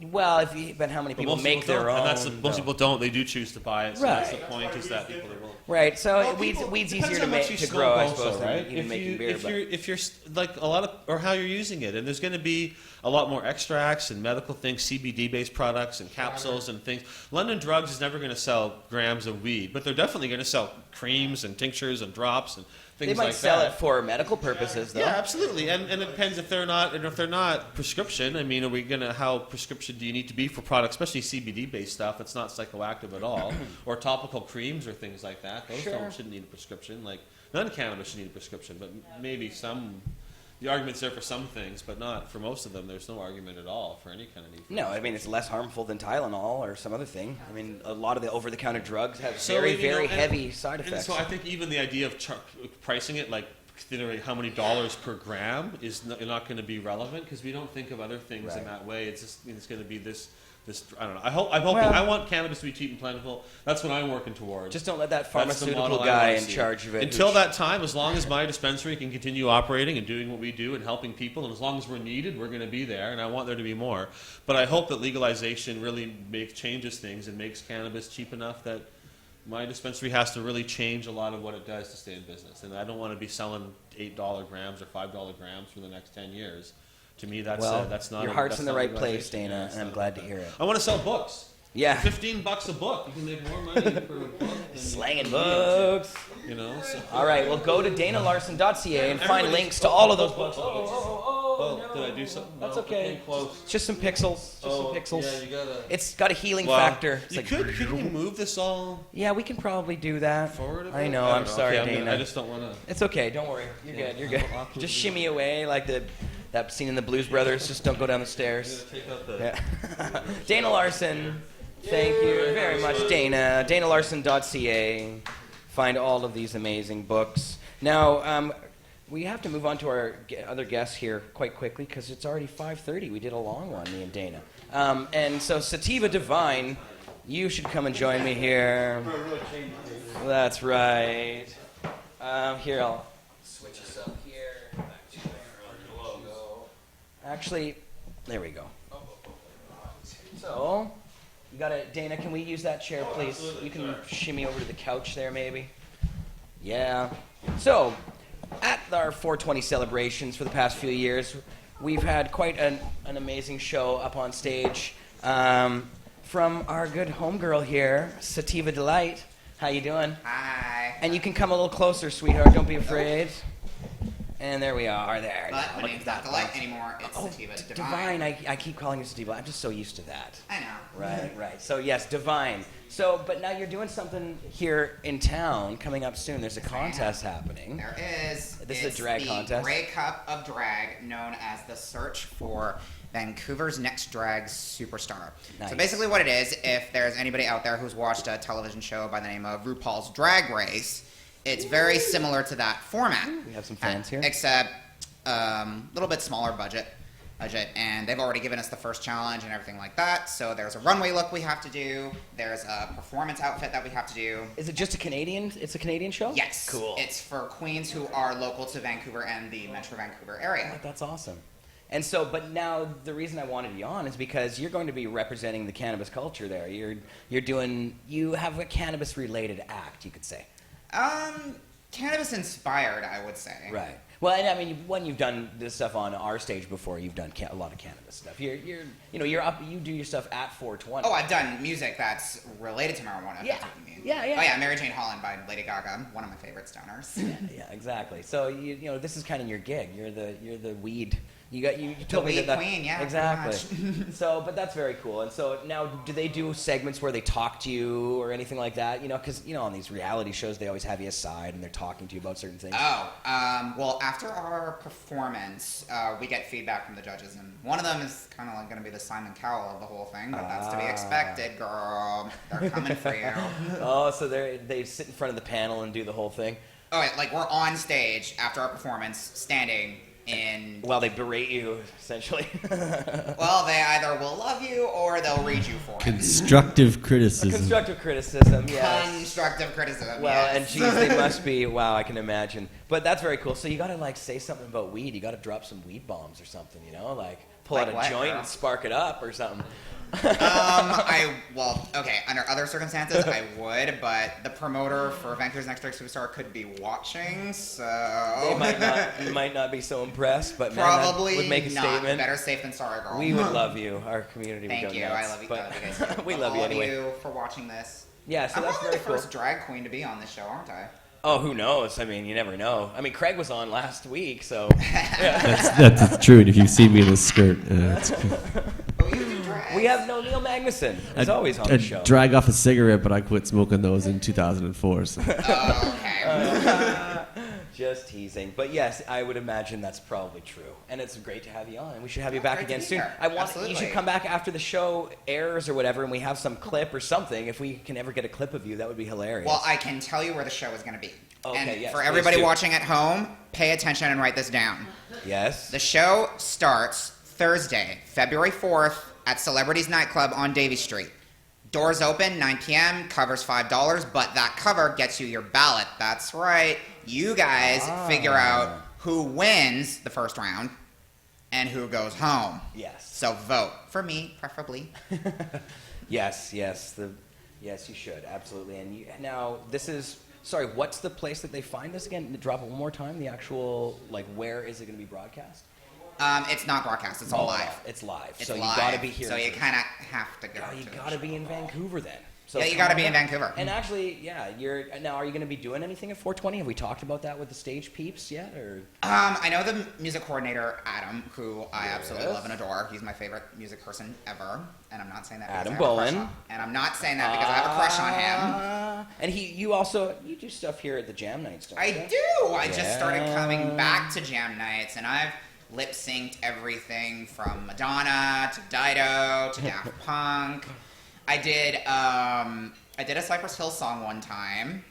Well, but how many But people most make people their don't, own? and that's most people don't. They do choose to buy it. So that's the Right. point. Is that people will. Right. So Well, weeds people- easier depends to how much make you to smoke grow, I also, suppose, right? than even making beer. If you're like a lot of, or how you're using it, and there's going to be a lot more extracts and medical things, CBD-based products and capsules and things. London Drugs is never going to sell grams of weed, but they're definitely going to sell creams and tinctures and drops and things They might like sell that. it for medical purposes, though. Yeah, absolutely, and it depends if they're not prescription. I mean, are we gonna how prescription do you need to be for products, especially CBD-based stuff that's not psychoactive at all, or topical creams or things like that? Those shouldn't need a prescription. Like non-cannabis should need a prescription, but maybe some. The argument's there for some things, but not for most of them. There's no argument at all for any kind of need. No, I mean it's less harmful than Tylenol or some other thing. I mean, a lot of the over-the-counter drugs have very heavy side effects. And so I think even the idea of pricing it like considering how many dollars per gram is not going to be relevant because we don't think of other things in that way. It's just it's going to be this. I don't know. I want cannabis to be cheap and plentiful. That's what I'm working towards. Just don't let that That's the pharmaceutical model I guy wanna in see. charge of it. Until that time, as long as my dispensary can continue operating and doing what we do and helping people, and as long as we're needed, we're going to be there. And I want there to be more. But I hope that legalization really changes things and makes cannabis cheap enough that my dispensary has to really change a lot of what it does to stay in business. And I don't want to be selling $8 grams or $5 grams for the next 10 years. To me, that's not. Your heart's that's in the not right place, legalization. Dana, and I'm glad to hear it. I want to sell books. Yeah. $15 a book. You can make more money for a book. Slanging books. You know. So. All right, well, go to danalarson.ca and find links to all of those books. Oh, did I do something? That's No, okay. getting close. It's just some pixels. Yeah, you gotta. It's got a healing Wow. factor. It's You could we move this all Yeah, we can probably do that. forward? A bit? I know. don't I'm sorry, Okay, Dana. I just don't want to. It's okay. Don't worry. You're good. You're good. Just shimmy away like that scene in the Blues Brothers. Just don't go down the stairs. Take out the. Yeah. Dana Larson. Thank you very much, Dana. DanaLarson.ca. Find all of these amazing books. Now, we have to move on to our other guests here quite quickly because it's already 5:30. We did a long one, me and Dana. And so, Sativa Divine, you should come and join me here. That's right. Here, I'll switch us up here. Actually, there we go. So, you got it, Dana. Can we use that chair, please? You can shimmy over to the couch there, maybe. Yeah. So, at our 420 celebrations for the past few years, we've had quite an amazing show up on stage from our good homegirl here, Sativa Delight. How you doing? Hi. And you can come a little closer, sweetheart. Don't be afraid. And there we are. There. But now. my Look name's at not that. Delight anymore. It's Sativa Divine. I keep calling you Sativa. I'm just so used to that. I know. Right. So yes, Divine. So, but now you're doing something here in town coming up soon. There's a contest happening. There is. This is a drag contest. The Grey Cup of Drag, known as the search for Vancouver's next drag superstar. Nice. So basically what it is, if there's anybody out there who's watched a television show by the name of RuPaul's Drag Race, it's very similar to that format. We have some fans here. Except a little bit smaller budget, and they've already given us the first challenge and everything like that. So there's a runway look we have to do. There's a performance outfit that we have to do. Is it just a Canadian? It's a Canadian show? Yes. Cool. It's for queens who are local to Vancouver and the Metro Vancouver area. That's awesome. And so, but now the reason I wanted you on is because you're going to be representing the cannabis culture there. You have a cannabis related act, you could say. Cannabis inspired, I would say. Right. Well, and I mean, when you've done this stuff on our stage before, you've done a lot of cannabis stuff. You do your stuff at 420. Oh, I've done music that's related to marijuana. If Yeah. That's what you mean. Yeah. Oh yeah, Mary Jane Holland by Lady Gaga, one of my favorite stoners. Yeah, exactly. So you know, this is kind of your gig. You're the weed. You told The me weed that. queen, yeah. Exactly. So, but that's very cool. And so now, do they do segments where they talk to you or anything like that? You know, because on these reality shows, they always have you aside and they're talking to you about certain things. Well, after our performance, we get feedback from the judges, and one of them is kind of like going to be the Simon Cowell of the whole thing, but that's to be expected, girl. They're coming for you. Oh, so they sit in front of the panel and do the whole thing. Oh, wait, like we're on stage after our performance, standing in. Well, they berate you essentially. Well, they either will love you or they'll read you for it. Constructive criticism. Constructive criticism, yes. Constructive criticism. Well, yes. and geez, they must be. Wow, I can imagine. But that's very cool. So you got to say something about weed. You got to drop some weed bombs or something. Like pull Like out a what, joint girl? and spark it up or something. Under other circumstances, I would, but the promoter for Vancouver's Next Big Superstar could be watching, so They might not be so impressed, but man, probably that would make a not. statement. Better safe than sorry, girl. We would love you. Our community would Thank go you. nuts, I love you. but I love you guys too. we But love you all anyway. of you for watching this. Yeah, so I'm that's probably very the first cool. drag queen to be on this show, aren't I? Oh, who knows? I mean, you never know. I mean, Craig was on last week, so. That's true. And if you see me in this skirt, it's Oh, you do drag. We have no Neil Magnuson. He's always on I the show. drag off a cigarette, but I quit smoking those in 2004. So. Oh, okay. Just teasing. But yes, I would imagine that's probably true. And it's great to have you on. And we should have you back Great to again be soon. here. I want Absolutely. you should come back after the show airs or whatever and we have some clip or something. If we can ever get a clip of you, that would be hilarious. Well, I can tell you where the show is going to be. Okay, and yes, for please everybody do. watching at home, pay attention and write this down. Yes. The show starts Thursday, February 4th at Celebrities Nightclub on Davie Street. Doors open, 9 p.m., covers $5, but that cover gets you your ballot. That's right. You guys figure out who wins the first round and who goes home. Yes. So vote. For me, preferably. Yes, yes, you should absolutely. And now this is sorry. What's the place that they find this again? Drop it one more time. The actual where is it going to be broadcast? It's not broadcast. It's all live. It's live. It's so live. you got to be here. So you first. kind of have to go. Oh, you to got to be in Vancouver then. So Yeah, you come got to on be in down. Vancouver. And actually, yeah, now. Are you going to be doing anything at 420? Have we talked about that with the stage peeps yet? Or I know the music coordinator, Adam, who I absolutely love and adore. He's my favorite music person ever. And I'm not saying that because Adam I have a crush Bowen. on- And I'm not saying that because I have a crush on him. And you do stuff here at the Jam Nights, don't you? I do. I just started Yeah. coming back to Jam Nights, and I've lip synced everything from Madonna to Dido to Daft Punk. I did a Cypress Hill song one time.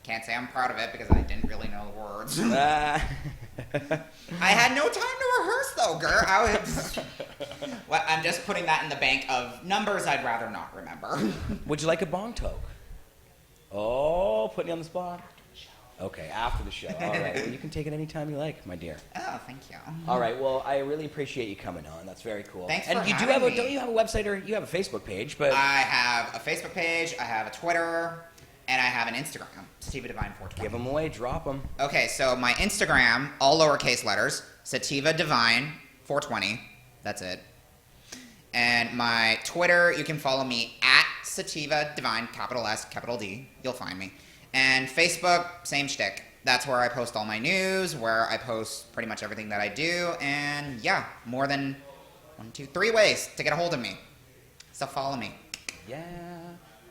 Can't say I'm proud of it because I didn't really know the words. I had no time to rehearse though, girl. Well, I'm just putting that in the bank of numbers I'd rather not remember. Would you like a bong toke? Oh, putting you on the spot. Okay, after the show. All right. Well, you can take it anytime you like, my dear. Oh, thank you. All right. Well, I really appreciate you coming on. That's very cool. Thanks and for you do having have a me. don't you have a website or you have a Facebook page? But I have a Facebook page, I have a Twitter, and I have an Instagram, Sativa Divine 420. give them away. Drop them. Okay, so my Instagram, all lowercase letters, Sativa Divine 420. That's it. And my Twitter, you can follow me at Sativa Divine, capital S, capital D. You'll find me. And Facebook, same shtick. That's where I post all my news, where I post pretty much everything that I do. And yeah, more than 3 ways to get a hold of me. So follow me. Yeah.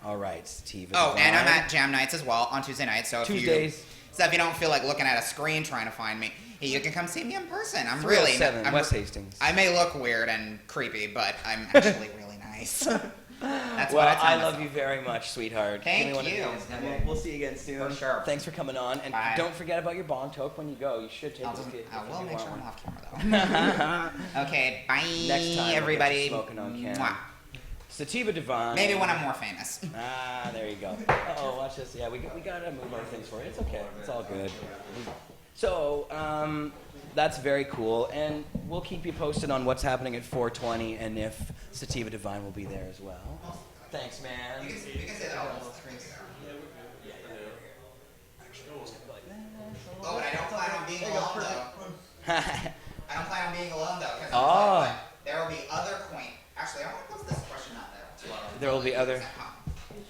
All right, Sativa. Oh, Divine. and I'm at Jam Nights as well on Tuesday nights. So Tuesdays. if you don't feel like looking at a screen trying to find me, you can come see me in person. I'm 307 I'm West Hastings. I may look weird and creepy, but I'm actually really nice. That's what I Well, tell I myself. love you very much, sweetheart. Thank Give me one of you. these, and we'll see you again soon. For sure. Thanks for coming on, and Bye. don't forget about your bong toke when you go. You should take I this. will make sure I'm off camera though. Okay, bye, Next time, everybody. we'll get you smoking on camera. Mwah. Sativa Divine. Maybe when I'm more famous. Ah, there you go. Oh, watch this. Yeah, we gotta move our things for you. It's okay. It's all good. So, that's very cool, and we'll keep you posted on what's happening at 420, and if Sativa Divine will be there as well. Thanks, man. You can say that all on the screens there. Oh, but I don't plan on being alone though. I don't plan on being alone though, because Oh. there will be other queen. Actually, I want to post this question out there. There will be other.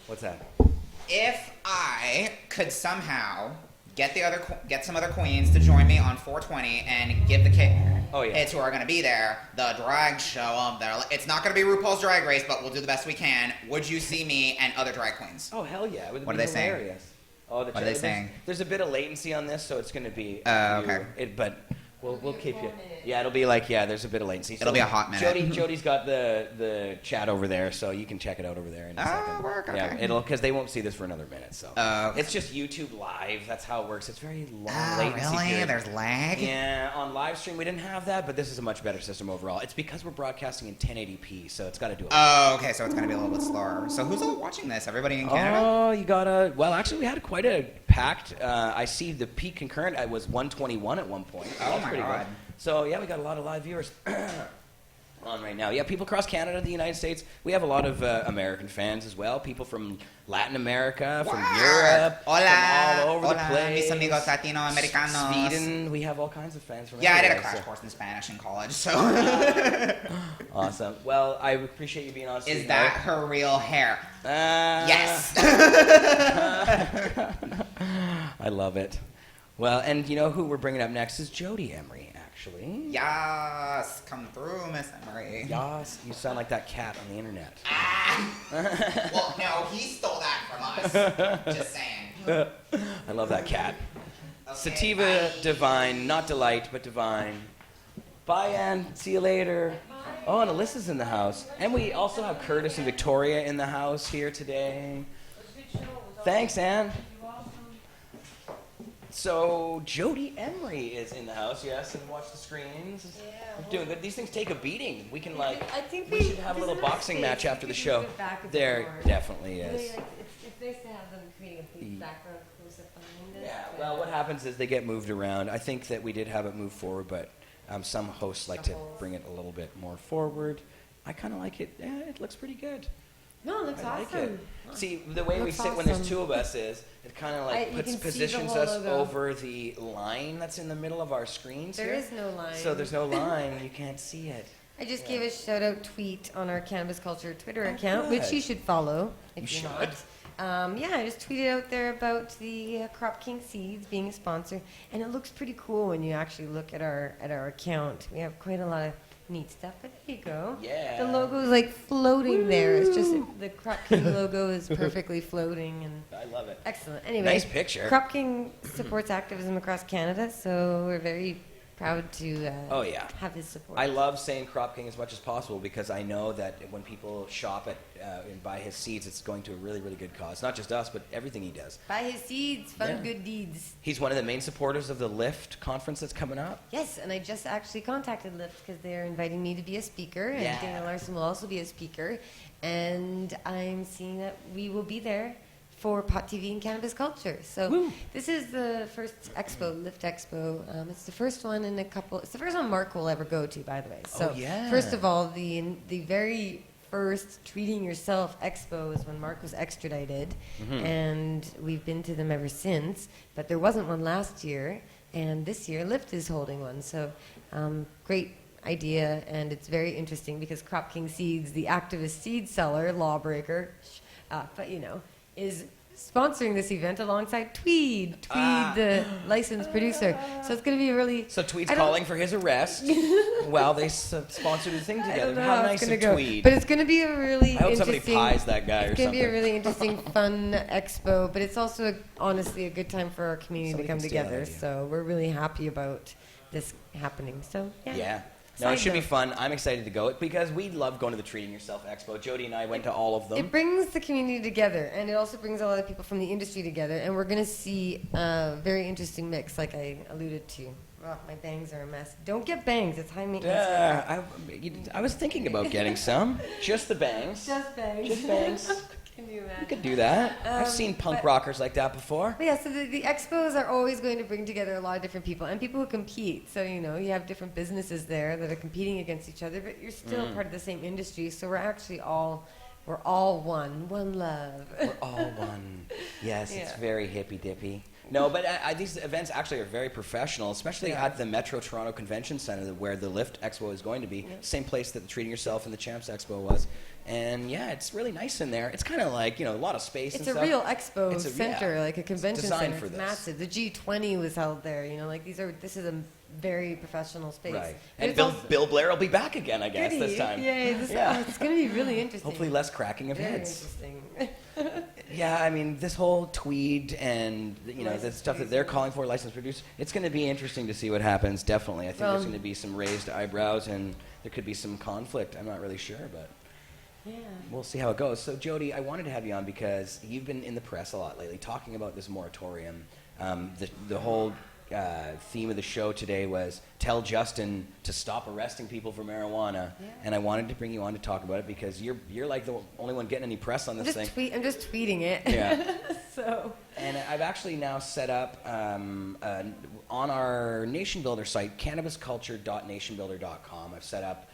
What's that? If I could somehow get some other queens to join me on 420 and give the kids who are going to be there the drag show up there. It's not going to be RuPaul's Drag Race, but we'll do the best we can. Would you see me and other drag queens? Oh, hell yeah. It would What be are they saying? hilarious. Oh, What are they saying? There's a bit of latency on this, so it's going to be. Okay. But we'll keep you. Yeah, it'll be there's a bit of latency. It'll be a hot minute. Jody's got the chat over there, so you can check it out over there in a second. Work, okay. Yeah, because they won't see this for another minute. So Okay. it's just YouTube Live. That's how it works. It's very long Oh, latency. really? period. There's lag? Yeah, on live stream we didn't have that, but this is a much better system overall. It's because we're broadcasting in 1080p, so it's got to do it. Oh, okay, so it's going to be a little bit slower. So who's all watching this? Everybody in Canada? Oh, you gotta. Well, actually, we had quite a packed. I see the peak concurrent. I was 121 at one point. Oh That's my pretty God. good. So yeah, we got a lot of live viewers. on right now. Yeah, people across Canada, the United States. We have a lot of American fans as well. People from Latin America, from Europe, Hola. from all over the Hola, place. mis amigos latinoamericanos. Sweden. We have all kinds of fans from Yeah, I did a everywhere, crash so- course in Spanish in college, so. Awesome. Well, I appreciate you being on. Is Sweetheart. that her real hair? Yes. I love it. Well, and you know who we're bringing up next is Jodie Emery, actually. Yes. Come through, Miss Emery. Yes, you sound like that cat on the internet. Well, no, he stole that from us. Just saying. I love that cat. Okay, Sativa bye. Divine, not delight, but divine. Bye, Ann. See you later. Oh, and Alyssa's in the house. And we also have Curtis and Victoria in the house here today. Thanks, Ann. So, Jodie Emery is in the house, yes, and watch the screens. Yeah, We're doing good. These things take a beating. We can, like, I think we should have a little there's enough boxing space. match We after the could show. move it back a bit There more. definitely is. It's nice to have them creating a big background close up behind us. Yeah, but, well, what happens is they get moved around. I think that we did have it move forward, but some hosts like to bring it a little bit more forward. I kind of like it. Yeah, it looks pretty good. No, it looks I like awesome. it. See, the way we Looks sit when there's awesome. two of us is it kind of like You can see the positions whole us logo. over the line that's in the middle of our screens There here. is no line. So there's no line. You can't see it. I just Yeah. gave a shout out tweet on our Cannabis Culture Twitter Oh, account, which good. you should follow if You you're should. not. Yeah, I just tweeted out there about the Crop King Seeds being a sponsor, and it looks pretty cool when you actually look at our account. We have quite a lot of neat stuff, but there you go. Yeah. The logo is like floating there. It's just the Crop King logo is perfectly floating and I love it. excellent. Anyway, Nice picture. Crop King supports activism across Canada, so we're very proud to Oh, yeah. have his support. I love saying Crop King as much as possible because I know that when people shop at and buy his seeds, it's going to a really, really good cause. Not just us, but everything he does. Buy his seeds, fund Yeah. good deeds. He's one of the main supporters of the LIFT conference that's coming up. Yes, and I just actually contacted Lyft because they're inviting me to be a speaker, and Yeah. Dana Larson will also be a speaker. And I'm seeing that we will be there for Pot TV and Cannabis Culture. So this is the first expo, Lyft Expo. It's the first one in a couple. It's the first one Mark will ever go to, by the way. So yeah. first of all, the very first Treating Yourself Expo is when Mark was extradited, and we've been to them ever since. But there wasn't one last year, and this year Lyft is holding one. So great idea, and it's very interesting because Crop King Seeds, the activist seed seller, lawbreaker, but you know, is sponsoring this event alongside Tweed, the licensed producer. So it's going to be a really... So Tweed's I don't- calling for his arrest while they sponsored the thing I together. don't know How how nice it's of gonna go. Tweed. But it's going to be a really I hope somebody interesting... pies that guy or It's going to be a something. really interesting, fun expo, but it's also, honestly, a good time for our community Somebody to come can steal that together. idea. So we're really happy about this happening. So, Yeah. No, it Side should be note. fun. I'm excited to go because we love going to the Treating Yourself Expo. Jodie and I went to all of them. It brings the community together, and it also brings a lot of people from the industry together, and we're going to see a very interesting mix, like I alluded to. Oh, my bangs are a mess. Don't get bangs. It's high maintenance. I was thinking about getting some. Just the bangs. Just bangs. Just bangs. Can you imagine? You could do that. I've seen punk but- rockers like that before. But yeah, so the expos are always going to bring together a lot of different people and people who compete. So, you know, you have different businesses there that are competing against each other, but you're still part of the same industry. So we're actually we're all one love. We're all one. Yes, it's Yeah. very hippy dippy. No, but these events actually are very professional, especially Yeah. at the Metro Toronto Convention Centre where the LIFT Expo is going to be. Same place that the Treating Yourself and the Champs Expo was. And yeah, it's really nice in there. It's kind of like, a lot of space It's and a stuff. real expo It's center, like a convention designed center. for It's this. massive. The G20 was held there. Like this is a very professional space. Right. But And it's Bill, also- Bill Blair will be back again, I guess, Goody. this time. Yay, it's going to be really interesting. Hopefully less cracking of Very heads. interesting. Yeah, I mean, this whole Tweed and, the Licensed stuff that they're calling for, licensed produce, it's going to be interesting to see what happens, definitely. I think there's going to be some raised eyebrows and there could be some conflict. I'm not really sure, but Yeah. we'll see how it goes. So, Jodie, I wanted to have you on because you've been in the press a lot lately talking about this moratorium. The whole theme of the show today was tell Justin to stop arresting people for marijuana, and I wanted to bring you on to talk about it because you're like the only one getting any press on this thing. I'm just tweeting it. Yeah. So. And I've actually now set up on our Nation Builder site, cannabisculture.nationbuilder.com. I've set up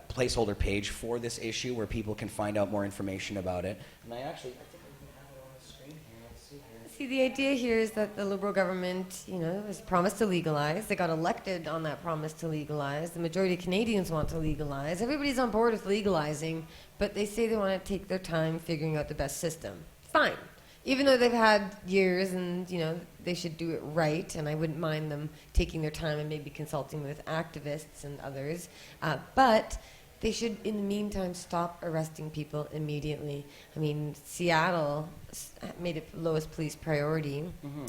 placeholder page for this issue where people can find out more information about it. And I think I even have it on the screen here. Let's see here. See, the idea here is that the Liberal government, has promised to legalize. They got elected on that promise to legalize. The majority of Canadians want to legalize. Everybody's on board with legalizing, but they say they want to take their time figuring out the best system. Fine. Even though they've had years and, they should do it right, and I wouldn't mind them taking their time and maybe consulting with activists and others. But they should, in the meantime, stop arresting people immediately. I mean, Seattle made it lowest police priority,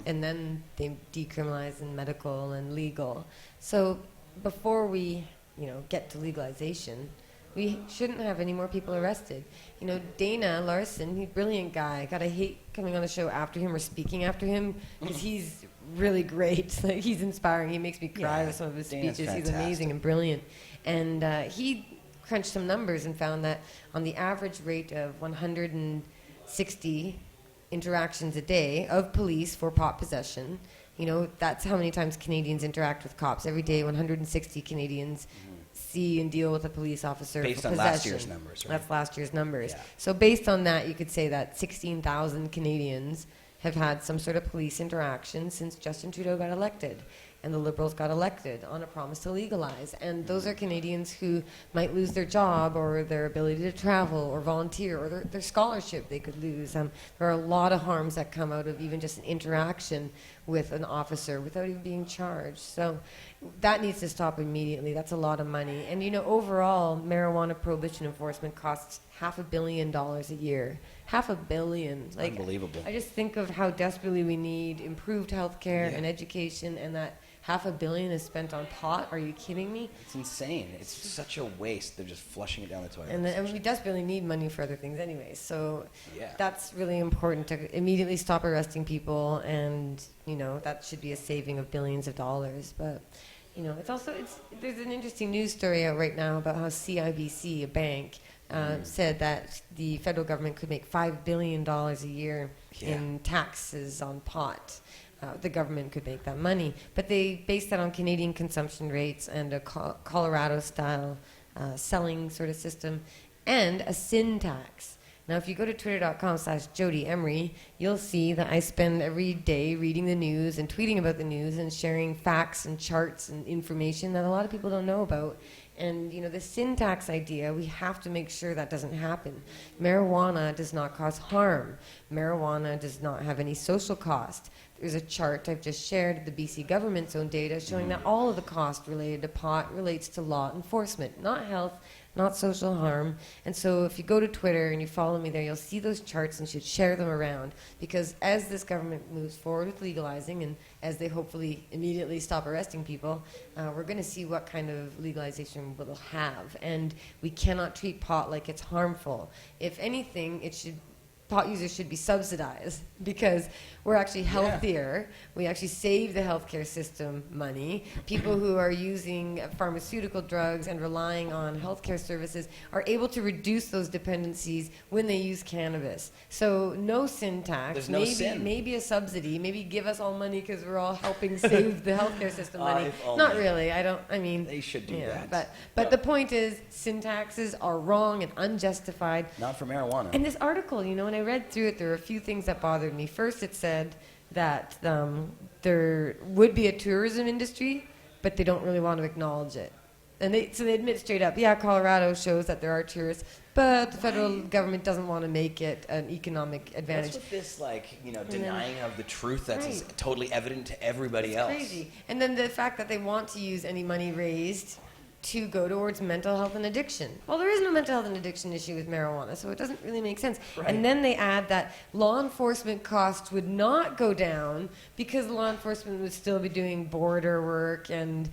and then they decriminalized in medical and legal. So before we, get to legalization, we shouldn't have any more people arrested. Dana Larson, he's a brilliant guy. Gotta hate coming on the show after him or speaking after him because he's really great. Like, he's inspiring. He makes me cry with some of his Dana's speeches. He's fantastic. amazing and brilliant. And he crunched some numbers and found that on the average rate of 160 interactions a day of police for pot possession, that's how many times Canadians interact with cops. Every day, 160 Canadians see and deal with a police officer Based for on possession. last year's numbers, right? That's last year's numbers. Yeah. So based on that, you could say that 16,000 Canadians have had some sort of police interaction since Justin Trudeau got elected and the Liberals got elected on a promise to legalize. And those are Canadians who might lose their job or their ability to travel or volunteer or their scholarship they could lose. There are a lot of harms that come out of even just an interaction with an officer without even being charged. So that needs to stop immediately. That's a lot of money. And overall, marijuana prohibition enforcement costs $500 million a year. $500 million. Unbelievable. I just think of how desperately we need improved healthcare and education, and that $500 million is spent on pot. Are you kidding me? It's insane. It's such a waste. They're just flushing it down the toilet. And we desperately need money for other things anyway. So Yeah. that's really important to immediately stop arresting people, and that should be a saving of billions of dollars. But it's also there's an interesting news story out right now about how CIBC, a bank, said that the federal government could make $5 billion a year in taxes on pot. The government could make that money. But they based that on Canadian consumption rates and a Colorado-style selling sort of system and a sin tax. Now, if you go to twitter.com/Jodie Emery, you'll see that I spend every day reading the news and tweeting about the news and sharing facts and charts and information that a lot of people don't know about. And, the sin tax idea, we have to make sure that doesn't happen. Marijuana does not cause harm. Marijuana does not have any social cost. There's a chart I've just shared, the BC government's own data, showing that all of the cost related to pot relates to law enforcement, not health, not social harm. And so if you go to Twitter and you follow me there, you'll see those charts and should share them around. Because as this government moves forward with legalizing, and as they hopefully immediately stop arresting people, we're going to see what kind of legalization we'll have. And we cannot treat pot like it's harmful. If anything, pot users should be subsidized because we're actually healthier. We actually save the healthcare system money. People who are using pharmaceutical drugs and relying on healthcare services are able to reduce those dependencies when they use cannabis. So no sin tax. There's no sin. Maybe a subsidy. Maybe give us all money because we're all helping save the healthcare system money. If only. Not really. They should do that. But the point is, sin taxes are wrong and unjustified. Not for marijuana. And this article, when I read through it, there were a few things that bothered me. First, it said that there would be a tourism industry, but they don't really want to acknowledge it. And they admit straight up, Colorado shows that there are tourists, but the federal government doesn't want to make it an economic advantage. What's with this, denying of the truth that's totally evident to everybody else? Crazy. And then the fact that they want to use any money raised to go towards mental health and addiction. Well, there is no mental health and addiction issue with marijuana, so it doesn't really make sense. Right. And then they add that law enforcement costs would not go down because law enforcement would still be doing border work and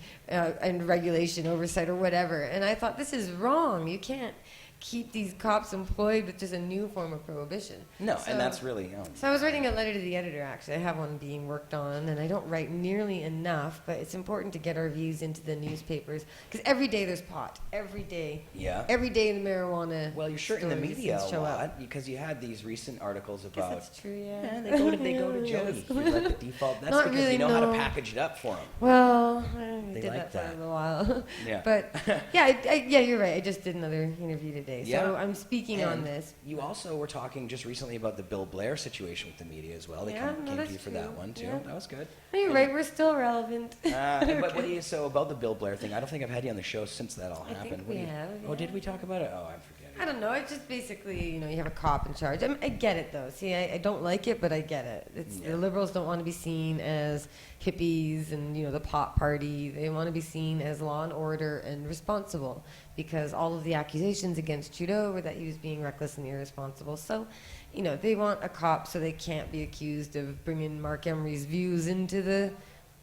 regulation oversight or whatever. And I thought, this is wrong. You can't keep these cops employed with just a new form of prohibition. No, So- and that's really. So I was writing a letter to the editor, actually. I have one being worked on, and I don't write nearly enough, but it's important to get our views into the newspapers, because every day there's pot. Every day. Yeah. Every day the marijuana Well, you're sure in the stories media a show up. lot because you had these recent articles Guess about. that's true, yeah. Yeah, they go to Yes. Jodie. You let the default. That's Not because really, you know how to no. package it up for them. Well, I They did like that for that. a little while. Yeah. But, yeah, you're right. I just did another interview today. Yeah. So I'm speaking on And this. You also were talking just recently about the Bill Blair situation with the media as well. They Yeah, came no, to that's you for true. that one too. Yeah. That was good. No, you're right. We're still relevant. But what do you so about the Bill Blair thing? I don't think I've had you on the show since that all I think happened. we What do you- have, Oh, did yeah. we talk about it? Oh, I'm forgetting. I don't know. It's just basically, you have a cop in charge. I get it, though. See, I don't like it, but I get it. The liberals don't want to be seen as hippies and, the pot party. They want to be seen as law and order and responsible, because all of the accusations against Trudeau were that he was being reckless and irresponsible. So, they want a cop so they can't be accused of bringing Mark Emery's views into the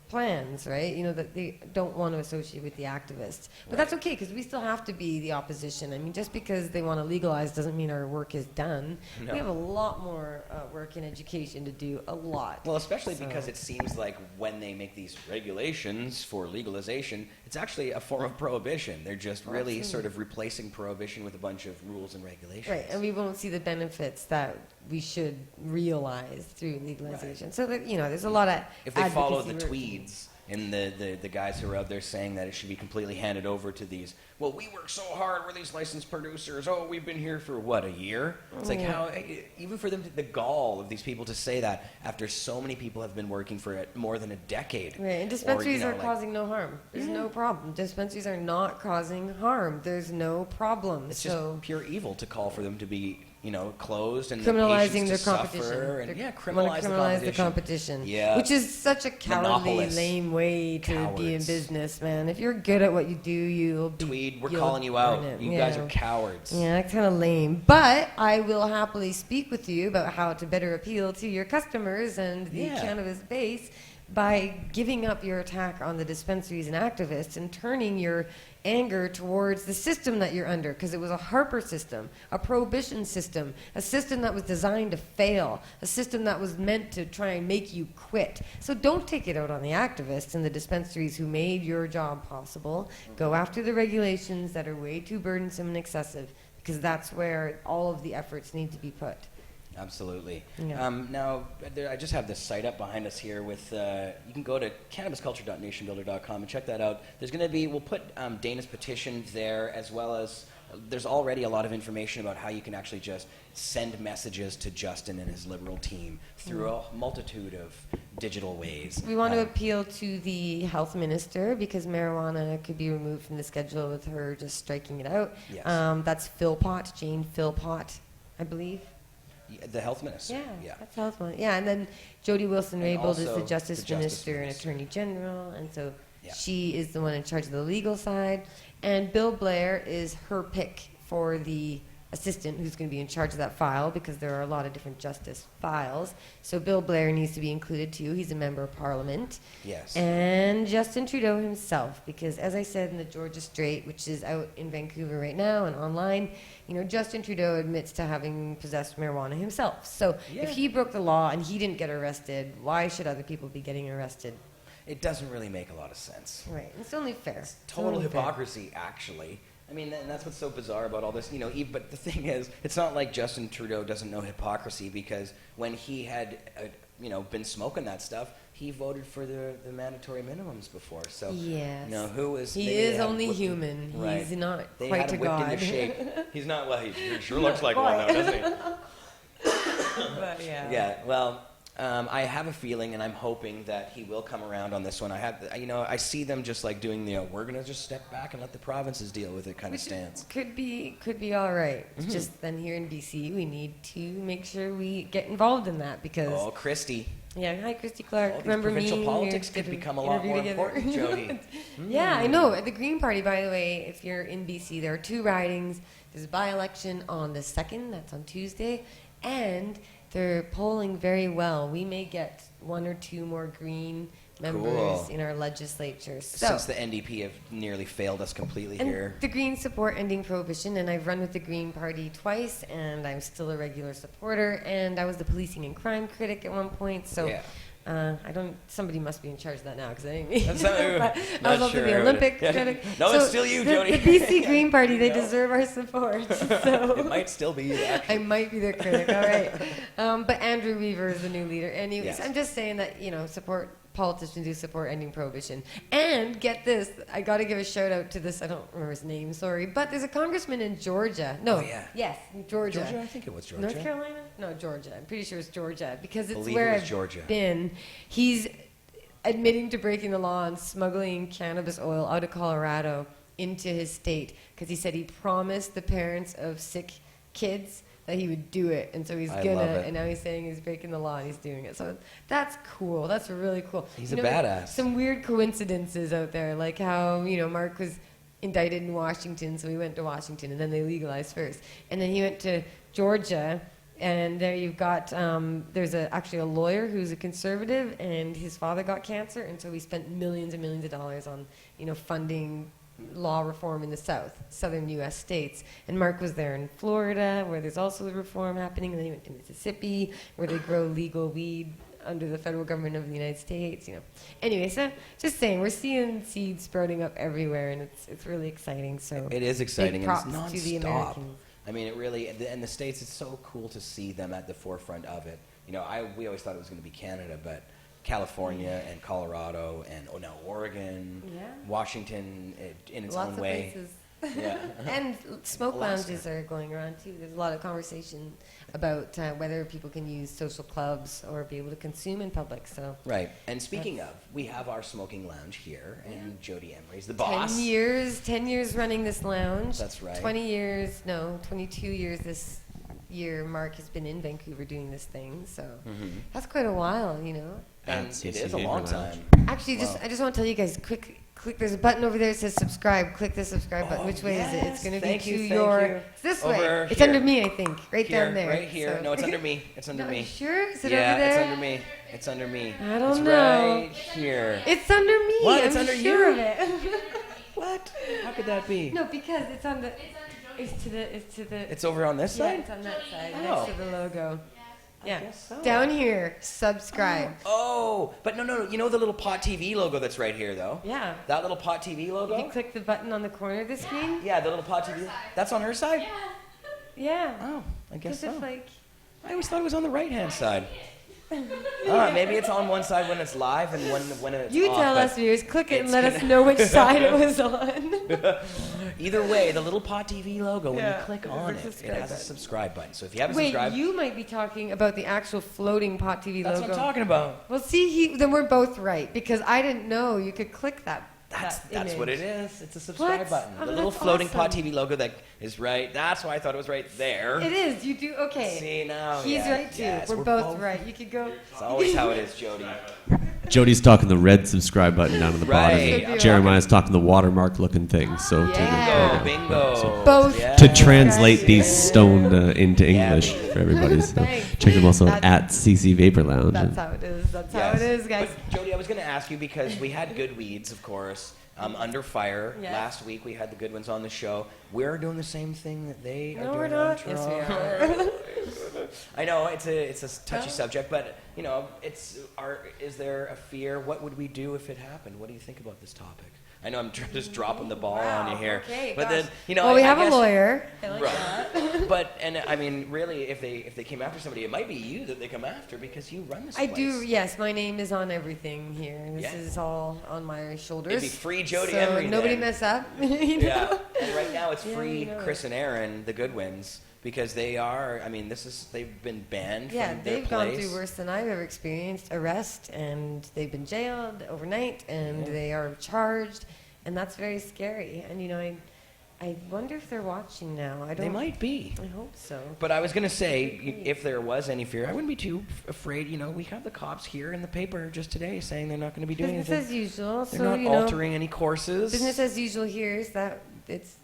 plans, right? That they don't want to associate with the activists. But that's okay, because we still have to be the opposition. I mean, just because they want to legalize doesn't mean our work is done. No. We have a lot more work in education to do, a lot. Well, especially because it seems like when they make these regulations for legalization, it's actually a form of prohibition. They're just really sort of replacing prohibition with a bunch of rules and regulations. Right, and we won't see the benefits that we should realize through legalization. So, there's a lot of If they follow the advocacy work. tweeds and the guys who are out there saying that it should be completely handed over to these, well, we work so hard, we're these licensed producers, oh, we've been here for, what, a year? It's like how, even for them, the gall of these people to say that after so many people have been working for it more than a decade. Right, and dispensaries are causing no harm. There's no problem. Dispensaries are not causing harm. There's no problem. It's so just pure evil to call for them to be, closed and criminalizing the their patients to competition. suffer and, They criminalize wanna the criminalize competition. the competition. Yeah. Which is such a cowardly, Monopolists. lame way to be in Cowards. business, man. If you're good at what you do, you'll be. Tweed, we're you'll calling you out. earn it. You guys are cowards. Yeah, that's kind of lame. But I will happily speak with you about how to better appeal to your customers and the cannabis base by giving up your attack on the dispensaries and activists and turning your anger towards the system that you're under, because it was a Harper system, a prohibition system, a system that was designed to fail, a system that was meant to try and make you quit. So don't take it out on the activists and the dispensaries who made your job possible. Go after the regulations that are way too burdensome and excessive, because that's where all of the efforts need to be put. Absolutely. Yeah. Now, I just have this site up behind us here with, you can go to cannabisculture.nationbuilder.com and check that out. There's going to be, we'll put Dana's petition there, as well as there's already a lot of information about how you can actually just send messages to Justin and his Liberal team through a multitude of digital ways. We want to appeal to the health minister, because marijuana could be removed from the schedule with her just striking it out. Yes. That's Philpott, Jane Philpott, I believe. The health minister. Yeah, that's health minister. Yeah, and then Jodie Wilson-Raybould is also the Justice the Justice Minister and Minister. Attorney General, and so Yeah. she is the one in charge of the legal side. And Bill Blair is her pick for the assistant who's going to be in charge of that file, because there are a lot of different justice files. So Bill Blair needs to be included too. He's a member of Parliament. Yes. And Justin Trudeau himself, because as I said in the Georgia Straight, which is out in Vancouver right now and online, Justin Trudeau admits to having possessed marijuana himself. So if he broke the law and he didn't get arrested, why should other people be getting arrested? It doesn't really make a lot of sense. Right. It's only fair. It's total hypocrisy, actually. I mean, and that's what's so bizarre about all this, but the thing is, it's not like Justin Trudeau doesn't know hypocrisy, because when he had, been smoking that stuff, he voted for the mandatory minimums before. So, Yes. who is... He they is had only whipped him- human. Right. He's not They quite had to him whipped God. into shape. He's not, well, he sure looks like one, though, doesn't he? But yeah. Yeah, well, I have a feeling, and I'm hoping that he will come around on this one. I see them just like doing the, we're going to just step back and let the provinces deal with it kind of stance. Could be all right. Mm-hmm. Just then here in BC, we need to make sure we get involved in that, because... Oh, Christy. Yeah, hi, Christy Clark. All these Remember provincial me? politics We could did an become a lot interview more together. important, Jodie. Yeah, I know. At the Green Party, by the way, if you're in BC, there are 2 ridings. There's a by-election on the 2nd, that's on Tuesday, and they're polling very well. We may get 1 or 2 more Green members Cool. in our legislature. So, Since the NDP have nearly failed us completely and here. the Greens support ending prohibition, and I've run with the Green Party twice, and I'm still a regular supporter, and I was the policing and crime critic at one point, so Yeah. somebody must be in charge of that now, because I didn't That's not- but not I was also sure. the Olympic Yeah. critic. No, So it's still you, Jodie. The BC Green Party, they deserve our support. So It might still be you, actually. I might be their critic, all right. But Andrew Weaver is the new leader. Anyways, Yes. I'm just saying that, support politicians who support ending prohibition. And get this, I got to give a shout out to this, I don't remember his name, sorry, but there's a congressman in Georgia. No, Oh, yeah. yes, Georgia. Georgia? I think it was Georgia. North Carolina? No, Georgia. I'm pretty sure it's Georgia because it's Believe where it was I've Georgia. been. He's admitting to breaking the law and smuggling cannabis oil out of Colorado into his state because he said he promised the parents of sick kids that he would do it, and so he's I gonna. love it. And now he's saying he's breaking the law and he's doing it. So that's cool. That's really cool. He's a badass. Some weird coincidences out there, like how Mark was indicted in Washington, so he went to Washington, and then they legalized first, and then he went to Georgia. And there you've got, there's actually a lawyer who's a conservative, and his father got cancer, and so he spent millions and millions of dollars on, funding law reform in the southern U.S. states. And Mark was there in Florida, where there's also the reform happening, and then he went to Mississippi, where they grow legal weed under the federal government of the United States. Anyway, so just saying, we're seeing seeds sprouting up everywhere, and it's really exciting. So It is exciting, big and it's props to the non-stop. Americans. I mean, it really, and the States, it's so cool to see them at the forefront of it. We always thought it was going to be Canada, but California and Colorado and now Oregon, Yeah. Washington in its Lots own of way. places. Yeah. And smoke Alaska. lounges are going around too. There's a lot of conversation about whether people can use social clubs or be able to consume in public. So Right. And speaking of, we have our smoking lounge here, and Jodie Emery's the boss. 10 years running this lounge. That's right. 22 years this year. Mark has been in Vancouver doing this thing. So that's quite a while, And it is a long time. Actually, I just want to tell you guys, click. There's a button over there that says subscribe. Click the subscribe button. Which way is it? It's going to be Thank to you, thank your. you. It's this Over way. It's here. under me, I think. Right Here, down there. Right here. So- No, it's under me. It's under No, me. you sure? Is it yeah, over there? it's under me. It's under me. I don't it's know. right here. It's under me. What? It's I'm under sure you? of it. What? How could that be? No, because it's on the. It's to the. It's over on this Yeah, side? it's on that side, Oh. next to the logo. Yeah. guess so. Down here, subscribe. Oh, but no. You know the little Pot TV logo that's right here, though? Yeah. That little Pot TV logo? You can click the button on the corner of the screen. Yeah, the little Pot TV. That's on her side? Yeah. Oh, I guess 'Cause so. it's like. I always thought it was on the right-hand side. Maybe it's on one side when it's live and when it's You off, tell but us, viewers. Click it and it's let us gonna- know which side it was on. Either way, the little Pot TV logo, when Yeah, you click there's on a it, it subscribe has a button. subscribe button. So if you haven't Wait, subscribed, you might be talking about the actual floating Pot TV that's logo. what I'm talking about. Well, see, then we're both right because I didn't know you could click that. That's what it is. It's a subscribe What? button. Oh, The little that's floating Pot awesome. TV logo that is right. That's why I thought it was right there. It is. You do okay. See now, He's yeah, right too. yes, we're both right. You could go. It's always how it is, Jodie. Jody's talking the red subscribe button down on the Right. bottom. Jeremiah's talking the watermark looking thing. So Yeah. Bingo. Both. Yeah. to translate these stone into Yeah. English for everybody. So Thanks. check them also That's- at CC Vapor Lounge. That's how it is. That's how Yes. it is, guys. But Jodie, I was going to ask you because we had good weeds, of course, under fire. Yes. Last week we had the good ones on the show. We're doing the same thing that they are No, doing we're on not. Yes, we Toronto. are. I know it's a touchy subject, but is there a fear? What would we do if it happened? What do you think about this topic? I know I'm just dropping the ball on you here, Okay, but gosh. then Well, we I have a guess- lawyer. Right. But I mean, really, if they came after somebody, it might be you that they come after because you run this I place. do. Yes, my name is on everything here. This Yeah. is all on my shoulders. It'd be free Jodie so Emery nobody then. mess up. you know? Yeah, and right now it's Yeah, free you know Chris and Aaron, the Goodwins, because they are. I mean, they've been banned Yeah, from their they've gone place. through worse than I've ever experienced. Arrest, and they've been jailed overnight, and they are charged, and that's very scary. And I wonder if they're watching now. I don't. They might be. I hope so. But I was gonna say, if there was any fear, I wouldn't be too afraid. We have the cops here in the paper just today saying they're not going to be doing Business anything. as usual. They're so not altering any courses. business as usual here is that it's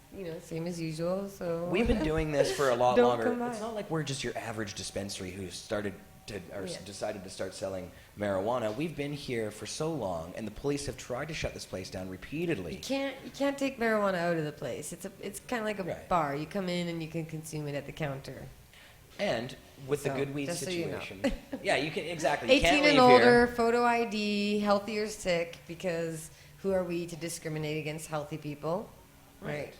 same as usual. So We've been doing this for a lot Don't longer. come by. It's not like we're just your average dispensary who started decided to start selling marijuana. We've been here for so long, and the police have tried to shut this place down repeatedly. You can't take marijuana out of the place. It's kind of like a bar. You come in and you can consume it at the counter. And with the good weed just situation, so you know. yeah, you can exactly. 18 can't and leave older, here. photo ID, healthy or sick, because who are we to discriminate against healthy people? Right.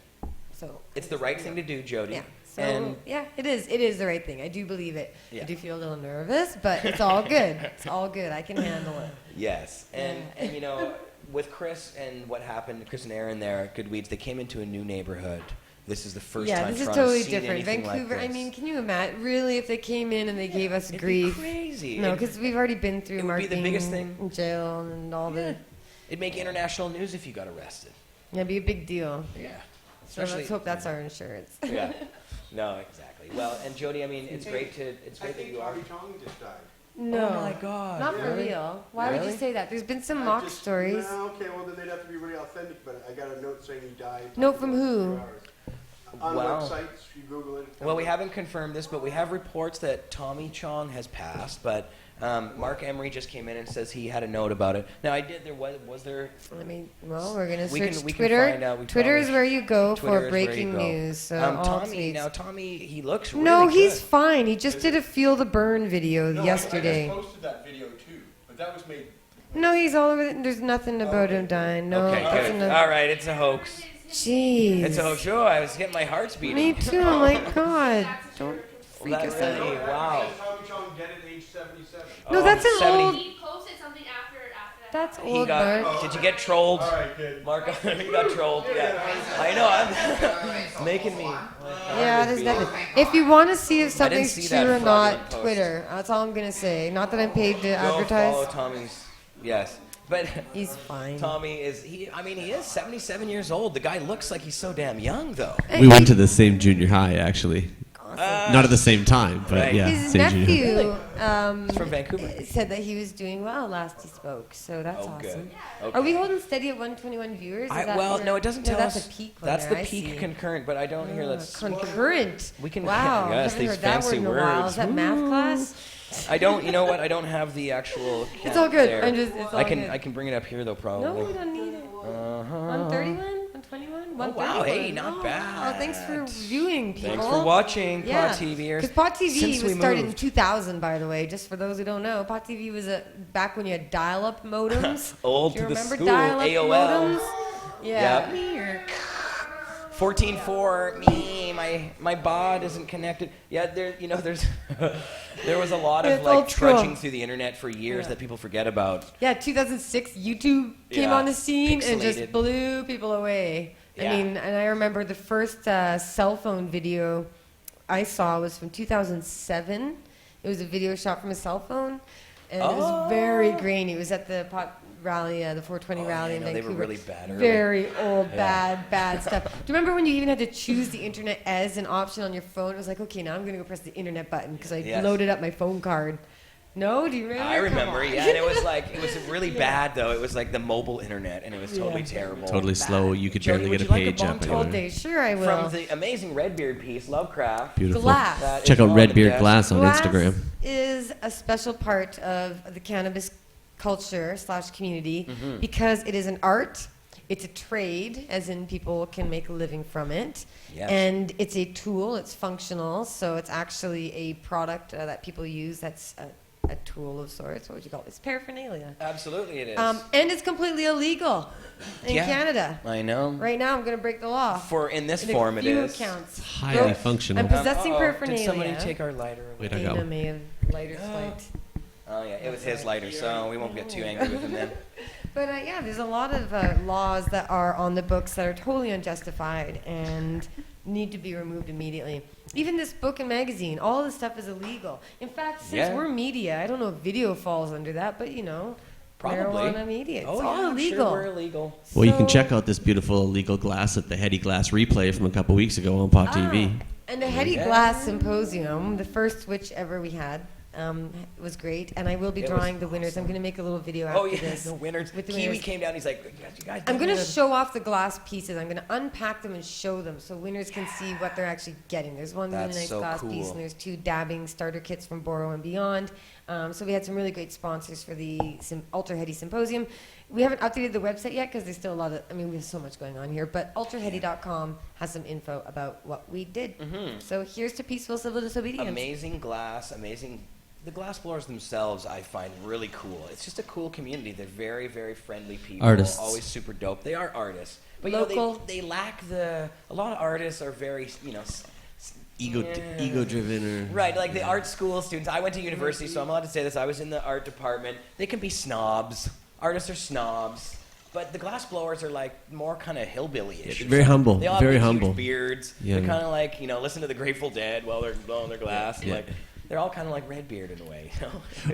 So It's the right thing to do, Jodie. Yeah. So And yeah, it is. It is the right thing. I do believe it. Yeah. I do feel a little nervous, but it's all good. It's all good. I can handle it. yes, and you know, with Chris and what happened, Chris and Aaron there at Good Weeds, they came into a new neighborhood. This is the first time this is Toronto's totally seen different. anything Vancouver. like I this. mean, can you imagine? Really, if they came in and they gave us It'd grief? be crazy. No, It'd- because we've already been through it would Mark be the being biggest thing. in jail and all the. It'd make international news if you got arrested. Yeah, it'd be a big deal. Yeah. So let's hope that's our insurance. Yeah. No, exactly. Well, and Jodie, I mean, it's great that you are. Tommy Chong just died. No. Oh my God. Not for Really? real. Why would Really? you say that? There's been some I mock just- stories. No, okay, well then they'd have to be really authentic, but I got a note saying he died. Note from who? 2 hours. On Wow. websites, you Google it. Well, we haven't confirmed this, but we have reports that Tommy Chong has passed. But Mark Emery just came in and says he had a note about it. Now, I did. There was there. I mean, well, we're gonna We search can Twitter. find out. We Twitter is probably where you go Twitter for is where you breaking go. news. So all Tommy, tweets. now Tommy, he looks really No, good. he's fine. He just did a feel the burn video yesterday. I just posted that video too, but that was made. No, he's all over. There's nothing about him dying. No, Okay, that's good. enough. All right, it's a hoax. Jeez. It's a hoax. Sure, I was getting my heart's beating. Me too. Oh my God! Don't freak That us really, out. wow. Tommy Chong dead at age 77. No, that's an 70. old. He posted something after that. That's He old, got. Mark. Did you get trolled? All right, good. Mark, you got trolled. Yeah, I know. I'm making me. Yeah, there's nothing. If you want to see if I didn't something's see true that or fraudulent not, post. Twitter. That's all I'm gonna say. Not that I'm paid to Go follow advertise. Tommy's. Yes, but He's fine. Tommy is he? I mean, he is 77 years old. The guy looks like he's so damn young, though. We went to the same junior high, actually. Not at the same time, but Right. yeah, His same junior high. nephew He's from Vancouver. said that he was doing well last he spoke, so that's Oh, awesome. good. Okay. Are we holding steady at 121 viewers? Is that Well, your- no, it doesn't tell that's us. a peak one That's there, the I peak see. concurrent, but I don't hear that's. Concurrent. We can- Wow, yes, I haven't these heard that word fancy in a while. words. Is that math class? I don't. You know what? I don't have the actual. It's all good. there. It's all I can. good. I can bring it up here though, probably. No, we don't need it. Uh-huh. 131? 121? Oh, wow, hey, not Oh, bad. thanks for viewing, people. Thanks for watching, Yeah. Pod TVers. Because Pod TV Since was we started in moved. 2000, by the way, just for those who don't know. Pod TV was back when you had dial-up modems. Old Do you to the remember school, dial-up AOL. modems? Yeah. Yep. 14.4. My bod isn't connected. Yeah, there's there was a lot of It's old like school. trudging through the internet for years Yeah. that people forget about. Yeah, 2006, YouTube came Yeah, on the scene and just pixelated. blew people away. Yeah. I mean, and I remember the first cell phone video I saw was from 2007. It was a video shot from a cell phone, and it was very grainy. It was at the pot rally, the 420 rally yeah, in no, they Vancouver. were really bad early. Very old, Yeah. bad stuff. Do you remember when you even had to choose the internet as an option on your phone? It was like, okay, now I'm going to go press the internet button because I Yes. loaded up my phone card. No, do you remember? I Come remember, on. yeah, and it was really bad though. It was like the mobile internet, and it was totally Yeah. terrible. Totally slow. You could Jodie, barely would get a you like a page bomb up. toll? All anyway. day, sure I will. From the amazing Redbeard piece, Lovecraft. Beautiful. Glass. That Check is out on the Redbeard desk. Glass on Glass Instagram. is a special part of the cannabis culture / community Mm-hmm. because it is an art, it's a trade, as in people can make a living from it, Yes. and it's a tool, it's functional, so it's actually a product that people use that's a tool of sorts. What would you call it? It's paraphernalia. Absolutely, it is. And it's completely illegal in Yeah. Canada. I know. Right now, I'm going to break the law. For in this In a form, it few is. accounts. Highly Rope- functional. I'm possessing uh-oh. paraphernalia. Did somebody take our lighter away? Wait, I Dana got may have lighter flight. Oh yeah, it was his lighter, so we won't get too angry with him then. But yeah, there's a lot of laws that are on the books that are totally unjustified and need to be removed immediately. Even this book and magazine, all this stuff is illegal. In fact, since Yeah. we're media, I don't know if video falls under that, but Probably. marijuana media, it's Oh yeah, all I'm illegal. sure we're illegal. Well, you can So- check out this beautiful illegal glass at the Heady Glass replay from a couple weeks ago on Pod TV. And the Heady Yeah. Glass Symposium, the first which ever we had, was great. And I will be It was drawing the winners. I'm going to make a little video after Oh yeah, this. the winners. with the Kiwi winners. came down. He's like, you guys. I'm going to done show off the glass pieces. I'm going to unpack them and show them so winners can see what they're actually getting. There's one really That's nice so glass piece, cool. and there's 2 dabbing starter kits from Borrow and Beyond. So we had some really great sponsors for the Ultra Heady Symposium. We haven't updated the website yet because there's still a lot of, we have so much going on here, but ultraheady.com has some info about what we did. So here's to peaceful civil disobedience. Amazing glass, amazing. The glass blowers themselves I find really cool. It's just a cool community. They're very, very friendly people. Artists. Always super dope. They are artists. But Local. they lack a lot of artists are very, ego-driven or right, like the art school students. I went to university, so I'm allowed to say this. I was in the art department. They can be snobs. Artists are snobs. But the glass blowers are like more kind of hillbilly-ish. very humble, They all very have big, humble. huge beards. Yeah. They're kind of like, listen to the Grateful Dead while they're blowing their glass. Yeah. Like, they're all kind of like Redbeard in a way.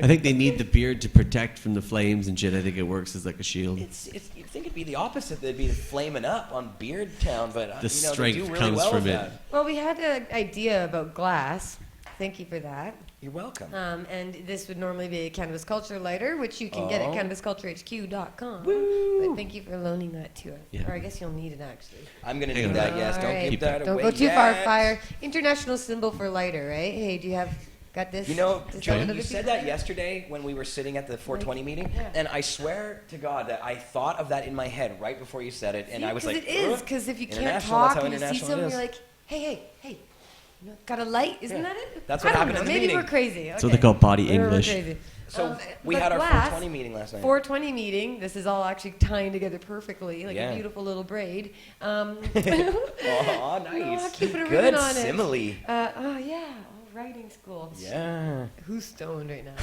I think they need the beard to protect from the flames and shit. I think it works as like a shield. You'd think it'd be the opposite. They'd be flaming up on Beard Town, but The they strength do really comes well from with it. that. Well, we had an idea about glass. Thank you for that. You're welcome. And this would normally be a Cannabis Culture lighter, which you can get at cannabisculturehq.com. Woo! But thank you for loaning that to us. Yeah. Or I guess you'll need it, actually. I'm going to need that, yes. All Don't right. keep that Don't away go too far, yet. fire. International symbol for lighter, right? Hey, do you have... Got this? Jody, you said that yesterday when we were sitting at the 420 meeting, yeah. and I swear to God that I thought of that in my head right before you said it, and I was like, it is, because if you can't international, that's talk how and you see international someone, it you're is. like, hey, got a light? Isn't that it? That's what I don't happened know. in the Maybe meeting. we're crazy. That's what they call body Maybe we're English. crazy. So we but had our glass, 420 meeting last night. 420 meeting. This is all actually tying together perfectly, like a beautiful little braid. Oh, nice. I'll keep it a Good ribbon on simile. it. Oh yeah, writing school. Yeah. Who's stoned right now?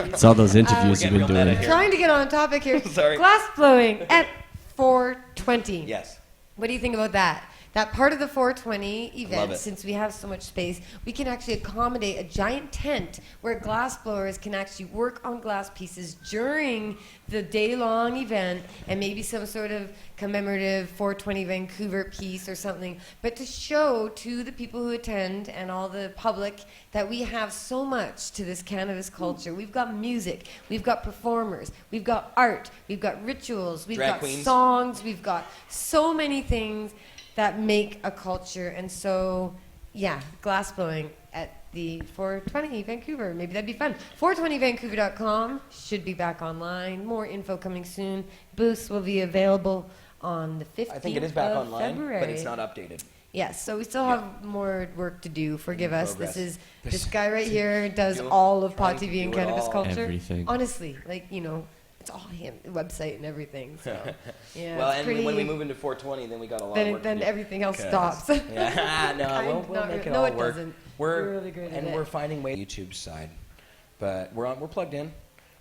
It's all those interviews you've been real doing. meta here. Trying to get on topic here. Sorry. Glass blowing at 420. Yes. What do you think about that? That part of the 420 Love event, it. since we have so much space, we can actually accommodate a giant tent where glass blowers can actually work on glass pieces during the day-long event, and maybe some sort of commemorative 420 Vancouver piece or something, but to show to the people who attend and all the public that we have so much to this cannabis culture. We've got music, we've got performers, we've got art, we've got rituals, we've Drag got queens. songs, we've got so many things that make a culture. And so, yeah, glass blowing at the 420 Vancouver. Maybe that'd be fun. 420vancouver.com should be back online. More info coming soon. Booths will be available on the 15th I think it is back of online, February. but it's not updated. Yes, so we still have more work to do. Forgive us. Progress. This guy right here does Do- all of Pod trying to TV and do it Cannabis all. Culture. Everything. Honestly, it's all him, the website and everything. So, yeah, Well, it's and pretty, when we move into 420, then we got a lot of work then to do. everything else 'Cause- stops. Yeah, no, we'll make it no, all it work. doesn't. We're We're really good at and it. we're finding ways YouTube side, but we're plugged in.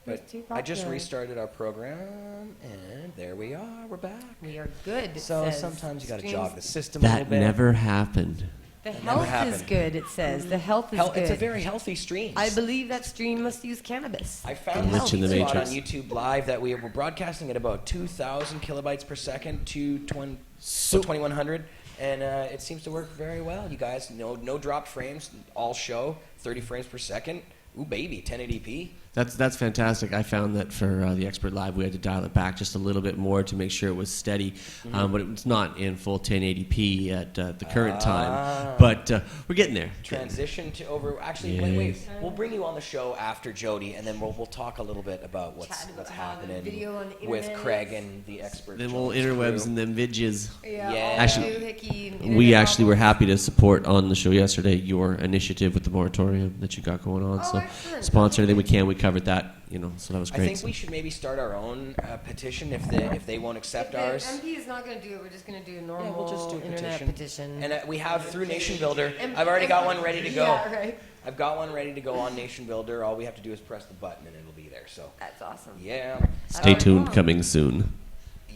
But It's too I just popular. restarted our program, and there we are. We're back. We are good. it So says. sometimes you got to Streams- jog the system a little That bit. never happened. The never health is happened. good. It says the health is good. It's a very healthy stream. I believe that stream must use cannabis. I found Glitch this in the spot on matrix. YouTube Live that we were broadcasting at about 2,000 kilobytes per second to 2,100, and it seems to work very well. You guys, no dropped frames, all show, 30 frames per second. Ooh, baby, 1080p. That's fantastic. I found that for the Expert Live, we had to dial it back just a little bit more to make sure it was steady, but it's not in full 1080p at the current time. But we're getting there. Transition to over. Actually, Yeah. wait. We'll bring you on the show after Jody, and then we'll talk a little bit about what's Chat about happening video on the with internet. Craig and the expert. Them old Jones interwebs crew. and them vidges. Yeah, Yeah. all Actually, new hickey We internet actually were novels. happy to support on the show yesterday your initiative with the moratorium that you got going on. Oh, So excellent. sponsor anything we can. We covered that, so that was I great. think we should maybe start our own petition if they won't accept If ours. the MP is not going to do it, we're just going to do a normal We'll just do a internet petition. And we have through Nation Builder. And- I've already got one ready to go. Yeah, right. I've got one ready to go on Nation Builder. All we have to do is press the button and it'll be there. So That's awesome. yeah. Stay tuned, Oh. coming soon.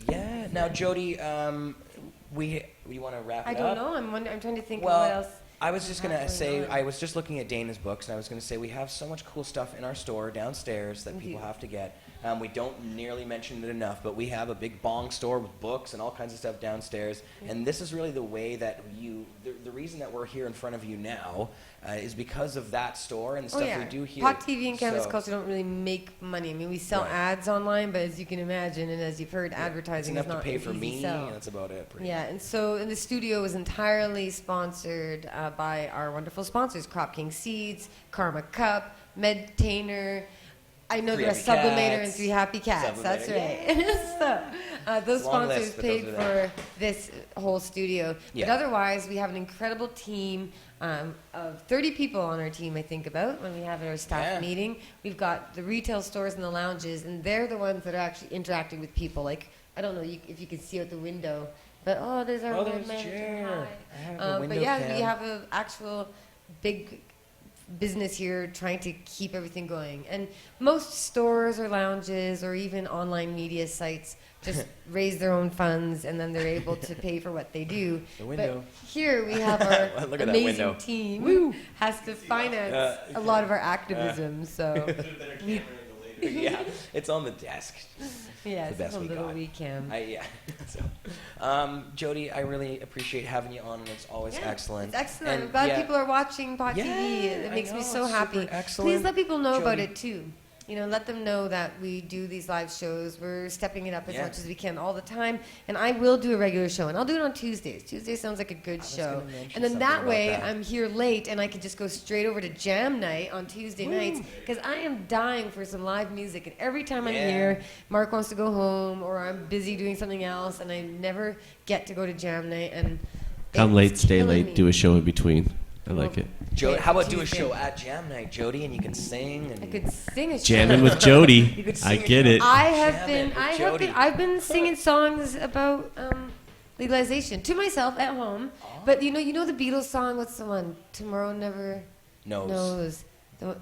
Yeah. Now, Jody, we want to wrap it I up. don't know. I'm trying to think Well, of what else. I was just going to Happening say, on. I was just looking at Dana's books, and I was going to say we have so much cool stuff in our store downstairs that Thank people you. have to get. We don't nearly mention it enough, but we have a big bong store with books and all kinds of stuff downstairs. And this is really the way that the reason that we're here in front of you now is because of that store and the stuff we do here. Pod TV and Cannabis So- Culture don't really make money. I mean, we sell Right. ads online, but as you can imagine, and as you've heard, It's advertising enough is not to pay an for easy me, sell. and that's about it. Pretty Yeah, and so the studio was entirely sponsored by our wonderful sponsors, Crop King Seeds, Karma Cup, Medtainer, I know 3 they're a Happy Sublimator and Cats. 3 Happy Cats. That's Sublimator, right. So those Long sponsors list, but paid those are for this whole studio. Yeah. But otherwise, we have an incredible team of 30 people on our team, I think, about when we have our staff meeting. We've got the retail stores and the lounges, and they're the ones that are actually interacting with people. Like, I don't know if you can see out the window, but there's our there's manager. Jer. Hi. I have a window But yeah, cam. we have an actual big business here trying to keep everything going. And most stores or lounges or even online media sites just raise their own funds and then they're able to pay for what they do. The window. But here we have our Look at that amazing window. team who has to finance a lot of our activism. So Yeah, it's on the desk. yeah, the it's best a we little got. weekend. So, Jodie, I really appreciate having you on, and it's always excellent. It's excellent. And I'm glad yeah, people are watching Pod Yeah, TV. It I makes me know, so super happy. excellent. Please let people know about Jodie. it too. You know, let them know that we do these live shows. We're stepping it up as much as we can all the time. And I will do a regular show, and I'll do it on Tuesdays. Tuesday sounds like a good show. gonna mention And then something that about way, that. I'm here late, and I can just go straight over to Jam Night on Tuesday nights because I am dying for some live music. And every time I'm here, Mark wants to go home, or I'm busy doing something else, and I never get to go to Jam Night. And Come late, stay killing late, me. do a show in between. I like it. How about do a Tuesday. show at Jam Night, Jodie, and you can sing and I could sing a show. Jamming with You Jodie. could I sing get it. it. I've been singing songs about legalization to myself at home. But you know the Beatles song. What's the one? Tomorrow Never Knows. The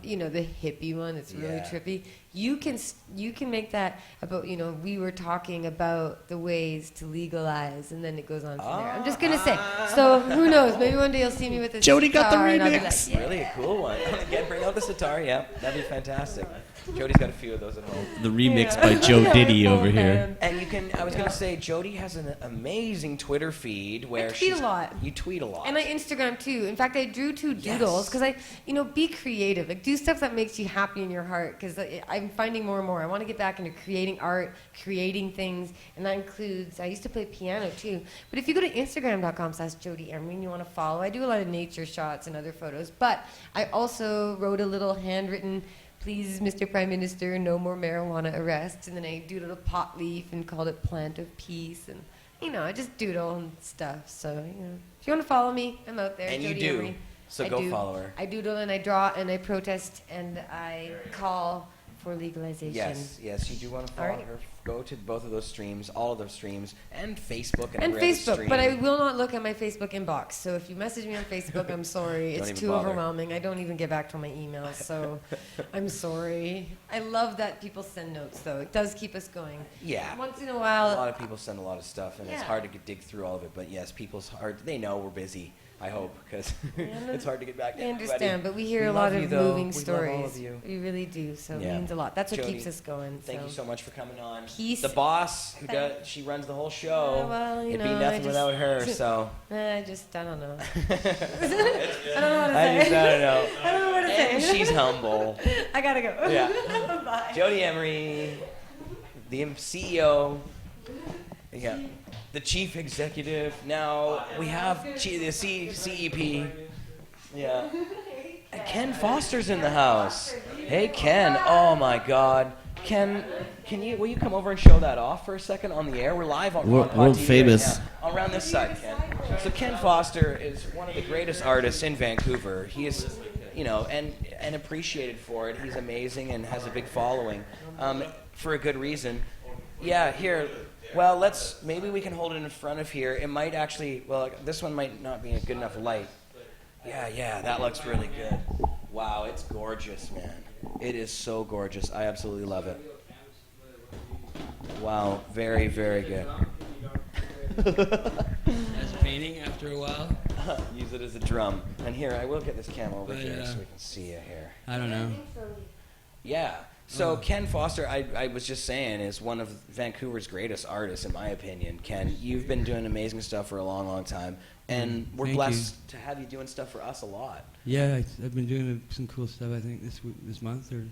hippie one. It's really Yeah. trippy. You can make that about we were talking about the ways to legalize, and then it goes on from there. I'm just gonna say. So who knows? Maybe one day you'll see me with a Jodie got the sitar and I'll be remix. like, Really a cool one. Again, bring out the sitar. Yeah, that'd be fantastic. Jodie's got a few of those at home. The remix by Joe Diddy over here. And you can. I was gonna say, Jodie has an amazing Twitter feed where I tweet a lot. You tweet a lot. And I Instagram too. In fact, I drew 2 doodles because be creative. Like do stuff that makes you happy in your heart. Because I'm finding more and more. I want to get back into creating art, creating things, and that includes. I used to play piano too. But if you go to Instagram.com/Jodie Emery and you want to follow, I do a lot of nature shots and other photos. But I also wrote a little handwritten. Please, Mr. Prime Minister, no more marijuana arrests. And then I doodled a pot leaf and called it Plant of Peace. And, I just doodle and stuff. So, if you want to follow me, I'm out there. And you Jodie do. Emery. So I go do. follow her. I doodle and I draw and I protest and I call for legalization. Yes, you do want to follow All right. her. Go to both of those streams, all of those streams, and Facebook and, And every other Facebook, stream. but I will not look at my Facebook inbox. So if you message me on Facebook, I'm sorry. Don't It's even too bother. overwhelming. I don't even get back to my emails, so I'm sorry. I love that people send notes, though. It does keep us going. Yeah. Once in a A while. lot of people send a lot of stuff, and it's Yeah. hard to dig through all of it. But yes, people's heart. They know we're busy. I hope, because it's hard to get back to I everybody. understand, but we hear We a lot love you, of though. moving We stories. love all of you. We really do, so Yeah. it means a lot. That's what Jodie, keeps us going. Thank you so much for coming on. Peace. The boss, she runs the whole show. Yeah, well, It'd be nothing without her, so. I don't know. I don't know what to I say. don't know. I don't know what to And say. she's humble. I gotta go. Yeah. Bye. Jodie Emery, the CEO. Yeah. The chief executive. Now we have the CEP. Yeah. And Ken Foster's in the house. Hey Ken. Oh my God. Ken, will you come over and show that off for a second on the air? We're live on World Pod TV famous. Right now. Around this side, Ken. So Ken Foster is one of the greatest artists in Vancouver. He is, and appreciated for it. He's amazing and has a big following, for a good reason. Yeah, here. Well, maybe we can hold it in front of here. It might actually, this one might not be a good enough light. Yeah, that looks really good. Wow, it's gorgeous, man. It is so gorgeous. I absolutely love it. Wow, very, very good. As a painting after a while? Use it as a drum. And here, I will get this camera over But, here so we can see you here. I don't know. Yeah. So Ken Foster, I was just saying, is one of Vancouver's greatest artists, in my opinion. Ken, you've been doing amazing stuff for a long, long time, and we're Thank blessed to have you doing stuff for us a lot. Yeah, I've been doing some cool stuff, I think, this month or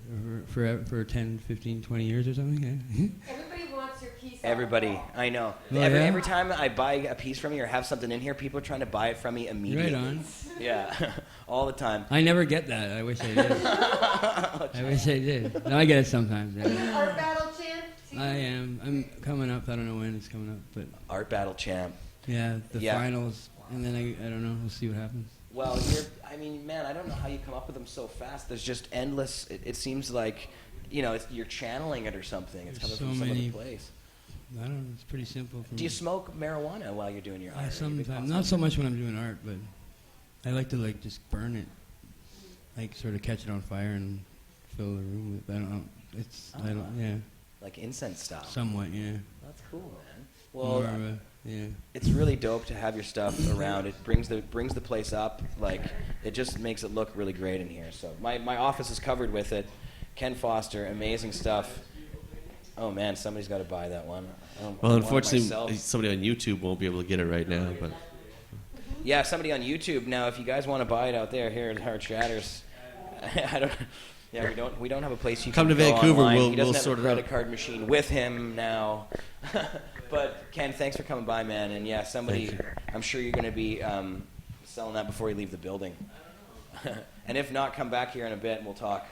for 10, 15, 20 years or something. Yeah. Everybody wants your piece. Everybody, I know. Oh, Every time I buy a piece from you or have something in here, people are trying to buy it from me immediately. Right on. Yeah, all the time. I never get that. I wish I did. I wish I did. No, I get it sometimes. Yeah. Art battle champ. I am. I'm coming up. I don't know when it's coming up, but Art battle champ. yeah, the Yeah. finals, and then I don't know. We'll see what happens. Well, I mean, man, I don't know how you come up with them so fast. There's just endless. It seems like, you're channeling it or something. It's There's coming so from some many- other place. I don't know. It's pretty simple. For Do you me. smoke marijuana while you're doing your art? Are you a big Sometimes, pot not so smoker? much when I'm doing art, but I like to just burn it, sort of catch it on fire and fill the room with. I don't know. I don't. Yeah. Like incense style. Somewhat. Yeah. That's cool, man. More Well, of a, yeah. it's really dope to have your stuff around. It brings the place up. Like, it just makes it look really great in here. So my office is covered with it. Ken Foster, amazing stuff. Oh man, somebody's got to buy that one. I Well, want it unfortunately, myself. somebody on YouTube won't be able to get it right now. But Yeah, somebody on YouTube. Now, if you guys want to buy it out there, here at Hard Shatters, I don't. Yeah, we don't have a place you Come can to go Vancouver, online. He we'll doesn't sort have it a out. credit card machine with him now. But Ken, thanks for coming by, man. And yeah, somebody, I'm sure you're going to be selling that before you leave the building. And if not, come back here in a bit and we'll talk.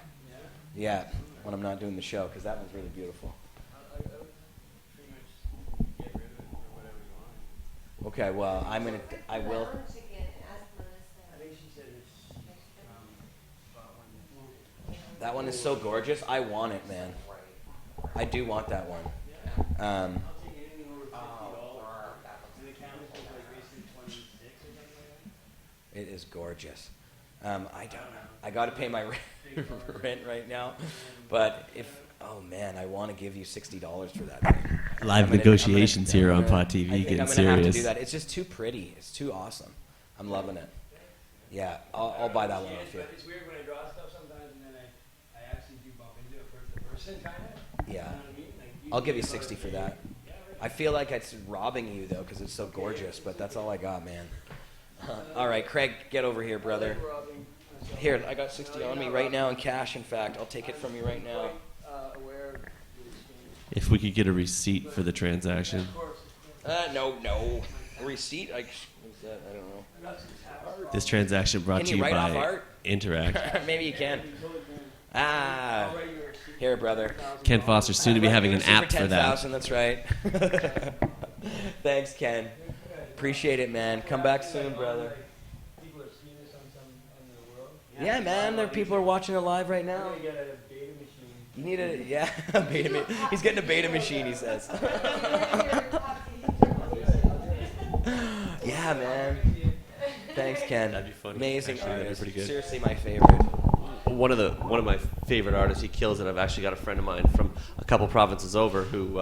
Yeah, when I'm not doing the show, because that one's really beautiful. Okay, well, I will. That one is so gorgeous. I want it, man. I do want that one. It is gorgeous. I got to pay my rent right now, but oh man, I want to give you $60 for that thing. Live negotiations here on Pod TV, I think getting I'm gonna have to serious. do that. It's just too pretty. It's too awesome. I'm loving it. Yeah, I'll buy that one off you. It's weird when I draw stuff sometimes, and then I actually do bump into it person kind of. Yeah, I'll give you 60 for that. I feel like it's robbing you though, because it's so gorgeous. But that's all I got, man. All right, Craig, get over here, brother. Here, I got 60 on me right now in cash. In fact, I'll take it from you right now. If we could get a receipt for the transaction. No. A receipt? I don't know. This transaction brought Can to you you write off by art? Interact. Maybe you can. Here, brother. Ken Foster, soon to be having an app for that. 10,000, that's right. Thanks, Ken. Appreciate it, man. Come back soon, brother. Yeah, man. There are people are watching it live right now. You need a beta machine. He's getting a beta machine, he says. Yeah, man. Thanks, Ken. That'd be funny. Amazing Actually, that'd be artist. pretty good. Seriously, my favorite. One of my favorite artists. He kills it. I've actually got a friend of mine from a couple provinces over who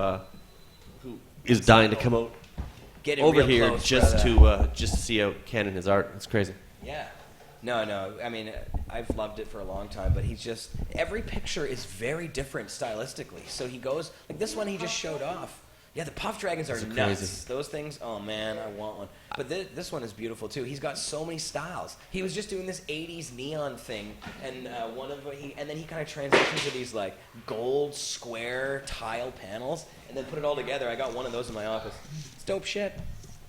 is dying to come out Get in over real here close, just brother. to see out Ken and his art. It's crazy. Yeah. No. I mean, I've loved it for a long time, but every picture is very different stylistically. So he goes, like this one he just showed off. Yeah, the puff dragons are Those are nuts. crazy. Those things, oh man, I want one. But this one is beautiful too. He's got so many styles. He was just doing this 80s neon thing, and then he kind of transitioned to these like gold square tile panels, and then put it all together. I got one of those in my office. It's dope shit.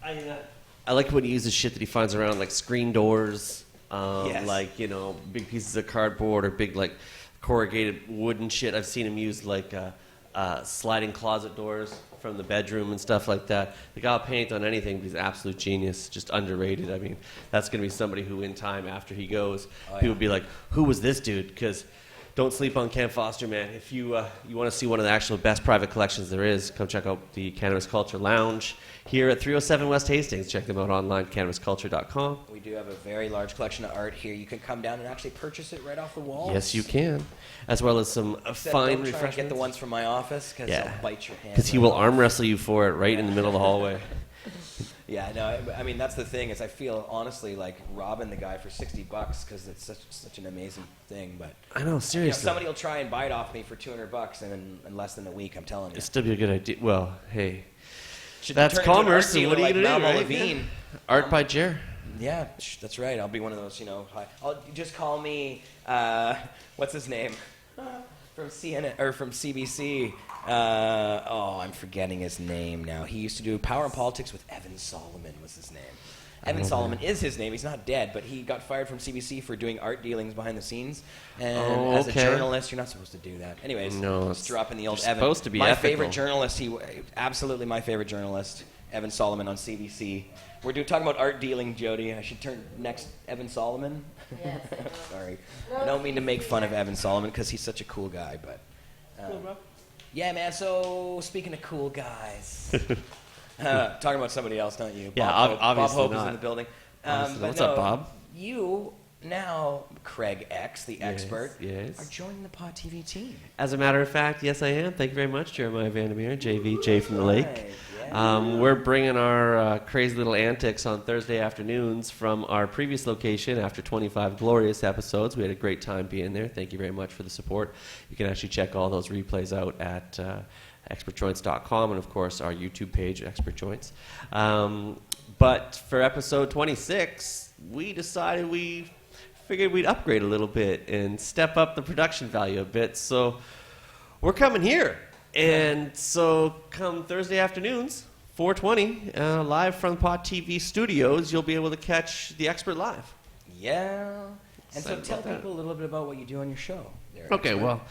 I like when he uses shit that he finds around, like screen doors, Yes. like big pieces of cardboard or big like corrugated wooden shit. I've seen him use like sliding closet doors from the bedroom and stuff like that. The guy will paint on anything, but he's an absolute genius, just underrated. I mean, that's going to be somebody who, in time after he goes, people will be like, "Who was this dude?" Because don't sleep on Ken Foster, man. If you want to see one of the actual best private collections there is, come check out the Cannabis Culture Lounge here at 307 West Hastings. Check them out online, cannabisculture.com. We do have a very large collection of art here. You can come down and actually purchase it right off the walls. Yes, you can. As well as some Except fine don't try and refreshments. get the ones from my office because Yeah. I'll bite your hand. Because he will arm wrestle you for it right in the middle of the hallway. Yeah, no, I mean, that's the thing is I feel honestly like robbing the guy for $60 because it's such an amazing thing. But I know, seriously. somebody will try and buy it off me for $200 and in less than a week, I'm telling you. It'd still be a good idea. Well, hey. Should That's turn into an commerce, art so dealer what are you like going to do, Malmo right? Levine. Art by Jer. Yeah, that's right. I'll be one of those, I'll just call me, what's his name? from CNN or from CBC. I'm forgetting his name now. He used to do Power and Politics with Evan Solomon was his name. Evan Solomon is his name. He's not dead, but he got fired from CBC for doing art dealings behind the scenes. And as a journalist, you're not supposed to do that. Anyways, just dropping the old Evan. Supposed to be my ethical. favorite journalist. Absolutely my favorite journalist, Evan Solomon on CBC. We're talking about art dealing, Jodie. I should turn next Evan Solomon. Yes. Sorry, I don't mean to make fun of Evan Solomon because he's such a cool guy, but. Cool, bro. Yeah, man. So speaking of cool guys. Talking about somebody else, don't you? Yeah, Bob Hope. obviously Bob Hope not. is in the building. What's up, Bob? You now, Craig X, the expert, yes. are joining the Pod TV team. As a matter of fact, yes, I am. Thank you very much, Jeremiah Vandermeer, JV from the Lake. Yeah. We're bringing our crazy little antics on Thursday afternoons from our previous location after 25 glorious episodes. We had a great time being there. Thank you very much for the support. You can actually check all those replays out at expertjoints.com and, of course, our YouTube page, Expert Joints. But for episode 26, we figured we'd upgrade a little bit and step up the production value a bit. So we're coming here. And so come Thursday afternoons, 4:20, live from Pot TV studios, you'll be able to catch the expert live. Yeah. And so Excited tell about that. people a little bit about what you do on your show. There, Okay, Expert.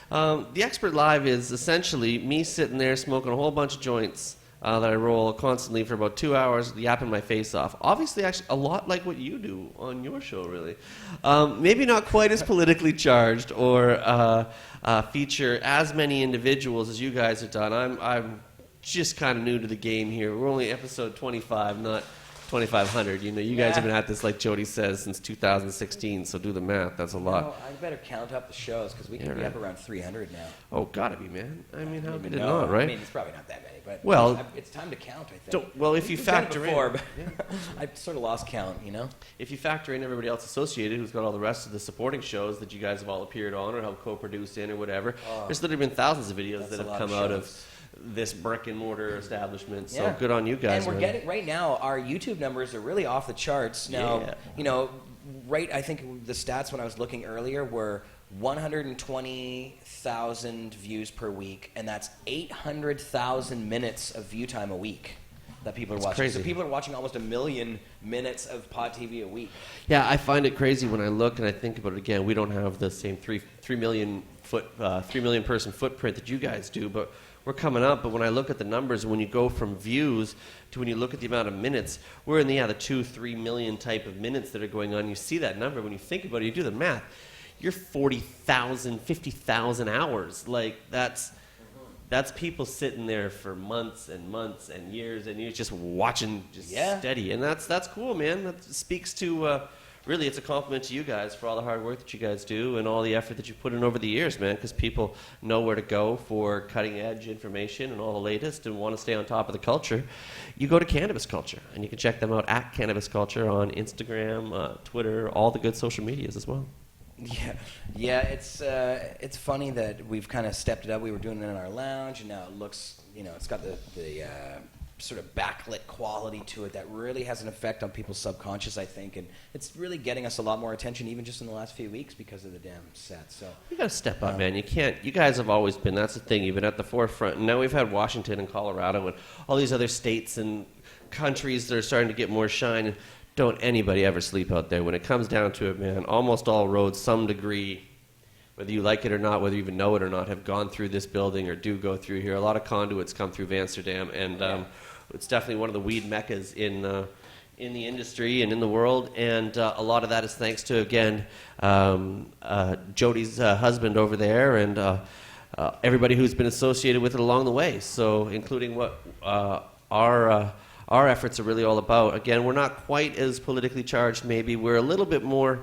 well, the Expert Live is essentially me sitting there smoking a whole bunch of joints that I roll constantly for about 2 hours, yapping my face off. Obviously, actually, a lot like what you do on your show, really. Maybe not quite as politically charged or feature as many individuals as you guys have done. I'm just kind of new to the game here. We're only episode 25, not 2,500. You know, you guys have been at this, like Jodie says, since 2016, so do the math. That's a lot. No, I better count up the shows because we can be up around 300 now. Oh, gotta be, man. I mean, how Don't could even it know. not, right? I mean, it's probably not that many, but Well, it's time to count, I think. If you We've done it factor before, in, but I sort of lost count, you know? if you factor in everybody else associated who's got all the rest of the supporting shows that you guys have all appeared on or helped co-produce in or whatever, there's literally been thousands of videos that have come out of this brick and mortar establishment. So good on you guys. And we're man. getting right now. Our YouTube numbers are really off the charts now. You know, I think the stats when I was looking earlier were 120,000 views per week, and that's 800,000 minutes of view time a week that people are watching. Crazy. So people are watching almost 1 million minutes of Pod TV a week. Yeah, I find it crazy when I look and I think about it again. We don't have the same 3 million person footprint that you guys do, but we're coming up. But when I look at the numbers, when you go from views to when you look at the amount of minutes, we're in the 2-3 million type of minutes that are going on. You see that number. When you think about it, you do the math. You're 40,000, 50,000 hours. Like that's people sitting there for months and months and years just watching steady. And that's cool, man. That speaks to really, it's a compliment to you guys for all the hard work that you guys do and all the effort that you put in over the years, man, because people know where to go for cutting-edge information and all the latest and want to stay on top of the culture. You go to Cannabis Culture, and you can check them out at Cannabis Culture on Instagram, Twitter, all the good social medias as well. Yeah. It's funny that we've kind of stepped it up. We were doing it in our lounge, and now it looks, it's got the sort of backlit quality to it that really has an effect on people's subconscious, I think, and it's really getting us a lot more attention even just in the last few weeks because of the damn set. So you gotta step up, man. You can't. You guys have always been. That's the thing. You've been at the forefront. And now we've had Washington and Colorado and all these other states and countries that are starting to get more shine. And don't anybody ever sleep out there. When it comes down to it, man, almost all roads, some degree, whether you like it or not, whether you even know it or not, have gone through this building or do go through here. A lot of conduits come through Amsterdam, and it's definitely one of the weed meccas in the industry and in the world. And a lot of that is thanks to, again, Jodie's husband over there and everybody who's been associated with it along the way. So including what our efforts are really all about. Again, we're not quite as politically charged, maybe. We're a little bit more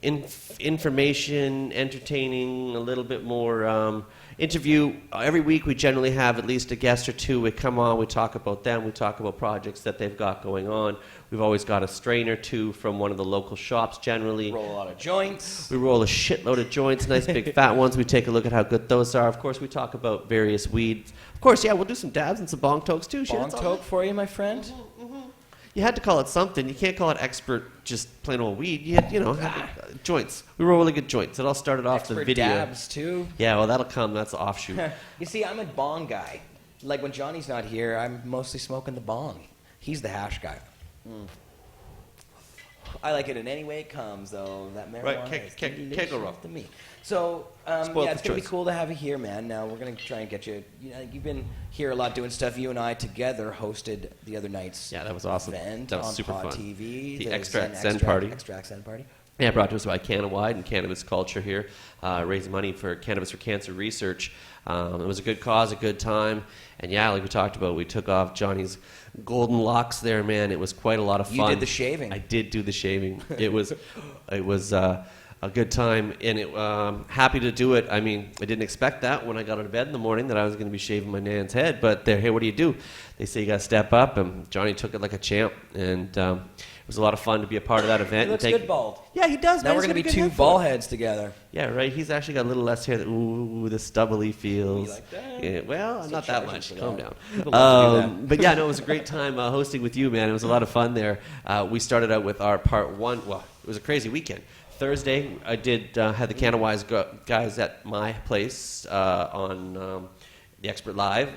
information, entertaining, a little bit more interview. Every week we generally have at least a guest or two. We come on, we talk about them, we talk about projects that they've got going on. We've always got a strain or two from one of the local shops generally. Roll a lot of joints. We roll a shitload of joints, nice big fat ones. We take a look at how good those are. Of course, we talk about various weeds. Of course, we'll do some dabs and some bong tokes too. Bong toke for you, my friend? You had to call it something. You can't call it expert just plain old weed. You had, joints. We roll really good joints. It all started off Expert the video. dabs too. Yeah, well, that'll come. That's an offshoot. You see, I'm a bong guy. Like when Johnny's not here, I'm mostly smoking the bong. He's the hash guy. I like it in any way it comes, though. That marijuana is delicious to me. So, it's going to be cool to have you here, man. Now, we're going to try and get you. You've been here a lot doing stuff. You and I together hosted the other night's that was awesome. Event that was on super Pod fun. TV. The Extract Zen Party. Extract Zen Party. Yeah, brought to us by Canawide and Cannabis Culture here, raising money for Cannabis for Cancer research. It was a good cause, a good time. And yeah, like we talked about, we took off Johnny's golden locks there, man. It was quite a lot of fun. You did the shaving. I did do the shaving. It was a good time, and happy to do it. I mean, I didn't expect that when I got out of bed in the morning that I was going to be shaving my nan's head. But hey, what do you do? They say you got to step up, and Johnny took it like a champ. And it was a lot of fun to be a part of that event. He looks good bald. Yeah, he does. Now we're going to be two ball heads together. Yeah, right. He's actually got a little less hair. The stubbly feels. You like that? Yeah, well, not that much. Calm down. But yeah, no, it was a great time hosting with you, man. It was a lot of fun there. We started out with our part one. Well, it was a crazy weekend. Thursday, I did have the Canawise guys at my place on the Expert Live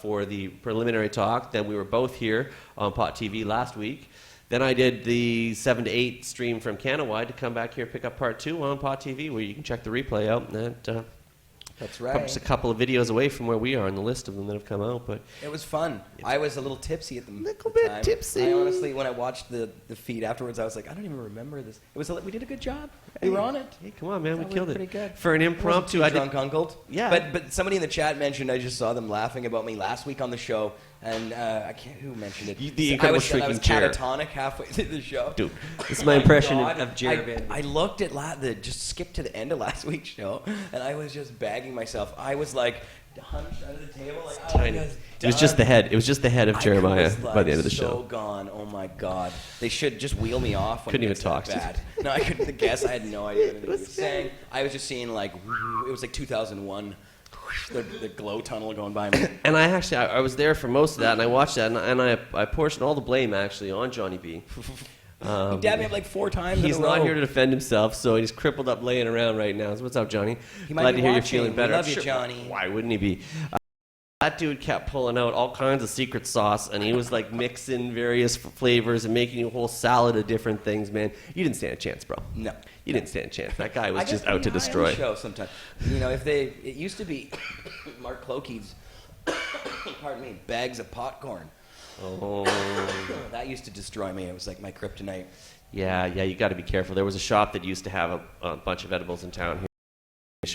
for the preliminary talk. Then we were both here on Pot TV last week. Then I did the 7 to 8 stream from Canawide to come back here and pick up part 2 on Pot TV, where you can check the replay out. And that's right. Just a couple of videos away from where we are on the list of them that have come out. But it was fun. I was a little tipsy at the time. Little bit tipsy. I honestly, when I watched the feed afterwards, I was like, I don't even remember this. We did a good job. We were on it. Hey, come on, man, we killed it. Pretty good. For an impromptu, I did. Drunk uncle. Yeah. But somebody in the chat mentioned, I just saw them laughing about me last week on the show, and I can't. Who mentioned it? The incredible I shrieking was chair. catatonic halfway through the show. Dude, this is my impression God. of Jared. I looked at just skipped to the end of last week's show, and I was just bagging myself. I was like hunched under the table, like Tiny. It was just the head. It was just the head of Jeremiah by the end of the show. So gone. Oh my God. They should just wheel me off. When Couldn't even it's talk. That bad. No, I couldn't guess. I had no idea what he was saying. I was just seeing it was like 2001. The glow tunnel going by me. And I was there for most of that, and I watched that, and I portioned all the blame actually on Johnny B. He dabbed me up like 4 times. He's in a row. not here to defend himself, so he's crippled up, laying around right now. So what's up, Johnny? He might Glad be to hear you're watching. feeling better. We love you, Sure. Johnny. Why wouldn't he be? That dude kept pulling out all kinds of secret sauce, and he was like mixing various flavors and making a whole salad of different things. Man, you didn't stand a chance, bro. No, you didn't stand a chance. That guy was I just get out to pretty high destroy. on the show sometimes. It used to be Mark Clokey's, pardon me, bags of popcorn. Oh, that used to destroy me. It was like my kryptonite. Yeah, you got to be careful. There was a shop that used to have a bunch of edibles in town here.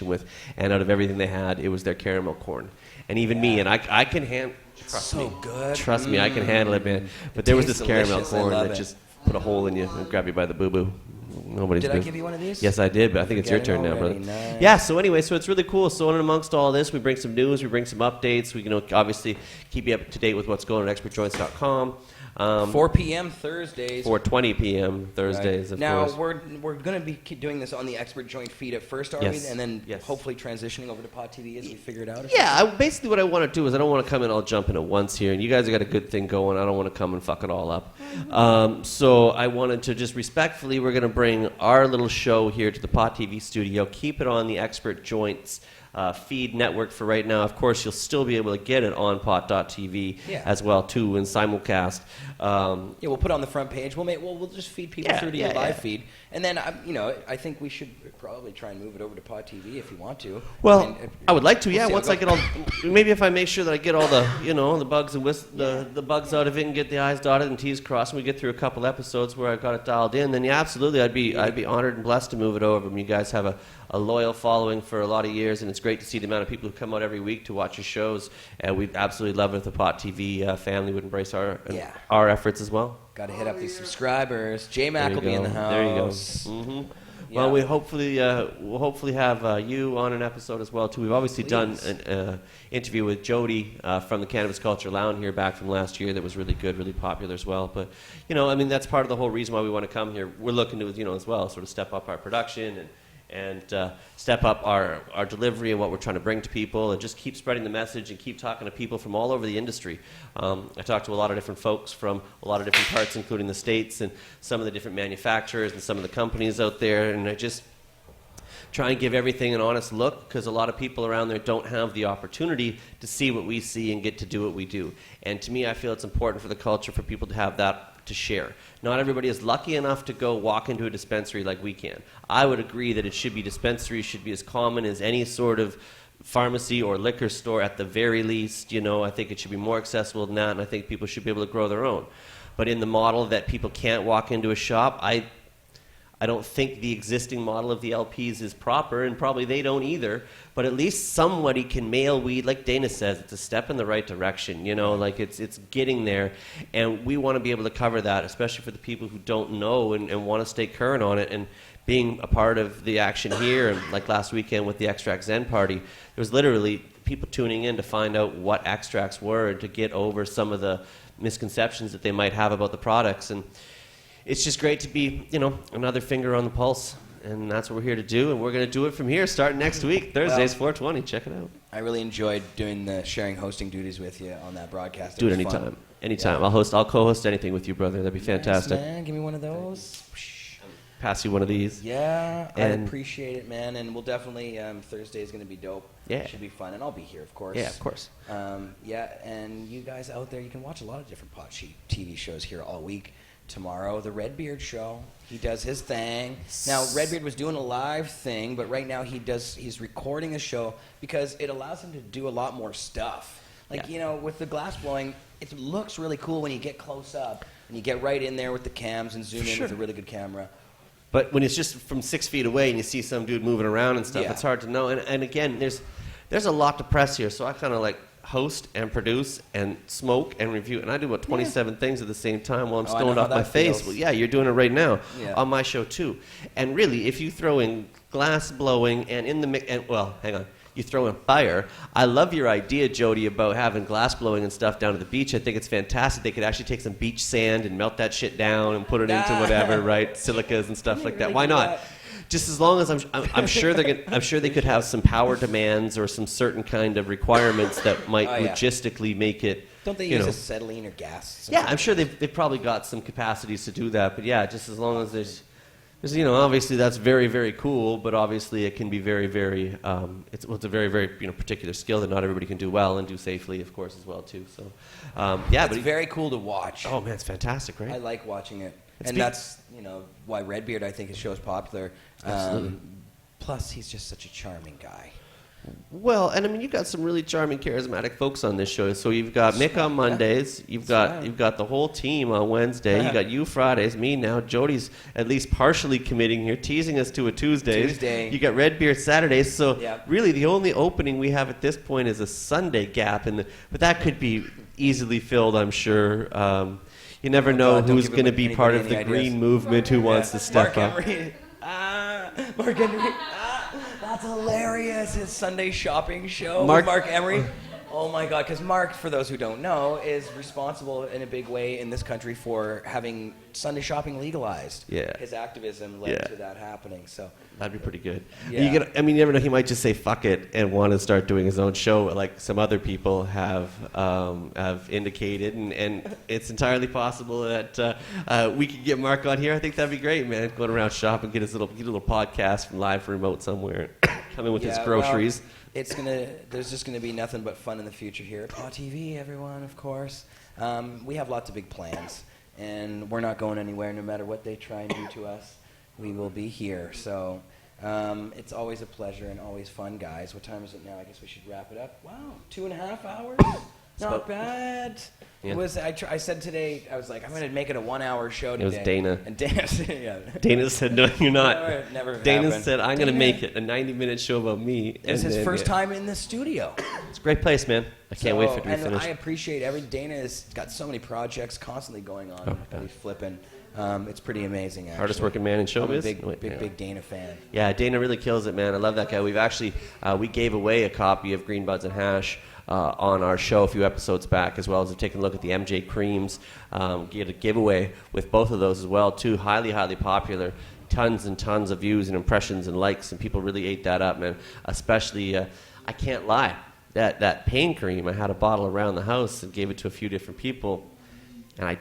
With, and out of everything they had, it was their caramel corn. And even me, and I can handle. Trust me, I can handle it, man. But there was this caramel corn that just put a hole in you and grab you by the boo boo. Did I give you one of these? Yes, I did, but I think it's your turn now, brother. Nice. Yeah. So anyway, it's really cool. So in amongst all this, we bring some news, we bring some updates. We obviously keep you up to date with what's going on at expertjoints.com. 4 p.m. Thursdays. 4:20 p.m. Thursdays, right. of course. Now, we're going to be doing this on the Expert Joint feed at first, are we? And then hopefully transitioning over to Pod TV as we figure it out? Basically what I want to do is I don't want to come in all jumping at once here. And you guys have got a good thing going. I don't want to come and fuck it all up. So I wanted to just respectfully, we're going to bring our little show here to the Pod TV studio. Keep it on the Expert Joints feed network for right now. Of course, you'll still be able to get it on pot.tv as well too, in simulcast. We'll put it on the front page. We'll just feed people through to your live feed, and then I think we should probably try and move it over to Pod TV if you want to. Well, I would like to. Yeah, once I get all, maybe if I make sure that I get all the the bugs and the bugs out of it and get the I's dotted and T's crossed, and we get through a couple episodes where I've got it dialed in, then absolutely, I'd be honored and blessed to move it over. I mean, you guys have a loyal following for a lot of years, and it's great to see the amount of people who come out every week to watch your shows. And we'd absolutely love it if the Pot TV family would embrace our efforts as well. Got to hit up these subscribers. J-Mac will be in the house. There you go. Mm-hmm. Yeah. Well, we'll hopefully have you on an episode as well too. We've obviously done an interview with Jodie from the Cannabis Culture Lounge here back from last year that was really good, really popular as well. But that's part of the whole reason why we want to come here. We're looking to as well sort of step up our production and step up our delivery and what we're trying to bring to people, and just keep spreading the message and keep talking to people from all over the industry. I talked to a lot of different folks from a lot of different parts, including the States, and some of the different manufacturers and some of the companies out there, and I just try and give everything an honest look, because a lot of people around there don't have the opportunity to see what we see and get to do what we do. And to me, I feel it's important for the culture for people to have that to share. Not everybody is lucky enough to go walk into a dispensary like we can. I would agree that dispensaries should be as common as any sort of pharmacy or liquor store at the very least. I think it should be more accessible than that, and I think people should be able to grow their own. But in the model that people can't walk into a shop, I don't think the existing model of the LPs is proper, and probably they don't either. But at least somebody can mail weed. Like Dana says, it's a step in the right direction. Like it's getting there. And we want to be able to cover that, especially for the people who don't know and want to stay current on it. And being a part of the action here, and like last weekend with the Extract Zen party, there was literally people tuning in to find out what extracts were and to get over some of the misconceptions that they might have about the products. And it's just great to be, another finger on the pulse, and that's what we're here to do, and we're going to do it from here starting next week, Thursdays, 4:20. Check it out. I really enjoyed doing the sharing hosting duties with you on that broadcast. Do it anytime. Anytime. Yeah. I'll co-host anything with you, brother. That'd be fantastic. Yes, man. Give me one of those. Pass you one of these. Yeah, I appreciate it, man, and we'll definitely, Thursday is going to be dope. Yeah. It should be fun, and I'll be here, of course. Yeah, of course. And you guys out there, you can watch a lot of different TV shows here all week. Tomorrow, the Redbeard show. He does his thing. Now, Redbeard was doing a live thing, but right now he's recording a show because it allows him to do a lot more stuff. With the glass blowing, it looks really cool when you get close up and you get right in there with the cams and zoom in with a really good camera. But when it's just from 6 feet away and you see some dude moving around and stuff, it's hard to know. And again, there's a lot to press here, so I kind of like host and produce and smoke and review, and I do about 27 things at the same time while I'm stoned off my face. Well, yeah, you're doing it right now on my show too. And really, if you throw in glass blowing and in the mix, and hang on, you throw in fire. I love your idea, Jodie, about having glass blowing and stuff down at the beach. I think it's fantastic. They could actually take some beach sand and melt that shit down and put it into whatever, right? Silicas and stuff like that. Why not? Just as long as I'm sure I'm sure they could have some power demands or some certain kind of requirements that might logistically make it. Don't they use acetylene or gas? Yeah, I'm sure they've probably got some capacities to do that. But yeah, just as long as there's obviously that's very, very cool, but obviously it can be very, very it's a very, very particular skill that not everybody can do well and do safely, of course, as well too. So it's very cool to watch. Oh man, it's fantastic, right? I like watching it. That's why Redbeard, I think, his show is popular. Absolutely. Plus, he's just such a charming guy. Well, and I mean, you've got some really charming, charismatic folks on this show. So you've got Mick on Mondays. You've got the whole team on Wednesday. You got you Fridays. Me now. Jodie's at least partially committing here, teasing us to a Tuesday. You got Redbeard Saturdays. So really, the only opening we have at this point is a Sunday gap, but that could be easily filled, I'm sure. You never know who's going to be part of the green movement who wants to step up. Mark Emery. That's hilarious. His Sunday shopping show with Mark Emery. Oh my God, because Mark, for those who don't know, is responsible in a big way in this country for having Sunday shopping legalized. Yeah. His activism led to that happening. So that'd be pretty good. Yeah. You never know. He might just say fuck it and want to start doing his own show, like some other people have indicated, and it's entirely possible that we could get Mark on here. I think that'd be great, man. Going around shopping, get a little podcast from live from remote somewhere, come in with his groceries. Well, there's just gonna be nothing but fun in the future here at Paw TV, everyone, of course. We have lots of big plans, and we're not going anywhere no matter what they try and do to us. We will be here. So it's always a pleasure and always fun, guys. What time is it now? I guess we should wrap it up. Wow, 2.5 hours? Not bad. Yeah. It was. I said today, I was like, I'm going to make it a 1 hour show today. It was Dana. And Dana said, Dana said, no, you're not. Never Dana happened. said, I'm going to make it a 90-minute show about me. It's his first time in the studio. It's a great place, man. I can't wait for it to be finished. I appreciate Dana has got so many projects constantly going on. He's flipping. It's pretty amazing, actually. Hardest working man in showbiz. I'm a big Dana fan. Yeah, Dana really kills it, man. I love that guy. We've actually, we gave away a copy of Green Buds and Hash on our show a few episodes back, as well as taking a look at the MJ Creams. Get a giveaway with both of those as well, too. Highly, highly popular. tons and tons of views and impressions and likes, and people really ate that up, man. Especially, I can't lie, that pain cream, I had a bottle around the house and gave it to a few different people, and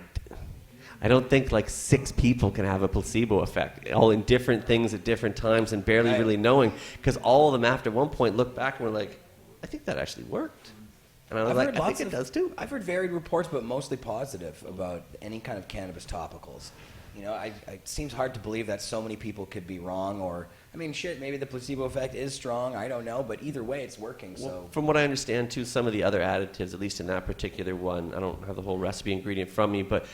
I don't think like 6 people can have a placebo effect, all in different things at different times and barely really knowing, because all of them after one point look back and were like, I think that actually worked. And I was like, I think it does too. I've heard varied reports, but mostly positive about any kind of cannabis topicals. You know, it seems hard to believe that so many people could be wrong, or, I mean, shit, maybe the placebo effect is strong, I don't know, but either way, it's working, so. Well, from what I understand, too, some of the other additives, at least in that particular one, I don't have the whole recipe ingredient from me, but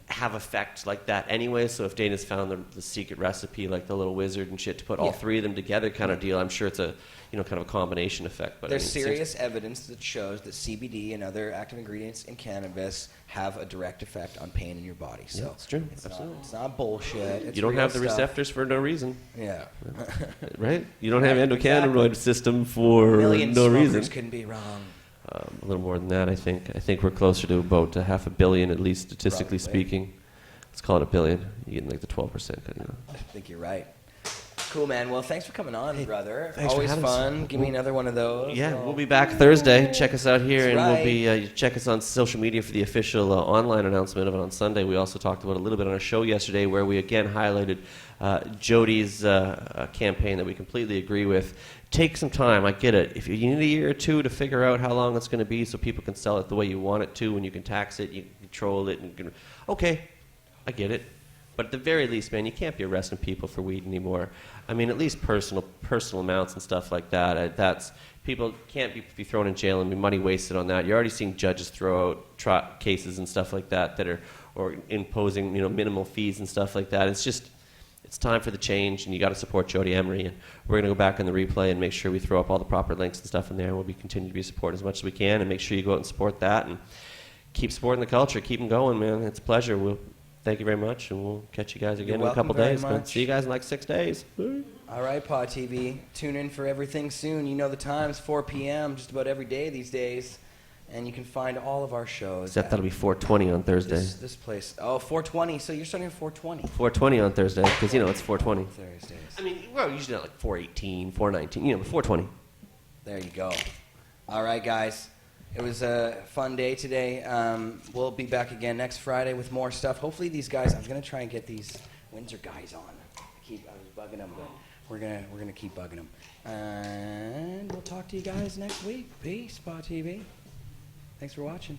have effect like that anyway, so if Dana's found the secret recipe, like the little wizard and shit, to put all 3 of them together kind of deal, I'm sure it's a, you know, kind of a combination effect. But There's serious evidence that shows that CBD and other active ingredients in cannabis have a direct effect on pain in your body. So yeah, it's true. Absolutely. It's not bullshit. It's you don't real have the stuff. receptors for no reason. Yeah. Right? You don't have endocannabinoid system for no reason. Couldn't be wrong. A little more than that, I think. I think we're closer to about 500 million, at least statistically speaking. Let's call it a billion. You're getting like the 12%. You know. I think you're right. Cool, man. Well, thanks for coming on, brother. Thanks Always for fun. us. Give me another one of those. Yeah, we'll be back Thursday. Check us out here, That's and right. we'll be check us on social media for the official online announcement of it on Sunday. We also talked about a little bit on our show yesterday, where we again highlighted Jodie's campaign that we completely agree with. Take some time. I get it. If you need a year or two to figure out how long it's going to be, so people can sell it the way you want it to, and you can tax it, you can control it, and you can, okay, I get it. But at the very least, man, you can't be arresting people for weed anymore. I mean, at least personal amounts and stuff like that. That's people can't be thrown in jail and be money wasted on that. You're already seeing judges throw out cases and stuff like that are or imposing minimal fees and stuff like that. It's time for the change, and you got to support Jodie Emery. And we're going to go back in the replay and make sure we throw up all the proper links and stuff in there. And we'll continue to be supporting as much as we can, and make sure you go out and support that and keep supporting the culture. Keep them going, man. It's a pleasure. Thank you very much, and we'll catch you guys again in a couple days. See you guys in like 6 days. All right, Pod TV. Tune in for everything soon. You know the times, 4 p.m. just about every day these days. And you can find all of our shows. Except that'll be 4:20 on Thursday. This place. Oh, 4:20. So you're starting at 4:20. 4:20 on Thursday, because it's 4:20. Thursdays. I mean, we're usually at like 4:18, 4:19, but 4:20. There you go. All right, guys. It was a fun day today. We'll be back again next Friday with more stuff. Hopefully these guys, I was going to try and get these Windsor guys on. I was bugging them, but we're gonna keep bugging them. And we'll talk to you guys next week. Peace, Pod TV. Thanks for watching.